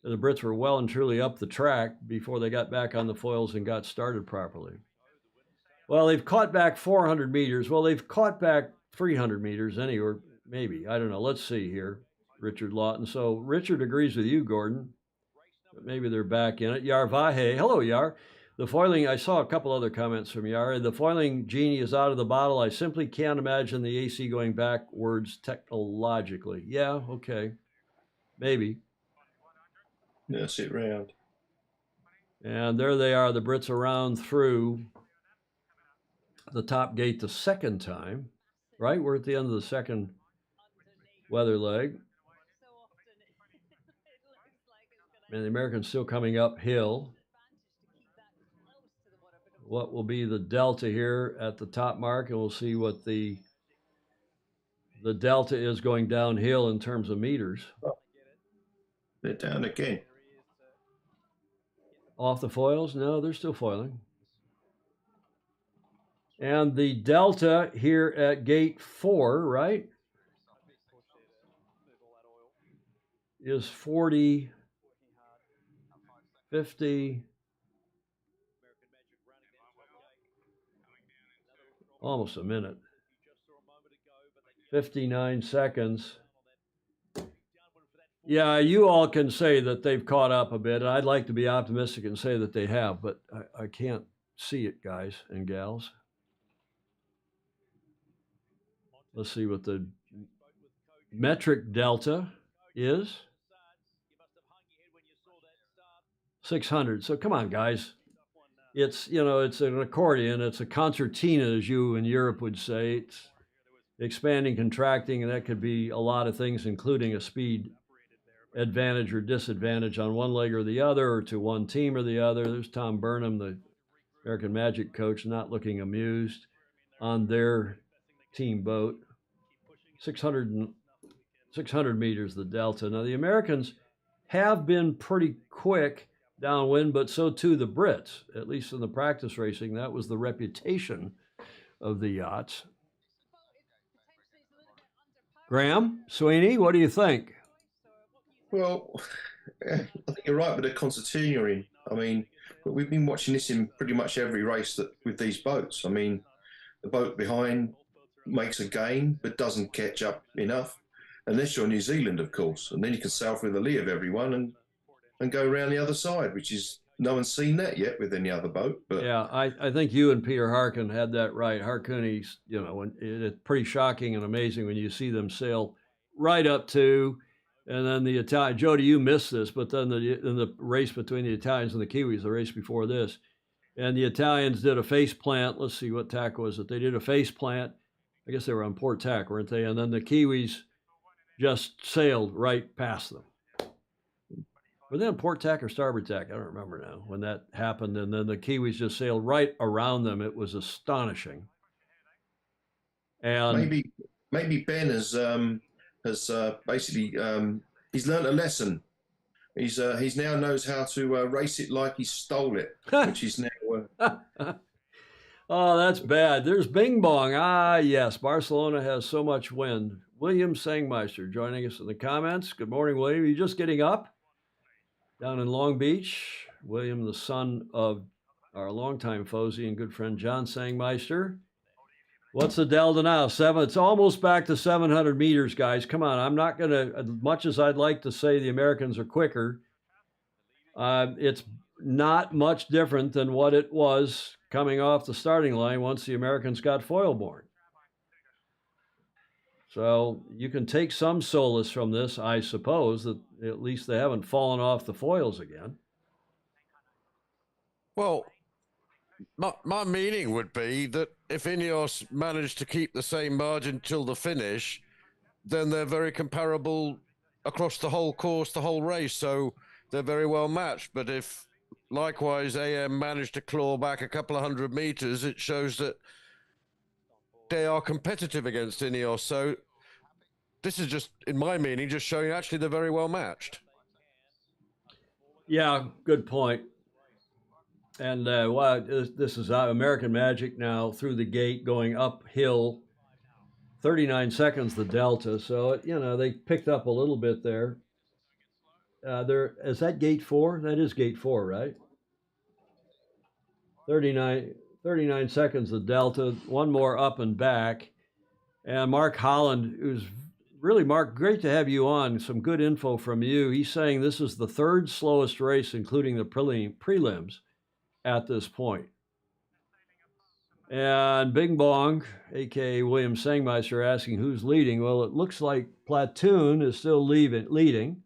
The Brits were well and truly up the track before they got back on the foils and got started properly. Well, they've caught back 400 meters. Well, they've caught back 300 meters anyway, or maybe. I don't know. Let's see here, Richard Lawton. So Richard agrees with you, Gordon. But maybe they're back in it. Yar Vahe. Hello, Yar. The foiling, I saw a couple other comments from Yar. The foiling genie is out of the bottle. I simply can't imagine the AC going backwards technologically. Yeah, okay. Maybe. Yeah, sit round. And there they are. The Brits around through the top gate the second time, right? We're at the end of the second weather leg. And the Americans still coming uphill. What will be the delta here at the top mark? And we'll see what the delta is going downhill in terms of meters. Oh, they're down again. Off the foils? No, they're still foiling. And the delta here at gate 4, right, is 40, 50, almost a minute, 59 seconds. Yeah, you all can say that they've caught up a bit. I'd like to be optimistic and say that they have, but I can't see it, guys and gals. Let's see what the metric delta is. 600. So come on, guys. It's, you know, it's an accordion. It's a concertina, as you in Europe would say. It's expanding, contracting, and that could be a lot of things, including a speed advantage or disadvantage on one leg or the other, or to one team or the other. There's Tom Burnham, the American Magic coach, not looking amused on their team boat. 600 meters, the delta. Now, the Americans have been pretty quick downwind, but so too the Brits, at least in the practice racing. That was the reputation of the yachts. Graham, Sweeney, what do you think? Well, I think you're right with the concertinaing. I mean, but we've been watching this in pretty much every race that with these boats. I mean, the boat behind makes a gain but doesn't catch up enough, unless you're New Zealand, of course, and then you can sail through the lee of everyone and go around the other side, which is no one's seen that yet with any other boat. But yeah, I think you and Peter Harkin had that right. Harkuni's, you know, it's pretty shocking and amazing when you see them sail right up to, and then the Italian. Jody, you missed this, but then in the race between the Italians and the Kiwis, the race before this, and the Italians did a face plant. Let's see, what tack was it? They did a face plant. I guess they were on port tack, weren't they? And then the Kiwis just sailed right past them. Were they on port tack or starboard tack? I don't remember now when that happened. And then the Kiwis just sailed right around them. It was astonishing. And maybe Ben has basically he's learned a lesson. He's now knows how to race it like he stole it, which is now. Oh, that's bad. There's Bing Bong. Ah, yes. Barcelona has so much wind. William Sangmeister joining us in the comments. Good morning, William. Are you just getting up down in Long Beach? William, the son of our longtime FOSI and good friend John Sangmeister. What's the delta now? 7. It's almost back to 700 meters, guys. Come on. I'm not going to, as much as I'd like to say the Americans are quicker, it's not much different than what it was coming off the starting line once the Americans got foil-borne. So you can take some solace from this, I suppose, that at least they haven't fallen off the foils again. Well, my meaning would be that if Ineos managed to keep the same margin till the finish, then they're very comparable across the whole course, the whole race. So they're very well matched. But if likewise AM managed to claw back a couple of 100 meters, it shows that they are competitive against Ineos. So this is just, in my meaning, just showing actually they're very well matched. Yeah, good point. And this is American Magic now through the gate going uphill, 39 seconds the delta. So, you know, they picked up a little bit there. Is that gate 4? That is gate 4, right? 39 seconds the delta, one more up and back. And Mark Holland, who's really, Mark, great to have you on. Some good info from you. He's saying this is the 3rd slowest race, including the prelims, at this point. And Bing Bong, a.k.a. William Sangmeister, asking who's leading. Well, it looks like Platoon is still leading.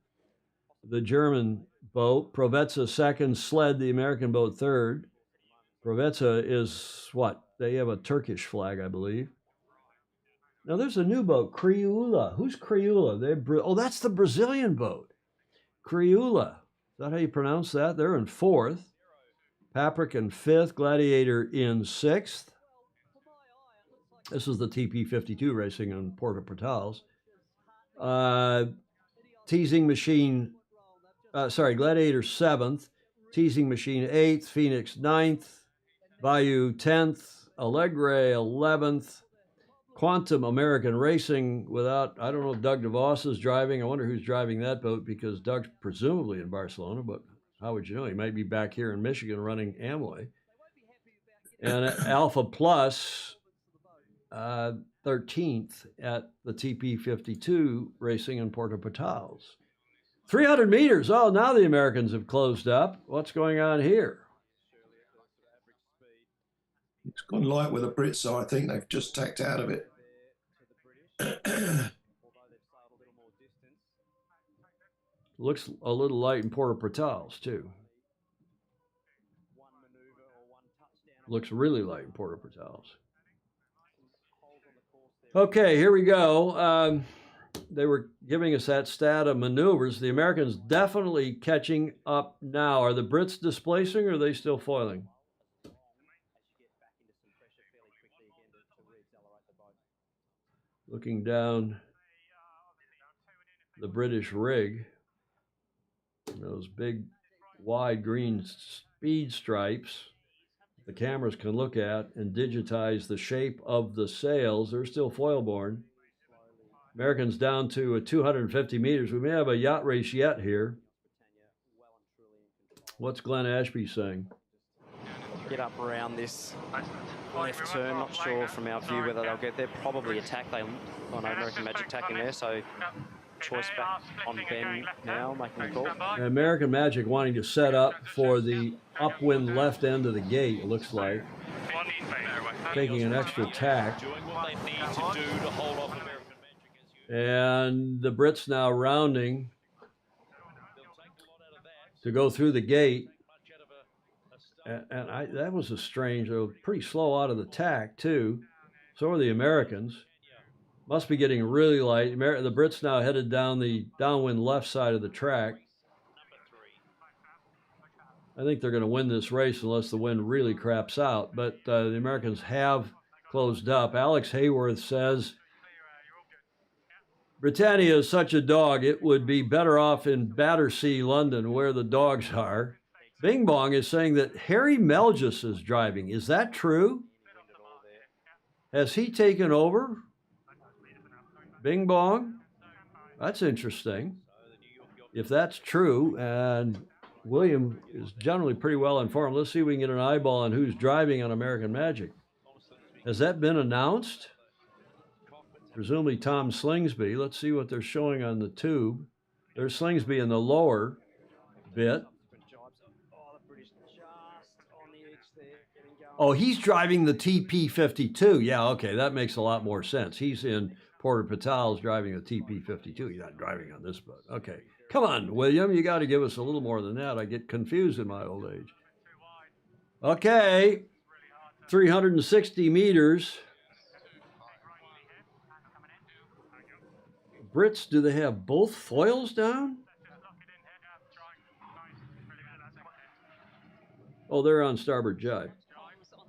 The German boat. Provezza 2nd, Sled, the American boat, 3rd. Provezza is what? They have a Turkish flag, I believe. Now, there's a new boat, Crioula. Who's Crioula? Oh, that's the Brazilian boat. Crioula. Is that how you pronounce that? They're in 4th. Paprick in 5th. Gladiator in 6th. This is the TP52 racing on Puerto Portales. Teasing Machine, Gladiator 7th. Teasing Machine 8th. Phoenix 9th. Bayou 10th. Alegre 11th. Quantum American Racing without, I don't know if Doug DeVos is driving. I wonder who's driving that boat because Doug's presumably in Barcelona, but how would you know? He might be back here in Michigan running Amway. And Alpha Plus, 13th at the TP52 racing in Puerto Portales. 300 meters. Oh, now the Americans have closed up. What's going on here? It's gone light with the Brits, so I think they've just tacked out of it. Looks a little light in Puerto Portales, too. Looks really light in Puerto Portales. Okay, here we go. They were giving us that stat of maneuvers. The Americans definitely catching up now. Are the Brits displacing or are they still foiling? Looking down the British rig, those big, wide green speed stripes the cameras can look at and digitize the shape of the sails. They're still foil-borne. Americans down to 250 meters. We may have a yacht race yet here. What's Glenn Ashby saying? Get up around this left turn. Not sure from our view whether they'll get there. Probably attack. They on American Magic attacking there. So choice back on Ben now, making the call. American Magic wanting to set up for the upwind left end of the gate, it looks like. Taking an extra tack. Doing what they need to do to hold off American Magic. And the Brits now rounding to go through the gate. And that was a strange, pretty slow out of the tack too. So are the Americans. Must be getting really light. The Brits now headed down the downwind left side of the track. I think they're going to win this race unless the wind really craps out. But the Americans have closed up. Alex Hayworth says, Britannia is such a dog, it would be better off in Battersea, London, where the dogs are. Bing Bong is saying that Harry Melgis is driving. Is that true? Has he taken over? Bing Bong? That's interesting. If that's true, and William is generally pretty well informed, let's see if we can get an eyeball on who's driving on American Magic. Has that been announced? Presumably Tom Slingsby. Let's see what they're showing on the tube. There's Slingsby in the lower bit. Oh, he's driving the TP52. Yeah, okay, that makes a lot more sense. He's in Porter Patel's driving a TP52. He's not driving on this boat. Okay, come on, William, you got to give us a little more than that. I get confused in my old age. Okay, 360 meters. Brits, do they have both foils down? Oh, they're on starboard jibe.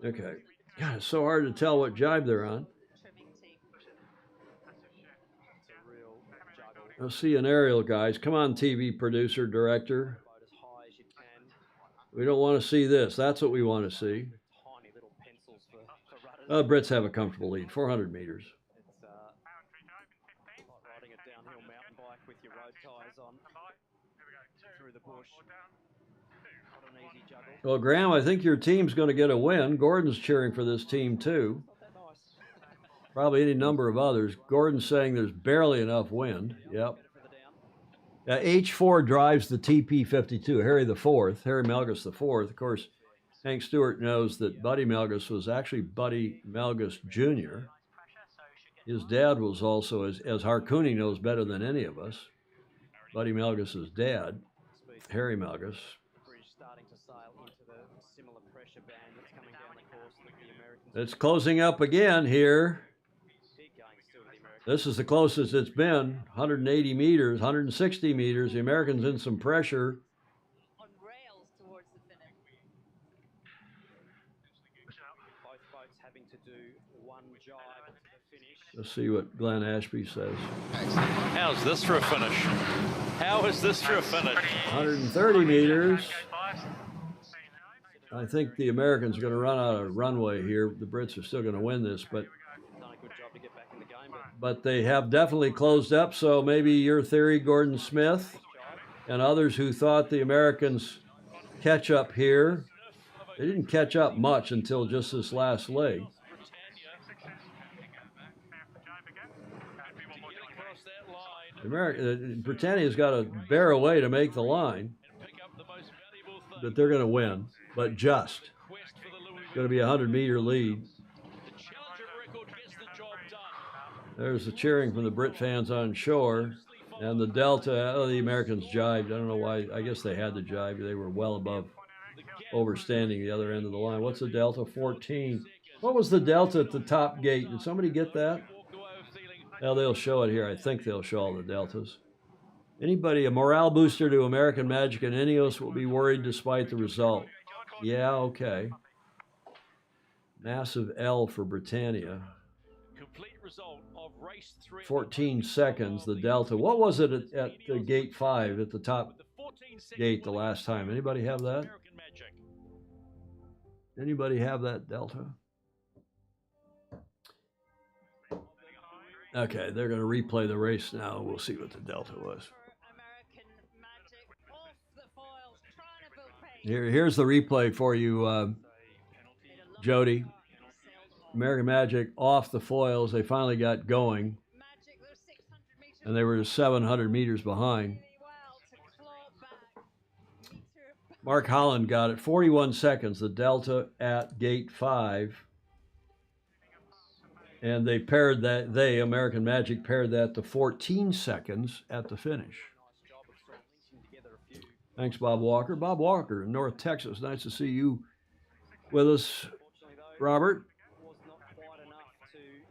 Okay. God, it's so hard to tell what jibe they're on. Let's see an aerial, guys. Come on, TV producer, director. We don't want to see this. That's what we want to see. Brits have a comfortable lead, 400 meters. Riding a downhill mountain bike with your road tyres on through the bush. Not an easy juggle. Well, Graham, I think your team's going to get a win. Gordon's cheering for this team, too. Probably any number of others. Gordon's saying there's barely enough wind. Yep. H4 drives the TP52, Harry Melgis the fourth. Of course, Hank Stewart knows that Buddy Melgis was actually Buddy Melgis Jr. His dad was also, as Harcooney knows better than any of us, Buddy Melgis's dad, Harry Melgis. It's closing up again here. This is the closest it's been, 180 meters, 160 meters. The Americans in some pressure. On rails towards the finish. Both boats having to do one jibe to the finish. Let's see what Glenn Ashby says. How's this for a finish? How is this for a finish? 130 meters. I think the Americans are going to run out of runway here. The Brits are still going to win this, but they have definitely closed up. So maybe your theory, Gordon Smith, and others who thought the Americans catch up here. They didn't catch up much until just this last leg. Britannia's got to bear away to make the line, but they're going to win. But just going to be a 100-meter lead. There's the cheering from the Brit fans on shore, and the delta. Oh, the Americans jibed. I don't know why. I guess they had to jibe. They were well above overstanding the other end of the line. What's the delta? 14. What was the delta at the top gate? Did somebody get that? Well, they'll show it here. I think they'll show all the deltas. Anybody, a morale booster to American Magic and Ineos will be worried despite the result. Yeah, okay. Massive L for Britannia. 14 seconds, the delta. What was it at the gate 5 at the top gate the last time? Anybody have that? Anybody have that delta? Okay, they're going to replay the race now. We'll see what the Delta was. Here's the replay for you, Jody. American Magic off the foils. They finally got going, and they were 700 meters behind. Mark Holland got it 41 seconds, the Delta at gate 5. And they paired that, American Magic paired that to 14 seconds at the finish. Thanks, Bob Walker. Bob Walker in North Texas. Nice to see you with us, Robert.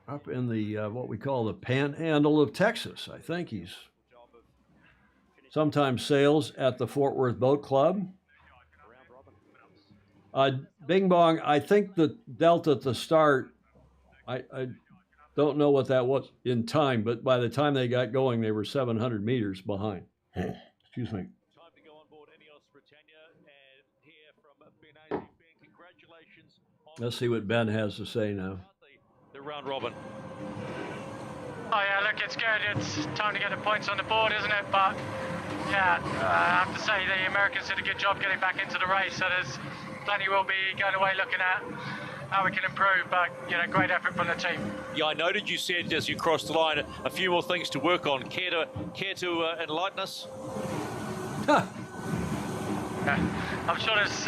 Up in the, what we call the panhandle of Texas. I think he's sometimes sails at the Fort Worth Boat Club. Bing Bong, I think the Delta at the start, I don't know what that was in time, but by the time they got going, they were 700 meters behind. Excuse me. Let's see what Ben has to say now. The round robin. Oh yeah, look, it's good. It's time to get the points on the board, isn't it? But yeah, I have to say the Americans did a good job getting back into the race. So there's plenty we'll be going away looking at how we can improve. But you know, great effort from the team. Yeah, I noted you said as you crossed the line a few more things to work on. Care to enlighten us? Yeah, I'm sure there's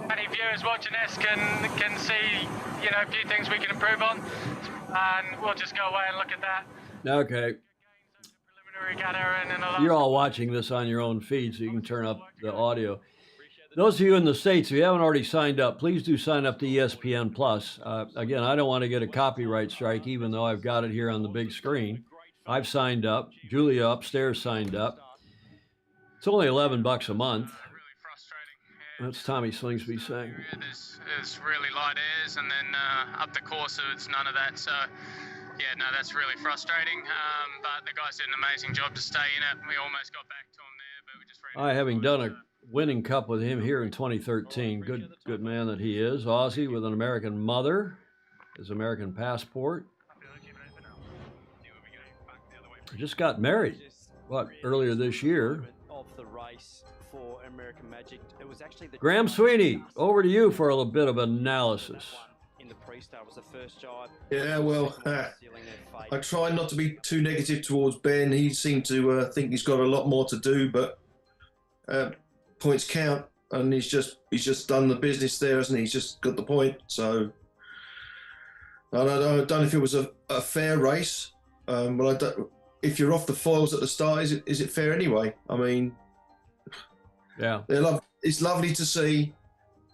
many viewers watching this can see, you know, a few things we can improve on, and we'll just go away and look at that. Okay. Preliminary regatta and then a You're all watching this on your own feed, so you can turn up the audio. Those of you in the States, if you haven't already signed up, please do sign up to ESPN Plus. Again, I don't want to get a copyright strike, even though I've got it here on the big screen. I've signed up. Julia upstairs signed up. It's only $11 a month. That's Tommy Slingsby saying. There's really light airs, and then up the course it's none of that. So, yeah, no, that's really frustrating. But the guys did an amazing job to stay in it. We almost got back to him there, but we just. Having done a winning cup with him here in 2013, good man that he is. Aussie with an American mother, his American passport. Just got married, earlier this year. Of the race for American Magic, it was actually the Graham Sweeney, over to you for a little bit of analysis. In the pre-start was the first job. Yeah, well, I try not to be too negative towards Ben. He seemed to think he's got a lot more to do, but points count, and he's just done the business there, hasn't he? He's just got the point. So I don't know if it was a fair race, but I don't. If you're off the foils at the start, is it fair anyway? I mean, yeah, it's lovely to see,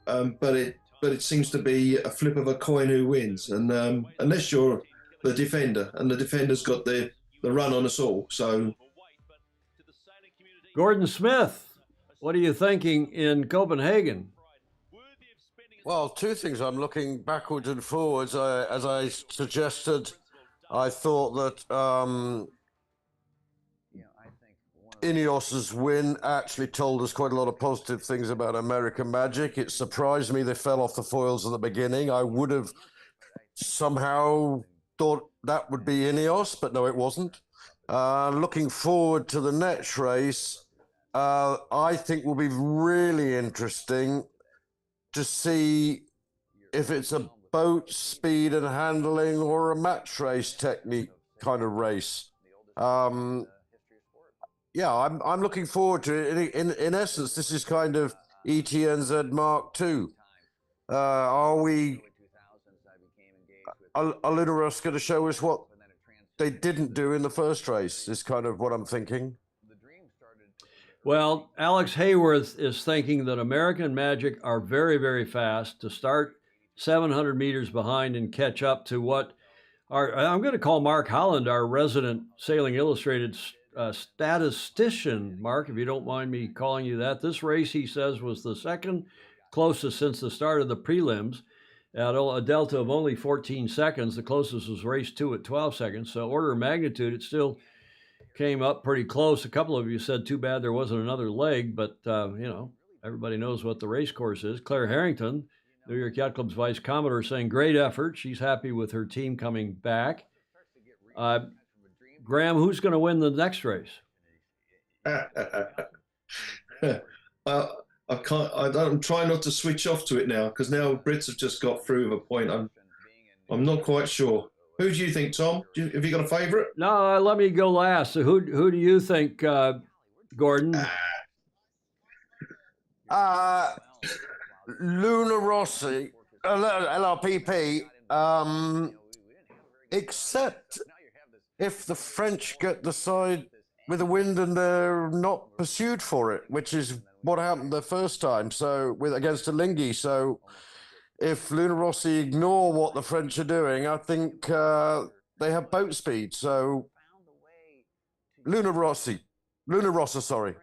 but it seems to be a flip of a coin who wins, and unless you're the defender, and the defender's got the run on us all. So, Gordon Smith, what are you thinking in Copenhagen? Well, two things. I'm looking backwards and forwards. As I suggested, I thought that Ineos's win actually told us quite a lot of positive things about American Magic. It surprised me they fell off the foils at the beginning. I would have somehow thought that would be Ineos, but no, it wasn't. Looking forward to the next race, I think will be really interesting to see if it's a boat speed and handling or a match race technique kind of race. Yeah, I'm looking forward to it. In essence, this is kind of ETNZ Mark II. Are we? Alineos going to show us what they didn't do in the first race? Is kind of what I'm thinking. Well, Alex Hayworth is thinking that American Magic are very, very fast to start 700 meters behind and catch up to what I'm going to call Mark Holland, our resident Sailing Illustrated statistician. Mark, if you don't mind me calling you that. This race, he says, was the second closest since the start of the prelims at a delta of only 14 seconds. The closest was race 2 at 12 seconds. So order of magnitude, it still came up pretty close. A couple of you said too bad there wasn't another leg, but you know, everybody knows what the race course is. Claire Harrington, New York Yacht Club's vice commodore, saying great effort. She's happy with her team coming back. Graham, who's going to win the next race? I'm trying not to switch off to it now because now Brits have just got through with a point. I'm not quite sure. Who do you think, Tom? Have you got a favourite? No, let me go last. So who do you think, Gordon? Luna Rossi, LRPP, except if the French get the side with the wind and they're not pursued for it, which is what happened the first time. So against Alinghi. So if Luna Rossi ignore what the French are doing, I think they have boat speed. So Luna Rossa, sorry.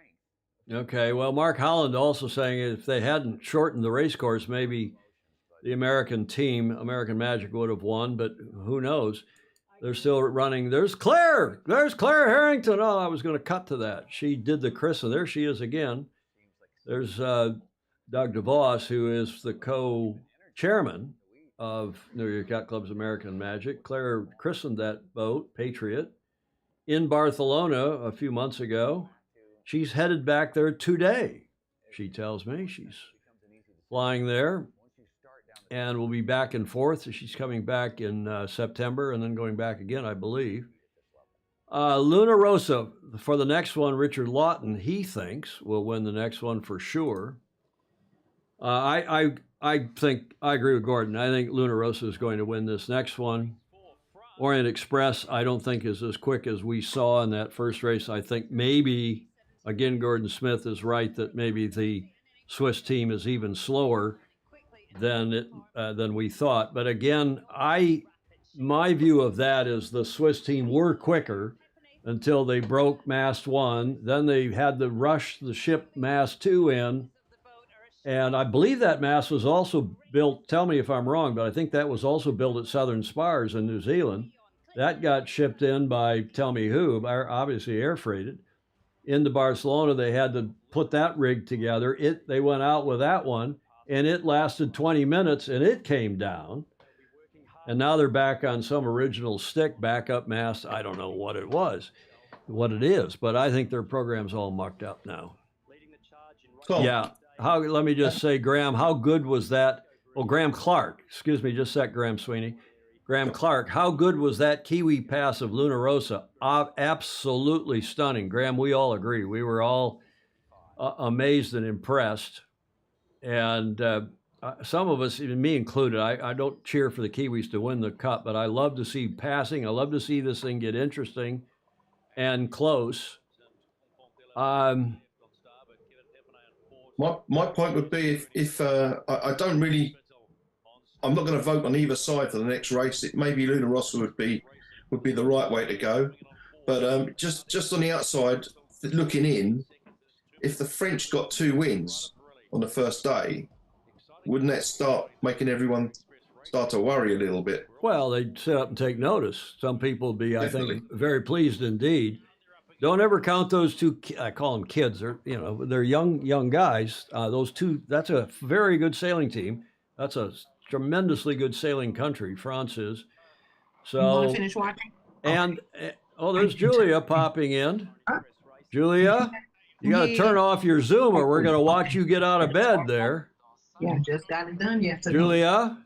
Okay, well, Mark Holland also saying if they hadn't shortened the race course, maybe the American team, American Magic, would have won, but who knows? They're still running. There's Claire Harrington. Oh, I was going to cut to that. She did the christening. There she is again. There's Doug DeVos, who is the co-chairman of New York Yacht Club's American Magic. Claire christened that boat, Patriot, in Barcelona a few months ago. She's headed back there today, she tells me. She's flying there and will be back and forth. She's coming back in September and then going back again, I believe. Luna Rossa, for the next one, Richard Lawton, he thinks, will win the next one for sure. I think, I agree with Gordon. I think Luna Rossa is going to win this next one. Orient Express, I don't think is as quick as we saw in that first race. I think maybe, again, Gordon Smith is right that maybe the Swiss team is even slower than we thought. But again, my view of that is the Swiss team were quicker until they broke mast 1. Then they had to rush the ship mast 2 in. And I believe that mast was also built, tell me if I'm wrong, but I think that was also built at Southern Spars in New Zealand. That got shipped in by, tell me who, obviously air freighted. Into Barcelona, they had to put that rig together. They went out with that one, and it lasted 20 minutes, and it came down. And now they're back on some original stick backup mast. I don't know what it is, but I think their program's all mucked up now. Cool. Yeah. Let me just say, Graham, how good was that? Oh, Graham Clark. Excuse me, just a sec, Graham Sweeney. Graham Clark, how good was that Kiwi pass of Luna Rossa? Absolutely stunning. Graham, we all agree. We were all amazed and impressed. And some of us, even me included, I don't cheer for the Kiwis to win the Cup, but I love to see passing. I love to see this thing get interesting and close. My point would be if I don't really, I'm not going to vote on either side for the next race. Maybe Luna Rossa would be the right way to go, but just on the outside looking in, if the French got 2 wins on the first day, wouldn't that start making everyone start to worry a little bit? Well, they'd sit up and take notice. Some people would be, I think, very pleased indeed. Don't ever count those 2. I call them kids. They're young guys. Those 2. That's a very good sailing team. That's a tremendously good sailing country. France is. So. You want to finish watching? And there's Julia popping in. Julia, you got to turn off your Zoom, or we're going to watch you get out of bed there. Yeah, just got it done yesterday. Julia.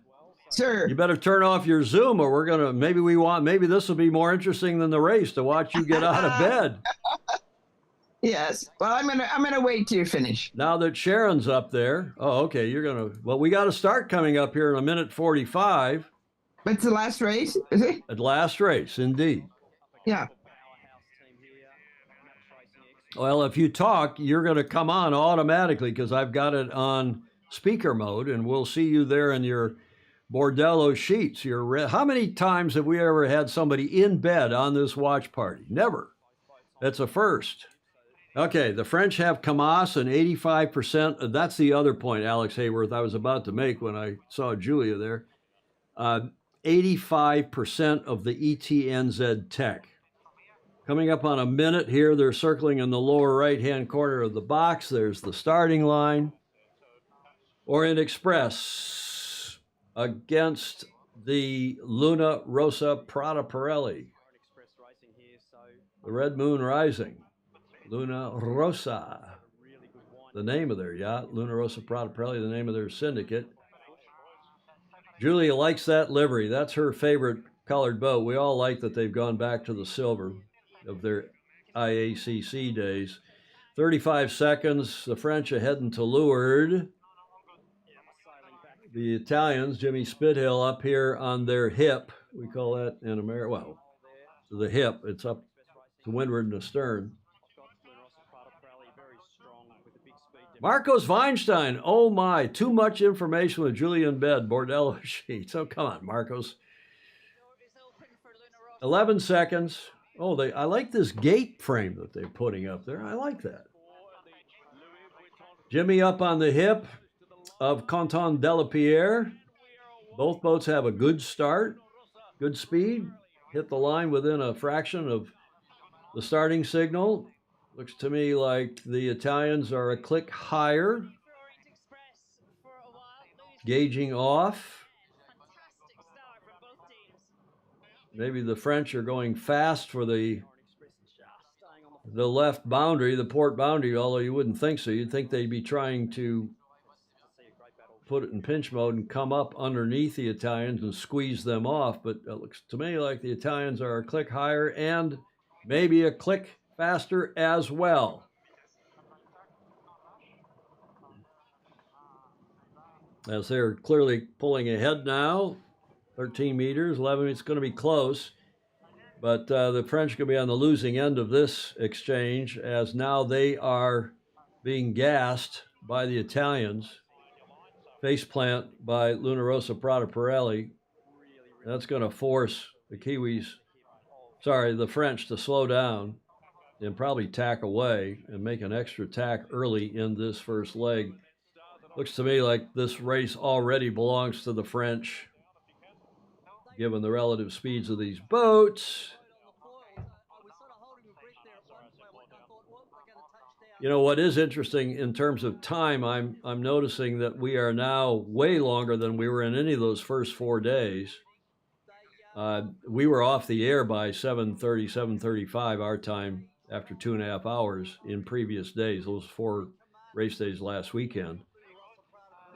Sir. You better turn off your Zoom, or we're gonna maybe this will be more interesting than the race to watch you get out of bed. Yes. Well, I'm gonna wait till you finish. Now that Sharon's up there. Oh, okay. We got to start coming up here in 1:45. But it's the last race, is it? The last race, indeed. Yeah. Well, if you talk, you're going to come on automatically because I've got it on speaker mode, and we'll see you there in your Bordello sheets. How many times have we ever had somebody in bed on this watch party? Never. That's a first. Okay, the French have Camas and 85%. That's the other point, Alex Hayworth, I was about to make when I saw Julia there. 85% of the ETNZ Tech. Coming up on a minute here, they're circling in the lower right-hand corner of the box. There's the starting line. Orient Express against the Luna Rossa Prada Pirelli. The Red Moon Rising. Luna Rossa, the name of their yacht. Luna Rossa Prada Pirelli, the name of their syndicate. Julia likes that livery. That's her favorite colored boat. We all like that they've gone back to the silver of their IACC days. 35 seconds. The French are heading to leeward. The Italians, Jimmy Spithill, up here on their hip. We call that in America, well, the hip. It's up to windward and astern. Marcos Weinstein. Oh my, too much information with Julian Bed, Bordello sheets. Oh, come on, Marcos. 11 seconds. Oh, I like this gate frame that they're putting up there. I like that. Jimmy up on the hip of Canton de la Pierre. Both boats have a good start, good speed. Hit the line within a fraction of the starting signal. Looks to me like the Italians are a click higher. Gauging off. Maybe the French are going fast for the left boundary, the port boundary, although you wouldn't think so. You'd think they'd be trying to put it in pinch mode and come up underneath the Italians and squeeze them off. But it looks to me like the Italians are a click higher and maybe a click faster as well. As they're clearly pulling ahead now, 13 meters, 11, it's going to be close. But the French are going to be on the losing end of this exchange as now they are being gassed by the Italians. Faceplant by Luna Rossa Prada Pirelli. That's going to force the the French to slow down and probably tack away and make an extra tack early in this first leg. Looks to me like this race already belongs to the French, given the relative speeds of these boats. You know, what is interesting in terms of time, I'm noticing that we are now way longer than we were in any of those first 4 days. We were off the air by 7:30, 7:35 our time after 2.5 hours in previous days, those 4 race days last weekend.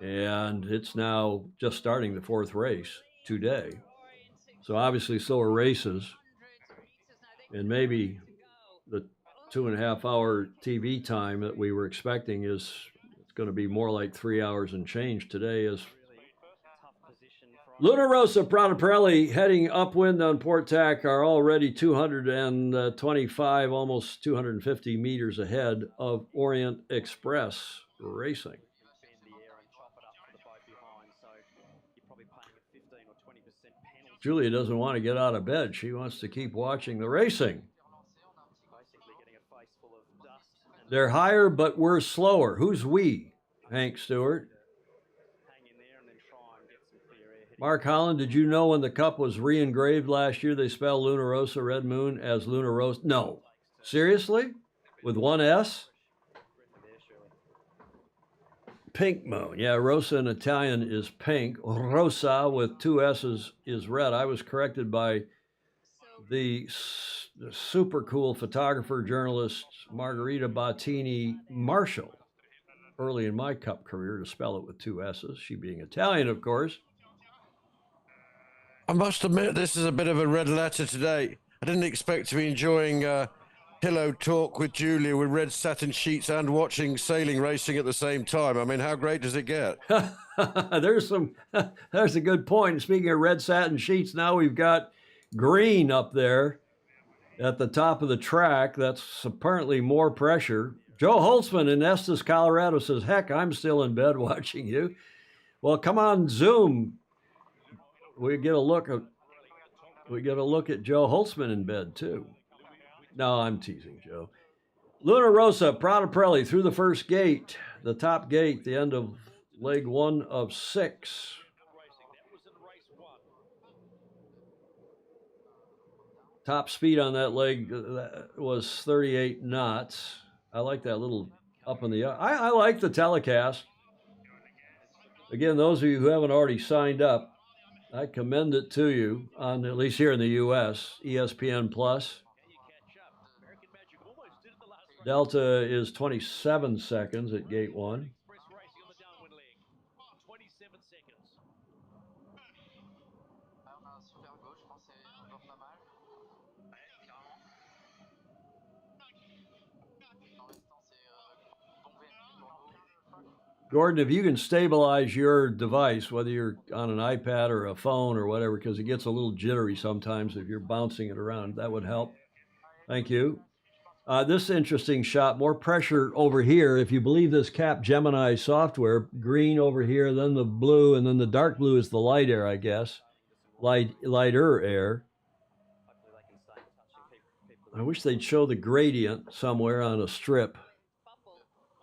And it's now just starting the 4th race today. So obviously slower races, and maybe the 2.5 hour TV time that we were expecting it's going to be more like 3 hours and change today. As Luna Rossa Prada Pirelli heading upwind on port tack are already 225, almost 250 meters ahead of Orient Express Racing. Julia doesn't want to get out of bed. She wants to keep watching the racing. They're higher, but we're slower. Who's we? Hank Stewart. Mark Holland, did you know when the Cup was re-engraved last year, they spelled Luna Rossa Red Moon as Luna Rossa? No. Seriously? With one S? Pink Moon. Yeah, Rossa in Italian is pink. Rossa with 2 S's is red. I was corrected by the super cool photographer, journalist, Margherita Bottini Marshall, early in my Cup career, to spell it with 2 S's, she being Italian, of course. I must admit, this is a bit of a red letter today. I didn't expect to be enjoying pillow talk with Julia with red satin sheets and watching sailing racing at the same time. I mean, how great does it get? There's a good point. Speaking of red satin sheets, now we've got green up there at the top of the track. That's apparently more pressure. Joe Holtzman in Estes, Colorado says, heck, I'm still in bed watching you. Well, come on Zoom. We get a look at Joe Holtzman in bed too. No, I'm teasing Joe. Luna Rossa Prada Pirelli through the first gate, the top gate, the end of leg 1 of 6. Top speed on that leg was 38 knots. I like that little up in the air. I like the telecast. Again, those of you who haven't already signed up, I commend it to you on, at least here in the U.S., ESPN Plus. Delta is 27 seconds at gate 1. Gordon, if you can stabilize your device, whether you're on an iPad or a phone or whatever, because it gets a little jittery sometimes if you're bouncing it around, that would help. Thank you. This interesting shot, more pressure over here. If you believe this Cap Gemini software, green over here, then the blue, and then the dark blue is the light air, I guess. Lighter air. I wish they'd show the gradient somewhere on a strip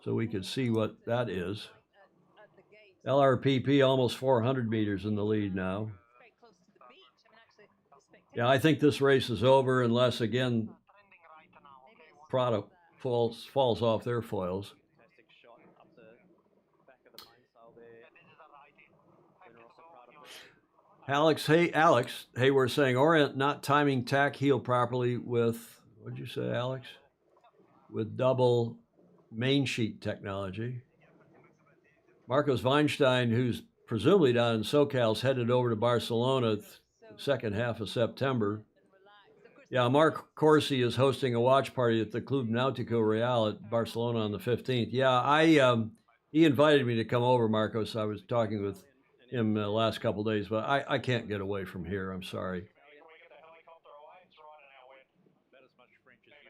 so we could see what that is. LRPP almost 400 meters in the lead now. Yeah, I think this race is over unless, again, Prada falls off their foils. Alex Hayward saying Orient not timing tack heel properly with, what'd you say, Alex? With double main sheet technology. Marcos Weinstein, who's presumably down in SoCal, is headed over to Barcelona second half of September. Yeah, Mark Corsi is hosting a watch party at the Club Náutico Real at Barcelona on the 15th. Yeah, he invited me to come over, Marcos. I was talking with him the last couple of days, but I can't get away from here. I'm sorry.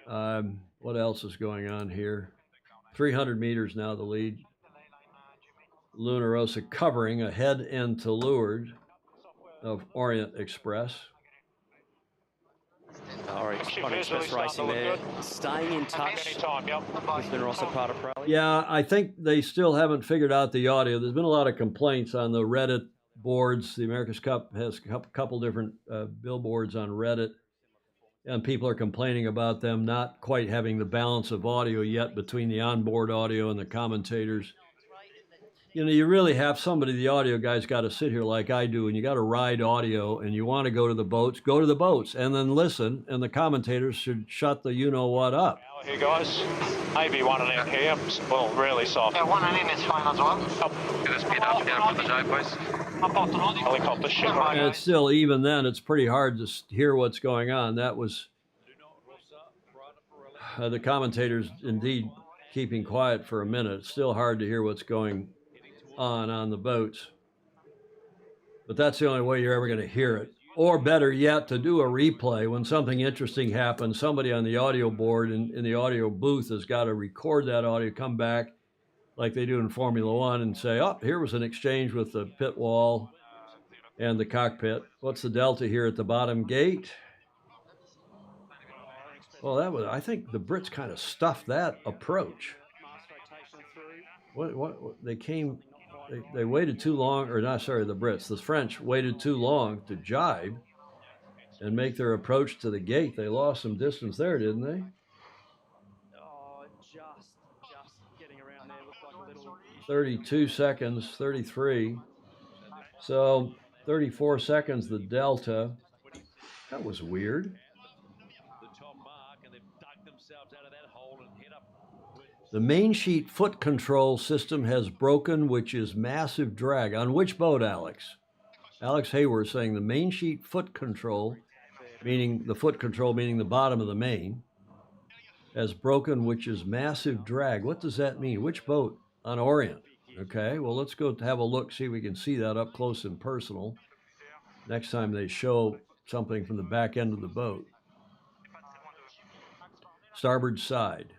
What else is going on here? 300 meters now, the lead. Luna Rossa covering ahead into leeward of Orient Express. Orient Express racing there, staying in touch with Luna Rossa Prada Pirelli. Yeah, I think they still haven't figured out the audio. There's been a lot of complaints on the Reddit boards. The America's Cup has a couple different billboards on Reddit, and people are complaining about them not quite having the balance of audio yet between the onboard audio and the commentators. You know, you really have somebody, the audio guy's got to sit here like I do, and you got to ride audio, and you want to go to the boats, and then listen, and the commentators should shut the you-know-what up. Here, guys. Maybe 1 and in here. Well, really soft. Yeah, 1 and in is fine as well. Get this speed up down for the J, please. Helicopter shit. And it's still, even then, it's pretty hard to hear what's going on. That was the commentators indeed keeping quiet for a minute. It's still hard to hear what's going on the boats, but that's the only way you're ever going to hear it. Or better yet, to do a replay when something interesting happens, somebody on the audio board in the audio booth has got to record that audio, come back like they do in Formula One and say, oh, here was an exchange with the pit wall and the cockpit. What's the delta here at the bottom gate? Well, I think the Brits kind of stuffed that approach. What they came... They waited too long, or not, sorry, the Brits. The French waited too long to jibe and make their approach to the gate. They lost some distance there, didn't they? Oh, just getting around there. Looks like a little... 32 seconds, 33. So 34 seconds, the delta. That was weird. The main sheet foot control system has broken, which is massive drag. On which boat, Alex? Alex Hayward saying the main sheet foot control, meaning the foot control, meaning the bottom of the main, has broken, which is massive drag. What does that mean? Which boat? On Orient. Okay, well, let's go have a look, see if we can see that up close and personal next time they show something from the back end of the boat. Starboard side.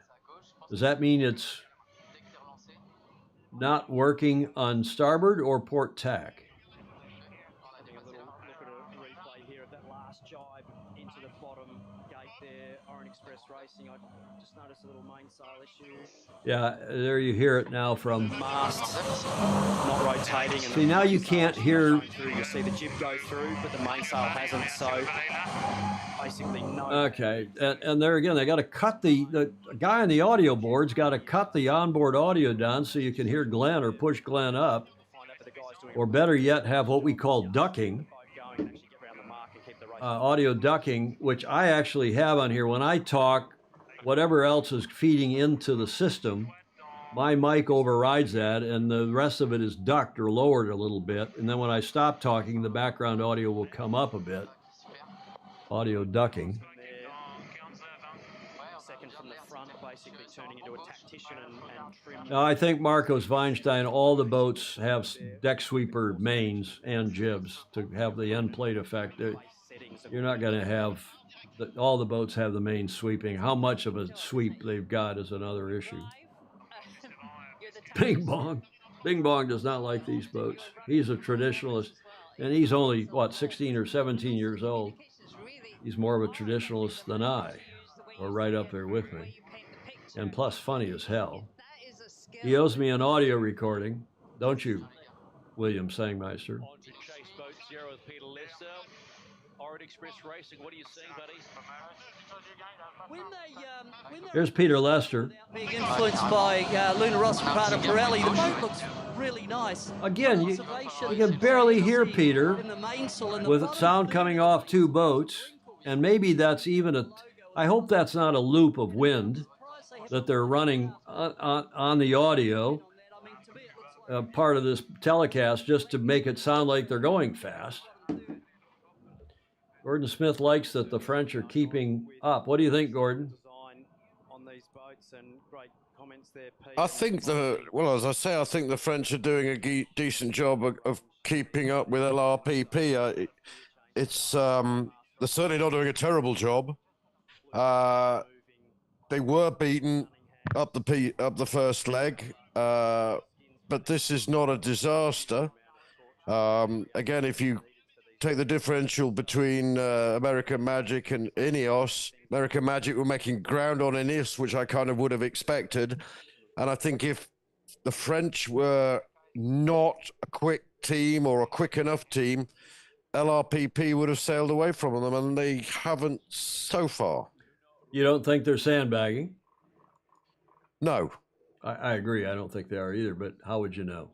Does that mean it's not working on starboard or port tack? Having a little look at a replay here of that last jibe into the bottom gate there. Orient Express Racing. I just noticed a little mainsail issue. Yeah, there you hear it now from mast not rotating. And see, now you can't hear. You see the jib go through, but the mainsail hasn't. So basically no. Okay, and there again, they got to cut the guy on the audio board's got to cut the onboard audio down so you can hear Glenn or push Glenn up, or better yet, have what we call ducking, audio ducking, which I actually have on here. When I talk, whatever else is feeding into the system, my mic overrides that, and the rest of it is ducked or lowered a little bit. And then when I stop talking, the background audio will come up a bit. Audio ducking. Second from the front, basically turning into a tactician and trim. Now, I think Marcos Weinstein, all the boats have deck sweeper mains and jibs to have the end plate effect. You're not going to have, all the boats have the main sweeping. How much of a sweep they've got is another issue. Bing Bong. Bing Bong does not like these boats. He's a traditionalist, and he's only, what, 16 or 17 years old. He's more of a traditionalist than I, or right up there with me. And plus funny as hell. He owes me an audio recording, don't you, William Sangmeister? On to Chase Boat Zero with Peter Lester. Orient Express Racing, what are you seeing, buddy? Here's Peter Lester. Being influenced by Luna Rossa and Prada Pirelli, the boat looks really nice. Again, you can barely hear Peter with sound coming off two boats, and maybe that's even I hope that's not a loop of wind that they're running on the audio, part of this telecast, just to make it sound like they're going fast. Gordon Smith likes that the French are keeping up. What do you think, Gordon? I think as I say, I think the French are doing a decent job of keeping up with LRPP. They're certainly not doing a terrible job. They were beaten up the first leg, but this is not a disaster. Again, if you take the differential between American Magic and Ineos, American Magic were making ground on Ineos, which I kind of would have expected. And I think if the French were not a quick team or a quick enough team, LRPP would have sailed away from them, and they haven't so far. You don't think they're sandbagging? No. I agree. I don't think they are either, but how would you know?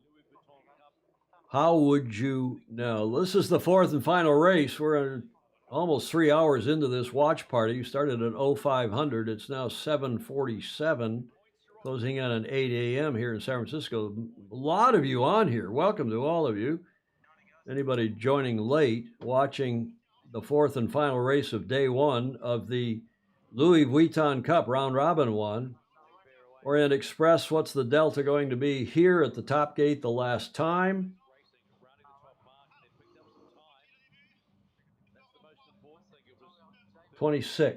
How would you know? This is the fourth and final race. We're almost 3 hours into this watch party. You started at 0500. It's now 7:47, closing in at 8 a.m. here in San Francisco. A lot of you on here. Welcome to all of you. Anybody joining late, watching the fourth and final race of day one of the Louis Vuitton Cup Round Robin 1. Orient Express, what's the delta going to be here at the top gate the last time? $26.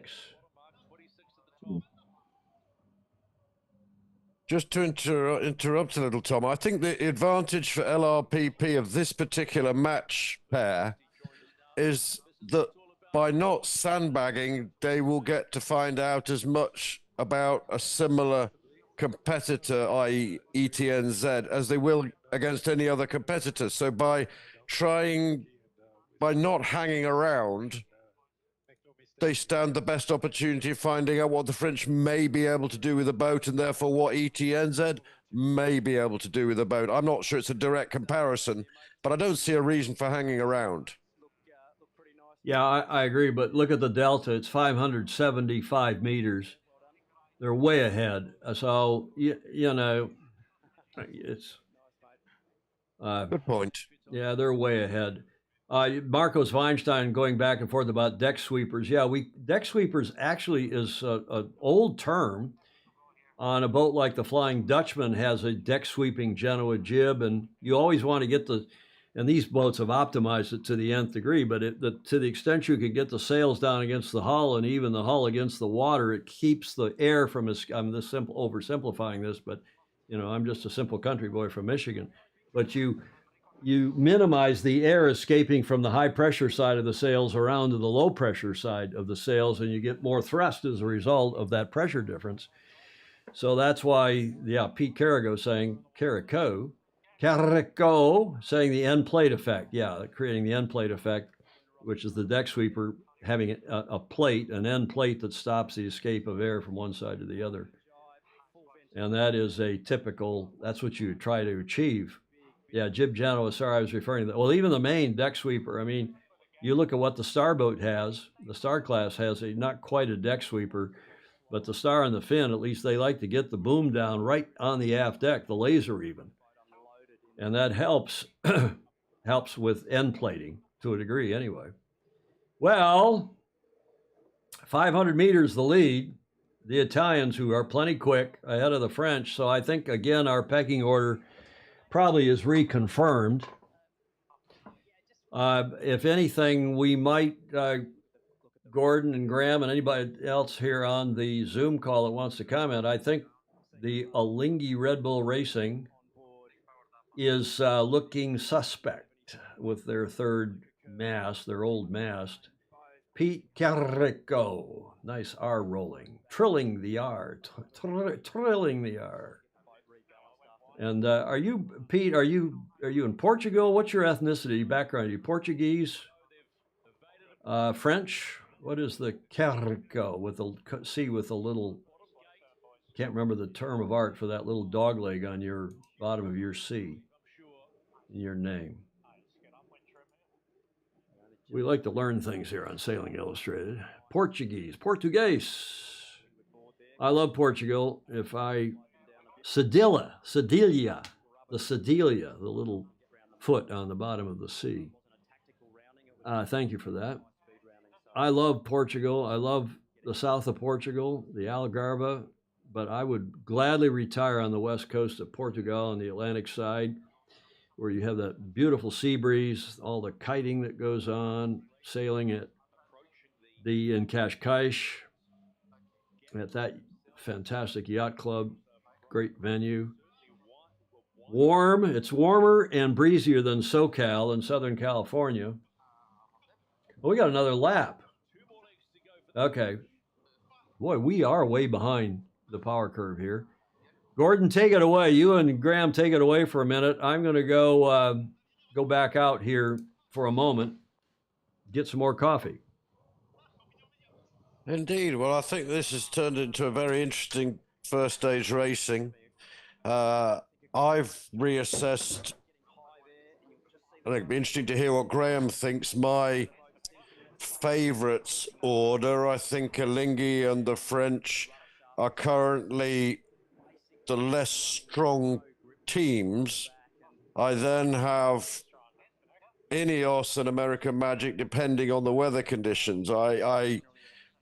Just to interrupt a little, Tom, I think the advantage for LRPP of this particular match pair is that by not sandbagging, they will get to find out as much about a similar competitor, i.e. ETNZ, as they will against any other competitor. So by not hanging around, they stand the best opportunity of finding out what the French may be able to do with the boat, and therefore what ETNZ may be able to do with the boat. I'm not sure it's a direct comparison, but I don't see a reason for hanging around. Yeah, I agree, but look at the delta. It's 575 meters. They're way ahead. So, you know, it's... Good point. Yeah, they're way ahead. Marcos Weinstein going back and forth about deck sweepers. Yeah, deck sweepers actually is an old term. On a boat like the Flying Dutchman has a deck sweeping Genoa jib, and you always want to get and these boats have optimized it to the nth degree, but to the extent you can get the sails down against the hull and even the hull against the water, it keeps the air from, I'm oversimplifying this, but you know, I'm just a simple country boy from Michigan, but you minimize the air escaping from the high pressure side of the sails around to the low pressure side of the sails, and you get more thrust as a result of that pressure difference. So that's why, yeah, Pete Carrico saying the end plate effect. Yeah, creating the end plate effect, which is the deck sweeper having an end plate that stops the escape of air from one side to the other. And that is that's what you try to achieve. Yeah, Jib Genoa, sorry, I was referring to that. Well, even the main deck sweeper, I mean, you look at what the Starboat has, the Star Class has not quite a deck sweeper, But the Star and the Finn, at least they like to get the boom down right on the aft deck, the laser even. And that helps helps with end plating to a degree anyway. Well, 500 meters the lead. The Italians, who are plenty quick, ahead of the French. So I think, again, our pecking order probably is reconfirmed. If anything, we might, Gordon and Graham and anybody else here on the Zoom call that wants to comment, I think the Alinghi Red Bull Racing is looking suspect with their third mast, their old mast. Pete Carrico, nice R rolling, trilling the R, trilling the R. And are you, Pete? Are you in Portugal? What's your ethnicity background? Are you Portuguese? French? What is the Carrico with the C with a little? Can't remember the term of art for that little dog leg on your bottom of your C in your name. We like to learn things here on Sailing Illustrated. Portuguese. I love Portugal. Cedilia, the little foot on the bottom of the sea. Thank you for that. I love Portugal. I love the south of Portugal, the Algarve, but I would gladly retire on the west coast of Portugal on the Atlantic side, where you have that beautiful sea breeze, all the kiting that goes on, sailing at in Cascais, at that fantastic yacht club, great venue. Warm, it's warmer and breezier than SoCal in Southern California. Well, we got another lap. Okay. Boy, we are way behind the power curve here. Gordon, take it away. You and Graham, take it away for a minute. I'm going to go back out here for a moment, get some more coffee. Indeed. Well, I think this has turned into a very interesting first stage racing. I've reassessed. I think it'd be interesting to hear what Graham thinks. My favourites order, I think Alinghi and the French are currently the less strong teams. I then have Ineos and American Magic, depending on the weather conditions. I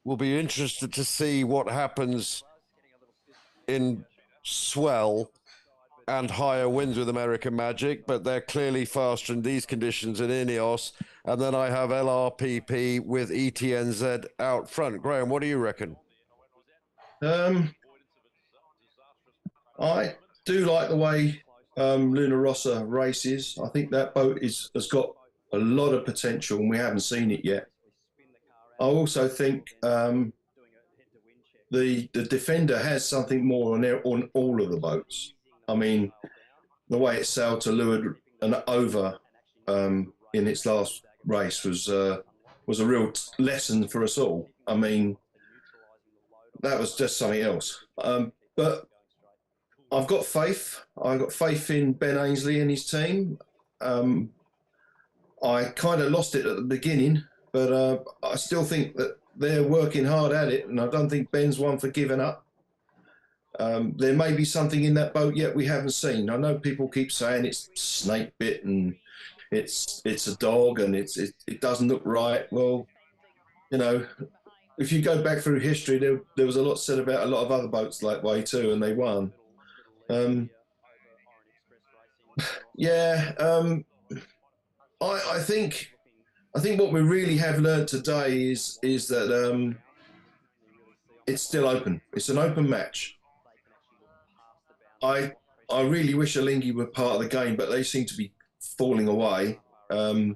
will be interested to see what happens in swell and higher winds with American Magic, but they're clearly faster in these conditions in Ineos. And then I have LRPP with ETNZ out front. Graham, what do you reckon? I do like the way Luna Rossa races. I think that boat has got a lot of potential and we haven't seen it yet. I also think the Defender has something more on all of the boats. I mean, the way it sailed to leeward and over in its last race was a real lesson for us all. I mean, that was just something else. But I've got faith. I've got faith in Ben Ainsley and his team. I kind of lost it at the beginning, but I still think that they're working hard at it, and I don't think Ben's one for giving up. There may be something in that boat yet we haven't seen. I know people keep saying it's snake bit and it's a dog and it doesn't look right. Well, you know, if you go back through history, there was a lot said about a lot of other boats like Way 2 and they won. I think what we really have learned today is that it's still open. It's an open match. I really wish Alinghi were part of the game, but they seem to be falling away. And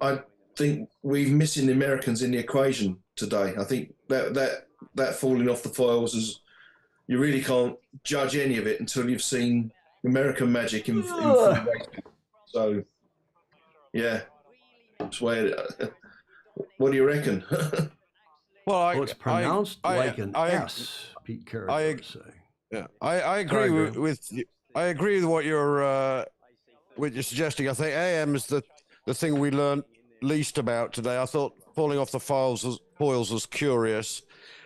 I think we're missing the Americans in the equation today. I think that falling off the foils is, you really can't judge any of it until you've seen American Magic in full racing. So, yeah, that's why. What do you reckon? Well, it's pronounced like an S. Pete Carrick would say. Yeah, I agree with you. I agree with what you're suggesting. I think AM is the thing we learned least about today. I thought falling off the foils was curious.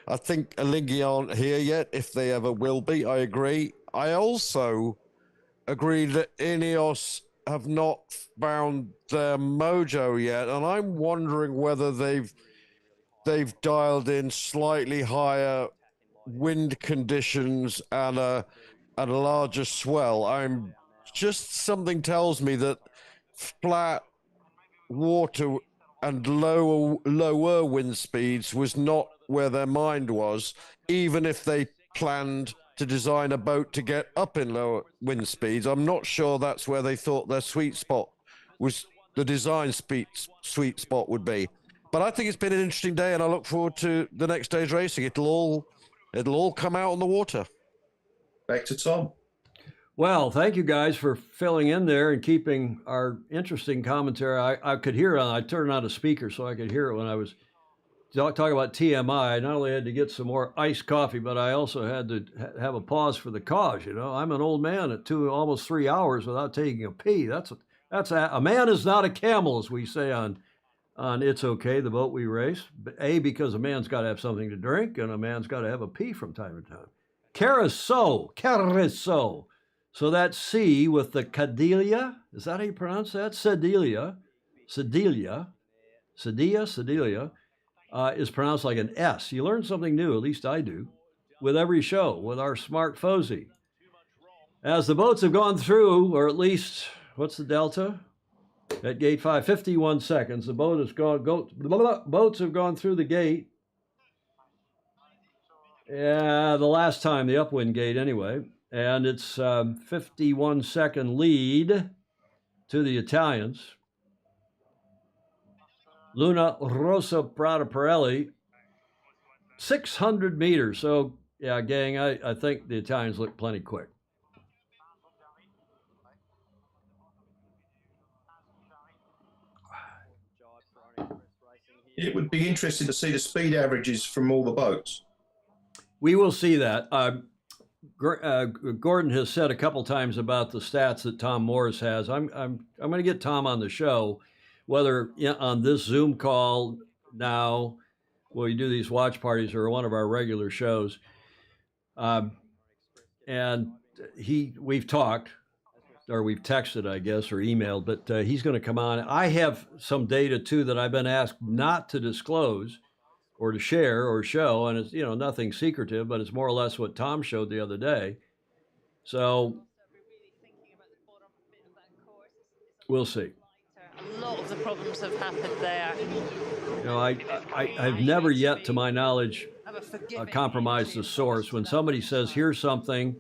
I think Alinghi aren't here yet, if they ever will be. I agree. I also agree that Ineos have not found their mojo yet, and I'm wondering whether they've dialed in slightly higher wind conditions and a larger swell. Something tells me that flat water and lower wind speeds was not where their mind was, even if they planned to design a boat to get up in lower wind speeds. I'm not sure that's where they thought their sweet spot was, the design sweet spot would be. But I think it's been an interesting day, and I look forward to the next day's racing. It'll all come out on the water. Back to Tom. Well, thank you guys for filling in there and keeping our interesting commentary. I could hear it. I turned on a speaker so I could hear it when I was talking about TMI. I not only had to get some more iced coffee, but I also had to have a pause for the cause. You know, I'm an old man at almost 3 hours without taking a pee. That's a man is not a camel, as we say on It's Okay, the boat we race. Because a man's got to have something to drink, and a man's got to have a pee from time to time. Carousel. So that's C with the Cadelia. Is that how you pronounce that? Sedelia is pronounced like an S. You learn something new, at least I do, with every show, with our smart FOSI. As the boats have gone through, or at least, what's the delta? At gate 5, 51 seconds. The boats have gone through the gate. Yeah, the last time, the upwind gate anyway. And it's 51-second lead to the Italians. Luna Rossa Prada Pirelli, 600 meters. So, yeah, gang, I think the Italians look plenty quick. It would be interesting to see the speed averages from all the boats. We will see that. Gordon has said a couple times about the stats that Tom Morris has. I'm going to get Tom on the show, whether on this Zoom call now, where we do these watch parties, or one of our regular shows. And we've talked, or we've texted, I guess, or emailed, but he's going to come on. I have some data too that I've been asked not to disclose or to share or show, and it's nothing secretive, but it's more or less what Tom showed the other day. So we'll see. A lot of the problems have happened there. I've never yet, to my knowledge, compromised the source. When somebody says, here's something,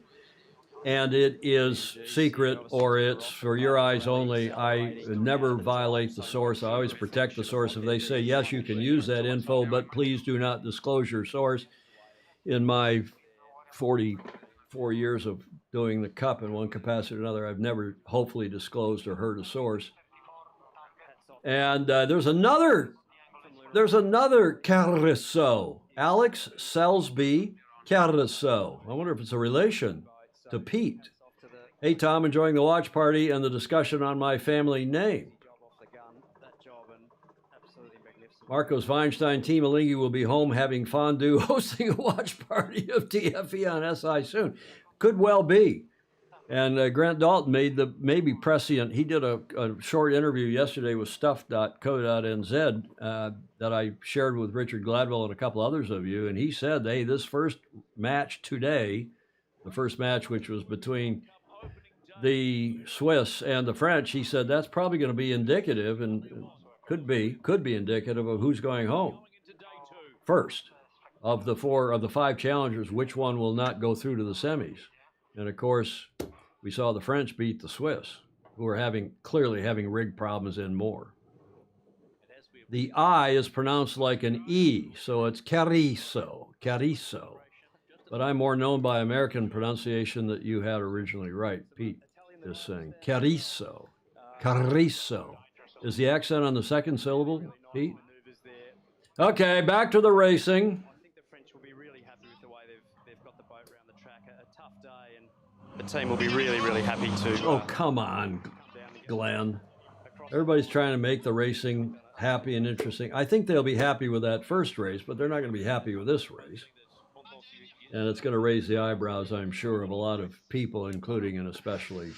and it is secret or it's for your eyes only, I never violate the source. I always protect the source. If they say, yes, you can use that info, but please do not disclose your source. In my 44 years of doing the Cup in one capacity or another, I've never hopefully disclosed or heard a source. And there's another Caruso, Alex Selsby Caruso. I wonder if it's a relation to Pete. Hey, Tom, enjoying the watch party and the discussion on my family name. Marcos Weinstein, Team Alinghi will be home having fondue, hosting a watch party of TFE on SI soon. Could well be. And Grant Dalton maybe prescient. He did a short interview yesterday with stuff.co.nz that I shared with Richard Gladwell and a couple others of you. And he said, hey, this first match today, the first match, which was between the Swiss and the French, he said that's probably going to be indicative, and could be indicative of who's going home first of the 5 challengers. Which one will not go through to the semis? And of course, we saw the French beat the Swiss, who are clearly having rig problems and more. The I is pronounced like an E, so it's Cariso. But I'm more known by American pronunciation that you had originally right. Pete is saying Cariso. Is the accent on the second syllable, Pete? Okay, back to the racing. I think the French will be really happy with the way they've got the boat around the track. A tough day, and the team will be really, really happy to. Oh, come on, Glenn. Everybody's trying to make the racing happy and interesting. I think they'll be happy with that first race, but they're not going to be happy with this race. And it's going to raise the eyebrows, I'm sure, of a lot of people, including and especially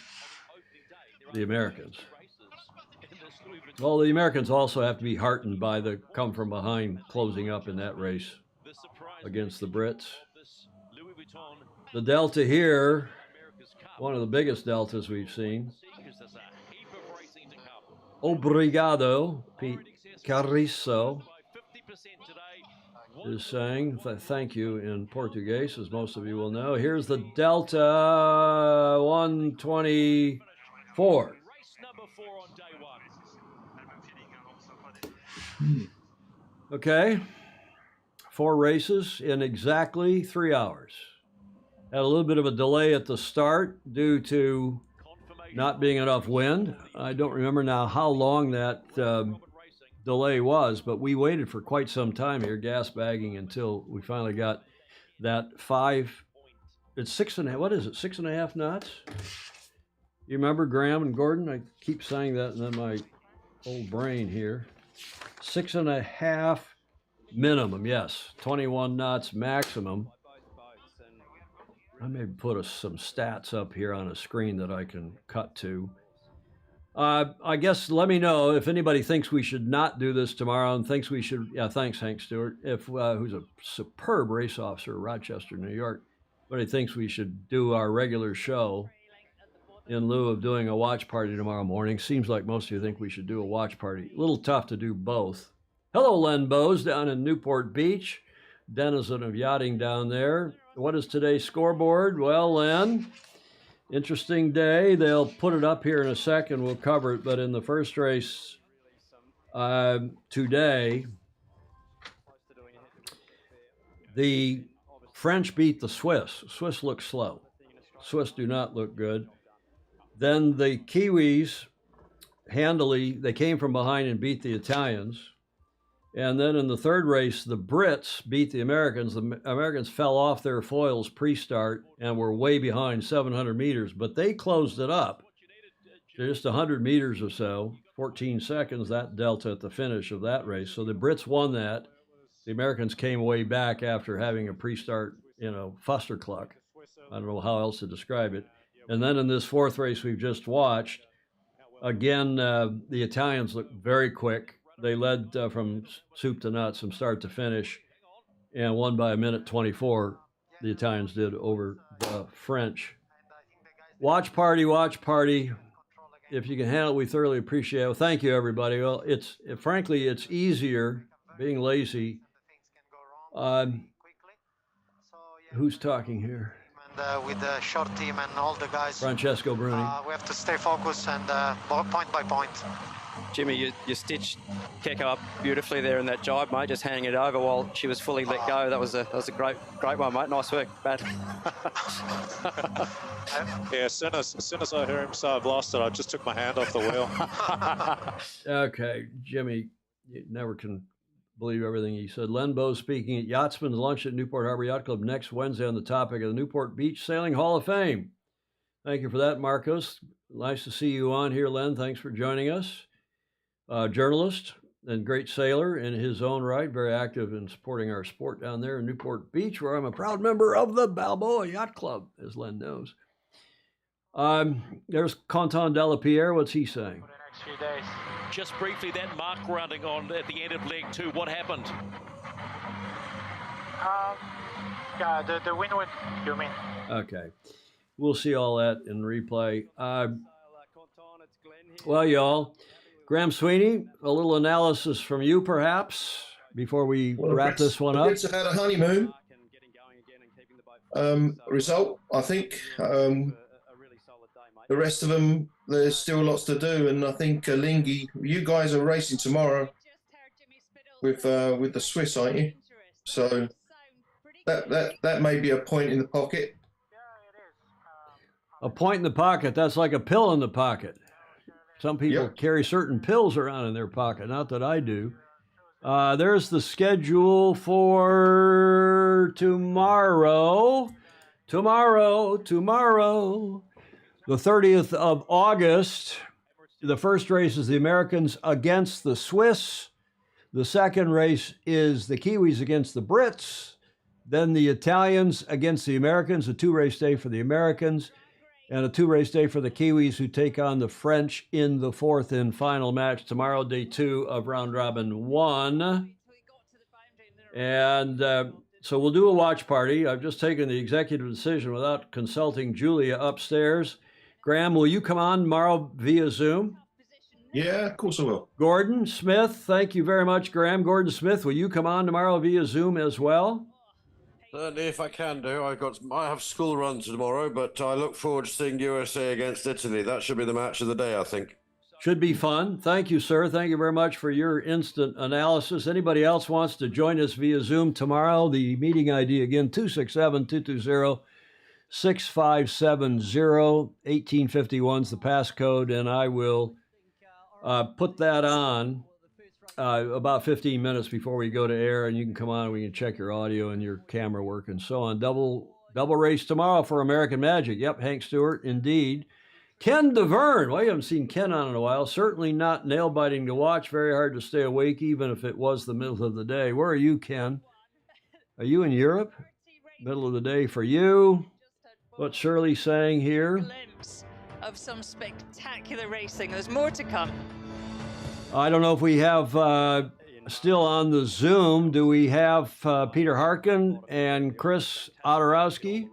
the Americans. Well, the Americans also have to be heartened by the come from behind closing up in that race against the Brits. The delta here, one of the biggest deltas we've seen. Obrigado, Pete Carriço is saying thank you in Portuguese, as most of you will know. Here's the delta 124. Okay, 4 races in exactly 3 hours. Had a little bit of a delay at the start due to not being enough wind. I don't remember now how long that delay was, but we waited for quite some time here, gas bagging, until we finally got that 5. It's 6.5. What is it? 6.5 knots? You remember, Graham and Gordon? I keep saying that, and then my old brain here. 6.5 minimum, yes. 21 knots maximum. I may put some stats up here on a screen that I can cut to. I guess let me know if anybody thinks we should not do this tomorrow and thinks we should. Yeah, thanks, Hank Stewart. If who's a superb race officer, Rochester, New York. But he thinks we should do our regular show in lieu of doing a watch party tomorrow morning. Seems like most of you think we should do a watch party. A little tough to do both. Hello, Len Bowes down in Newport Beach, denizen of yachting down there. What is today's scoreboard? Well, Len, interesting day. They'll put it up here in a second. We'll cover it. But in the first race today, the French beat the Swiss. Swiss look slow. Swiss do not look good. Then the Kiwis handily, they came from behind and beat the Italians. And then in the third race, the Brits beat the Americans. The Americans fell off their foils pre-start and were way behind 700 meters, but they closed it up to just 100 meters or so, 14 seconds, that delta at the finish of that race. So the Brits won that. The Americans came way back after having a pre-start, fustercluck. I don't know how else to describe it. And then in this fourth race we've just watched, again, the Italians looked very quick. They led from soup to nuts from start to finish and won by 1:24. The Italians did over the French. Watch party. If you can handle it, we thoroughly appreciate it. Well, thank you, everybody. Well, frankly, it's easier being lazy. Who's talking here? And with the short team and all the guys, Francesco Bruni. We have to stay focused and point by point. Jimmy, you stitched Keko up beautifully there in that jibe, mate, just handing it over while she was fully let go. That was a great one, mate. Nice work, Matt. Yeah, as soon as I heard him say I've lost it, I just took my hand off the wheel. Okay, Jimmy, you never can believe everything he said. Len Bow speaking at Yachtsman's Lunch at Newport Harbor Yacht Club next Wednesday on the topic of the Newport Beach Sailing Hall of Fame. Thank you for that, Marcos. Nice to see you on here, Len. Thanks for joining us. Journalist and great sailor in his own right, very active in supporting our sport down there in Newport Beach, where I'm a proud member of the Balboa Yacht Club, as Len knows. There's Quentin Delapierre. What's he saying? Just briefly, that mark rounding on at the end of leg 2, what happened? Yeah, the wind went, you mean? Okay. We'll see all that in replay. Well, y'all, Graham Sweeney, a little analysis from you, perhaps, before we wrap this one up. The Brits had a honeymoon result, I think. The rest of them, there's still lots to do, and I think Lingy, you guys are racing tomorrow with the Swiss, aren't you? So that may be a point in the pocket. A point in the pocket, that's like a pill in the pocket. Some people carry certain pills around in their pocket, not that I do. There's the schedule for tomorrow. The 30th of August the first race is the Americans against the Swiss. The second race is the Kiwis against the Brits. Then the Italians against the Americans, a 2-race day for the Americans, and a 2-race day for the Kiwis, who take on the French in the fourth and final match tomorrow, day 2 of round robin 1. And so we'll do a watch party. I've just taken the executive decision without consulting Julia upstairs. Graham, will you come on tomorrow via Zoom? Yeah, of course I will. Gordon Smith, thank you very much, Graham. Gordon Smith, will you come on tomorrow via Zoom as well? Certainly, if I can do. I have school run tomorrow, but I look forward to seeing USA against Italy. That should be the match of the day, I think. Should be fun. Thank you, sir. Thank you very much for your instant analysis. Anybody else wants to join us via Zoom tomorrow? The meeting ID again, 267-220-6570. 1851's the passcode, and I will put that on about 15 minutes before we go to air, and you can come on and we can check your audio and your camera work and so on. Double race tomorrow for American Magic. Yep, Hank Stewart, indeed. Ken DeVerne. Well, you haven't seen Ken on in a while. Certainly not nail-biting to watch. Very hard to stay awake, even if it was the middle of the day. Where are you, Ken? Are you in Europe? Middle of the day for you. What's Shirley saying here? Glimpse of some spectacular racing. There's more to come. I don't know if we have still on the Zoom. Do we have Peter Harkin and Chris Otorowski?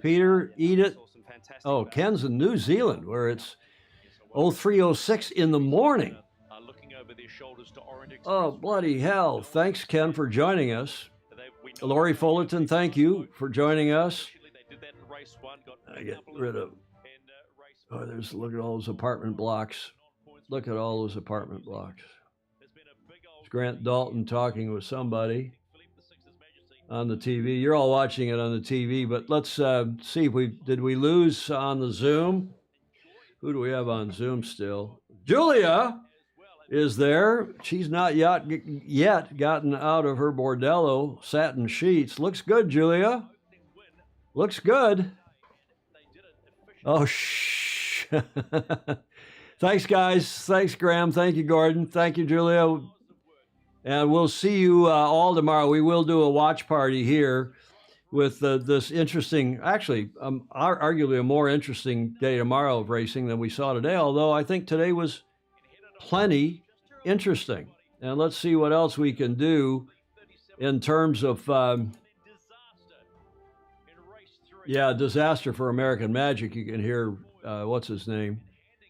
Peter, Edith. Oh, Ken's in New Zealand, where it's 03:06 in the morning. Oh, bloody hell. Thanks, Ken, for joining us. Lori Fullerton, thank you for joining us. I get rid of... Oh, look at all those apartment blocks. Look at all those apartment blocks. It's Grant Dalton talking with somebody on the TV. You're all watching it on the TV, but let's see if did we lose on the Zoom? Who do we have on Zoom still? Julia is there. She's not yet gotten out of her bordello satin sheets. Looks good, Julia. Looks good. Oh, shh. Thanks, guys. Thanks, Graham. Thank you, Gordon. Thank you, Julia. And we'll see you all tomorrow. We will do a watch party here with this interesting, actually, arguably a more interesting day tomorrow of racing than we saw today, although I think today was plenty interesting. And let's see what else we can do in terms of, disaster for American Magic. You can hear, what's his name?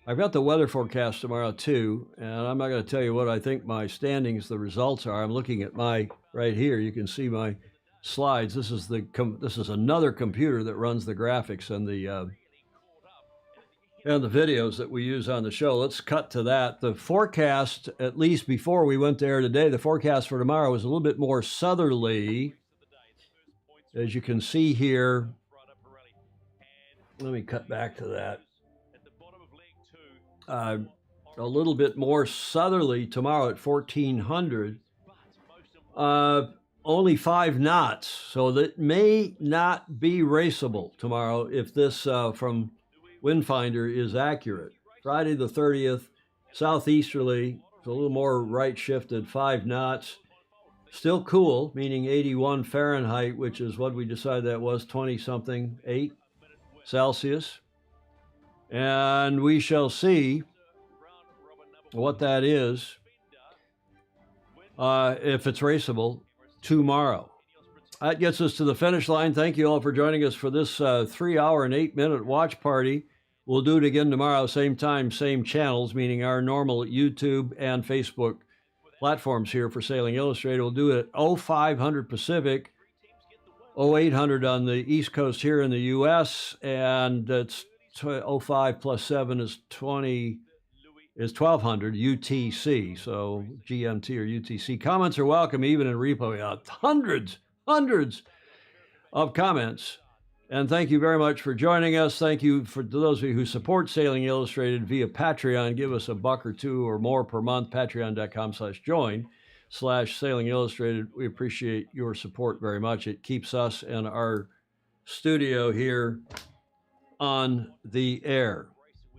I've got the weather forecast tomorrow, too, and I'm not going to tell you what I think my standings, the results are. I'm looking at right here. You can see my slides. This is another computer that runs the graphics and the videos that we use on the show. Let's cut to that. The forecast, at least before we went to air today, the forecast for tomorrow was a little bit more southerly. As you can see here, let me cut back to that. A little bit more southerly tomorrow at 1400. Only 5 knots, so that may not be raceable tomorrow if this from Windfinder is accurate. Friday the 30th, southeasterly, it's a little more right shifted, 5 knots. Still cool, meaning 81 Fahrenheit, which is what we decided that was, 20-something, 8 Celsius. And we shall see what that is, if it's raceable, tomorrow. That gets us to the finish line. Thank you all for joining us for this 3-hour and 8-minute watch party. We'll do it again tomorrow, same time, same channels, meaning our normal YouTube and Facebook platforms here for Sailing Illustrated. We'll do it at 0500 Pacific, 0800 on the East Coast here in the U.S., and it's 05 plus 7 is 1200 UTC, so GMT or UTC. Comments are welcome, even in repo. We got hundreds of comments. And thank you very much for joining us. Thank you to those of you who support Sailing Illustrated via Patreon. Give us $1 or $2 or more per month. Patreon.com/join/Sailing Illustrated. We appreciate your support very much. It keeps us and our studio here on the air.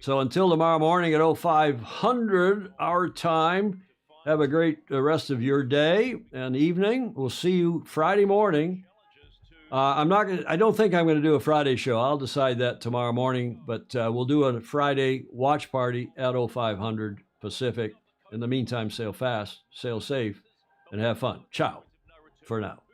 So until tomorrow morning at 0500 our time, have a great rest of your day and evening. We'll see you Friday morning. I don't think I'm going to do a Friday show. I'll decide that tomorrow morning, but we'll do a Friday watch party at 0500 Pacific. In the meantime, sail fast, sail safe, and have fun. Ciao for now.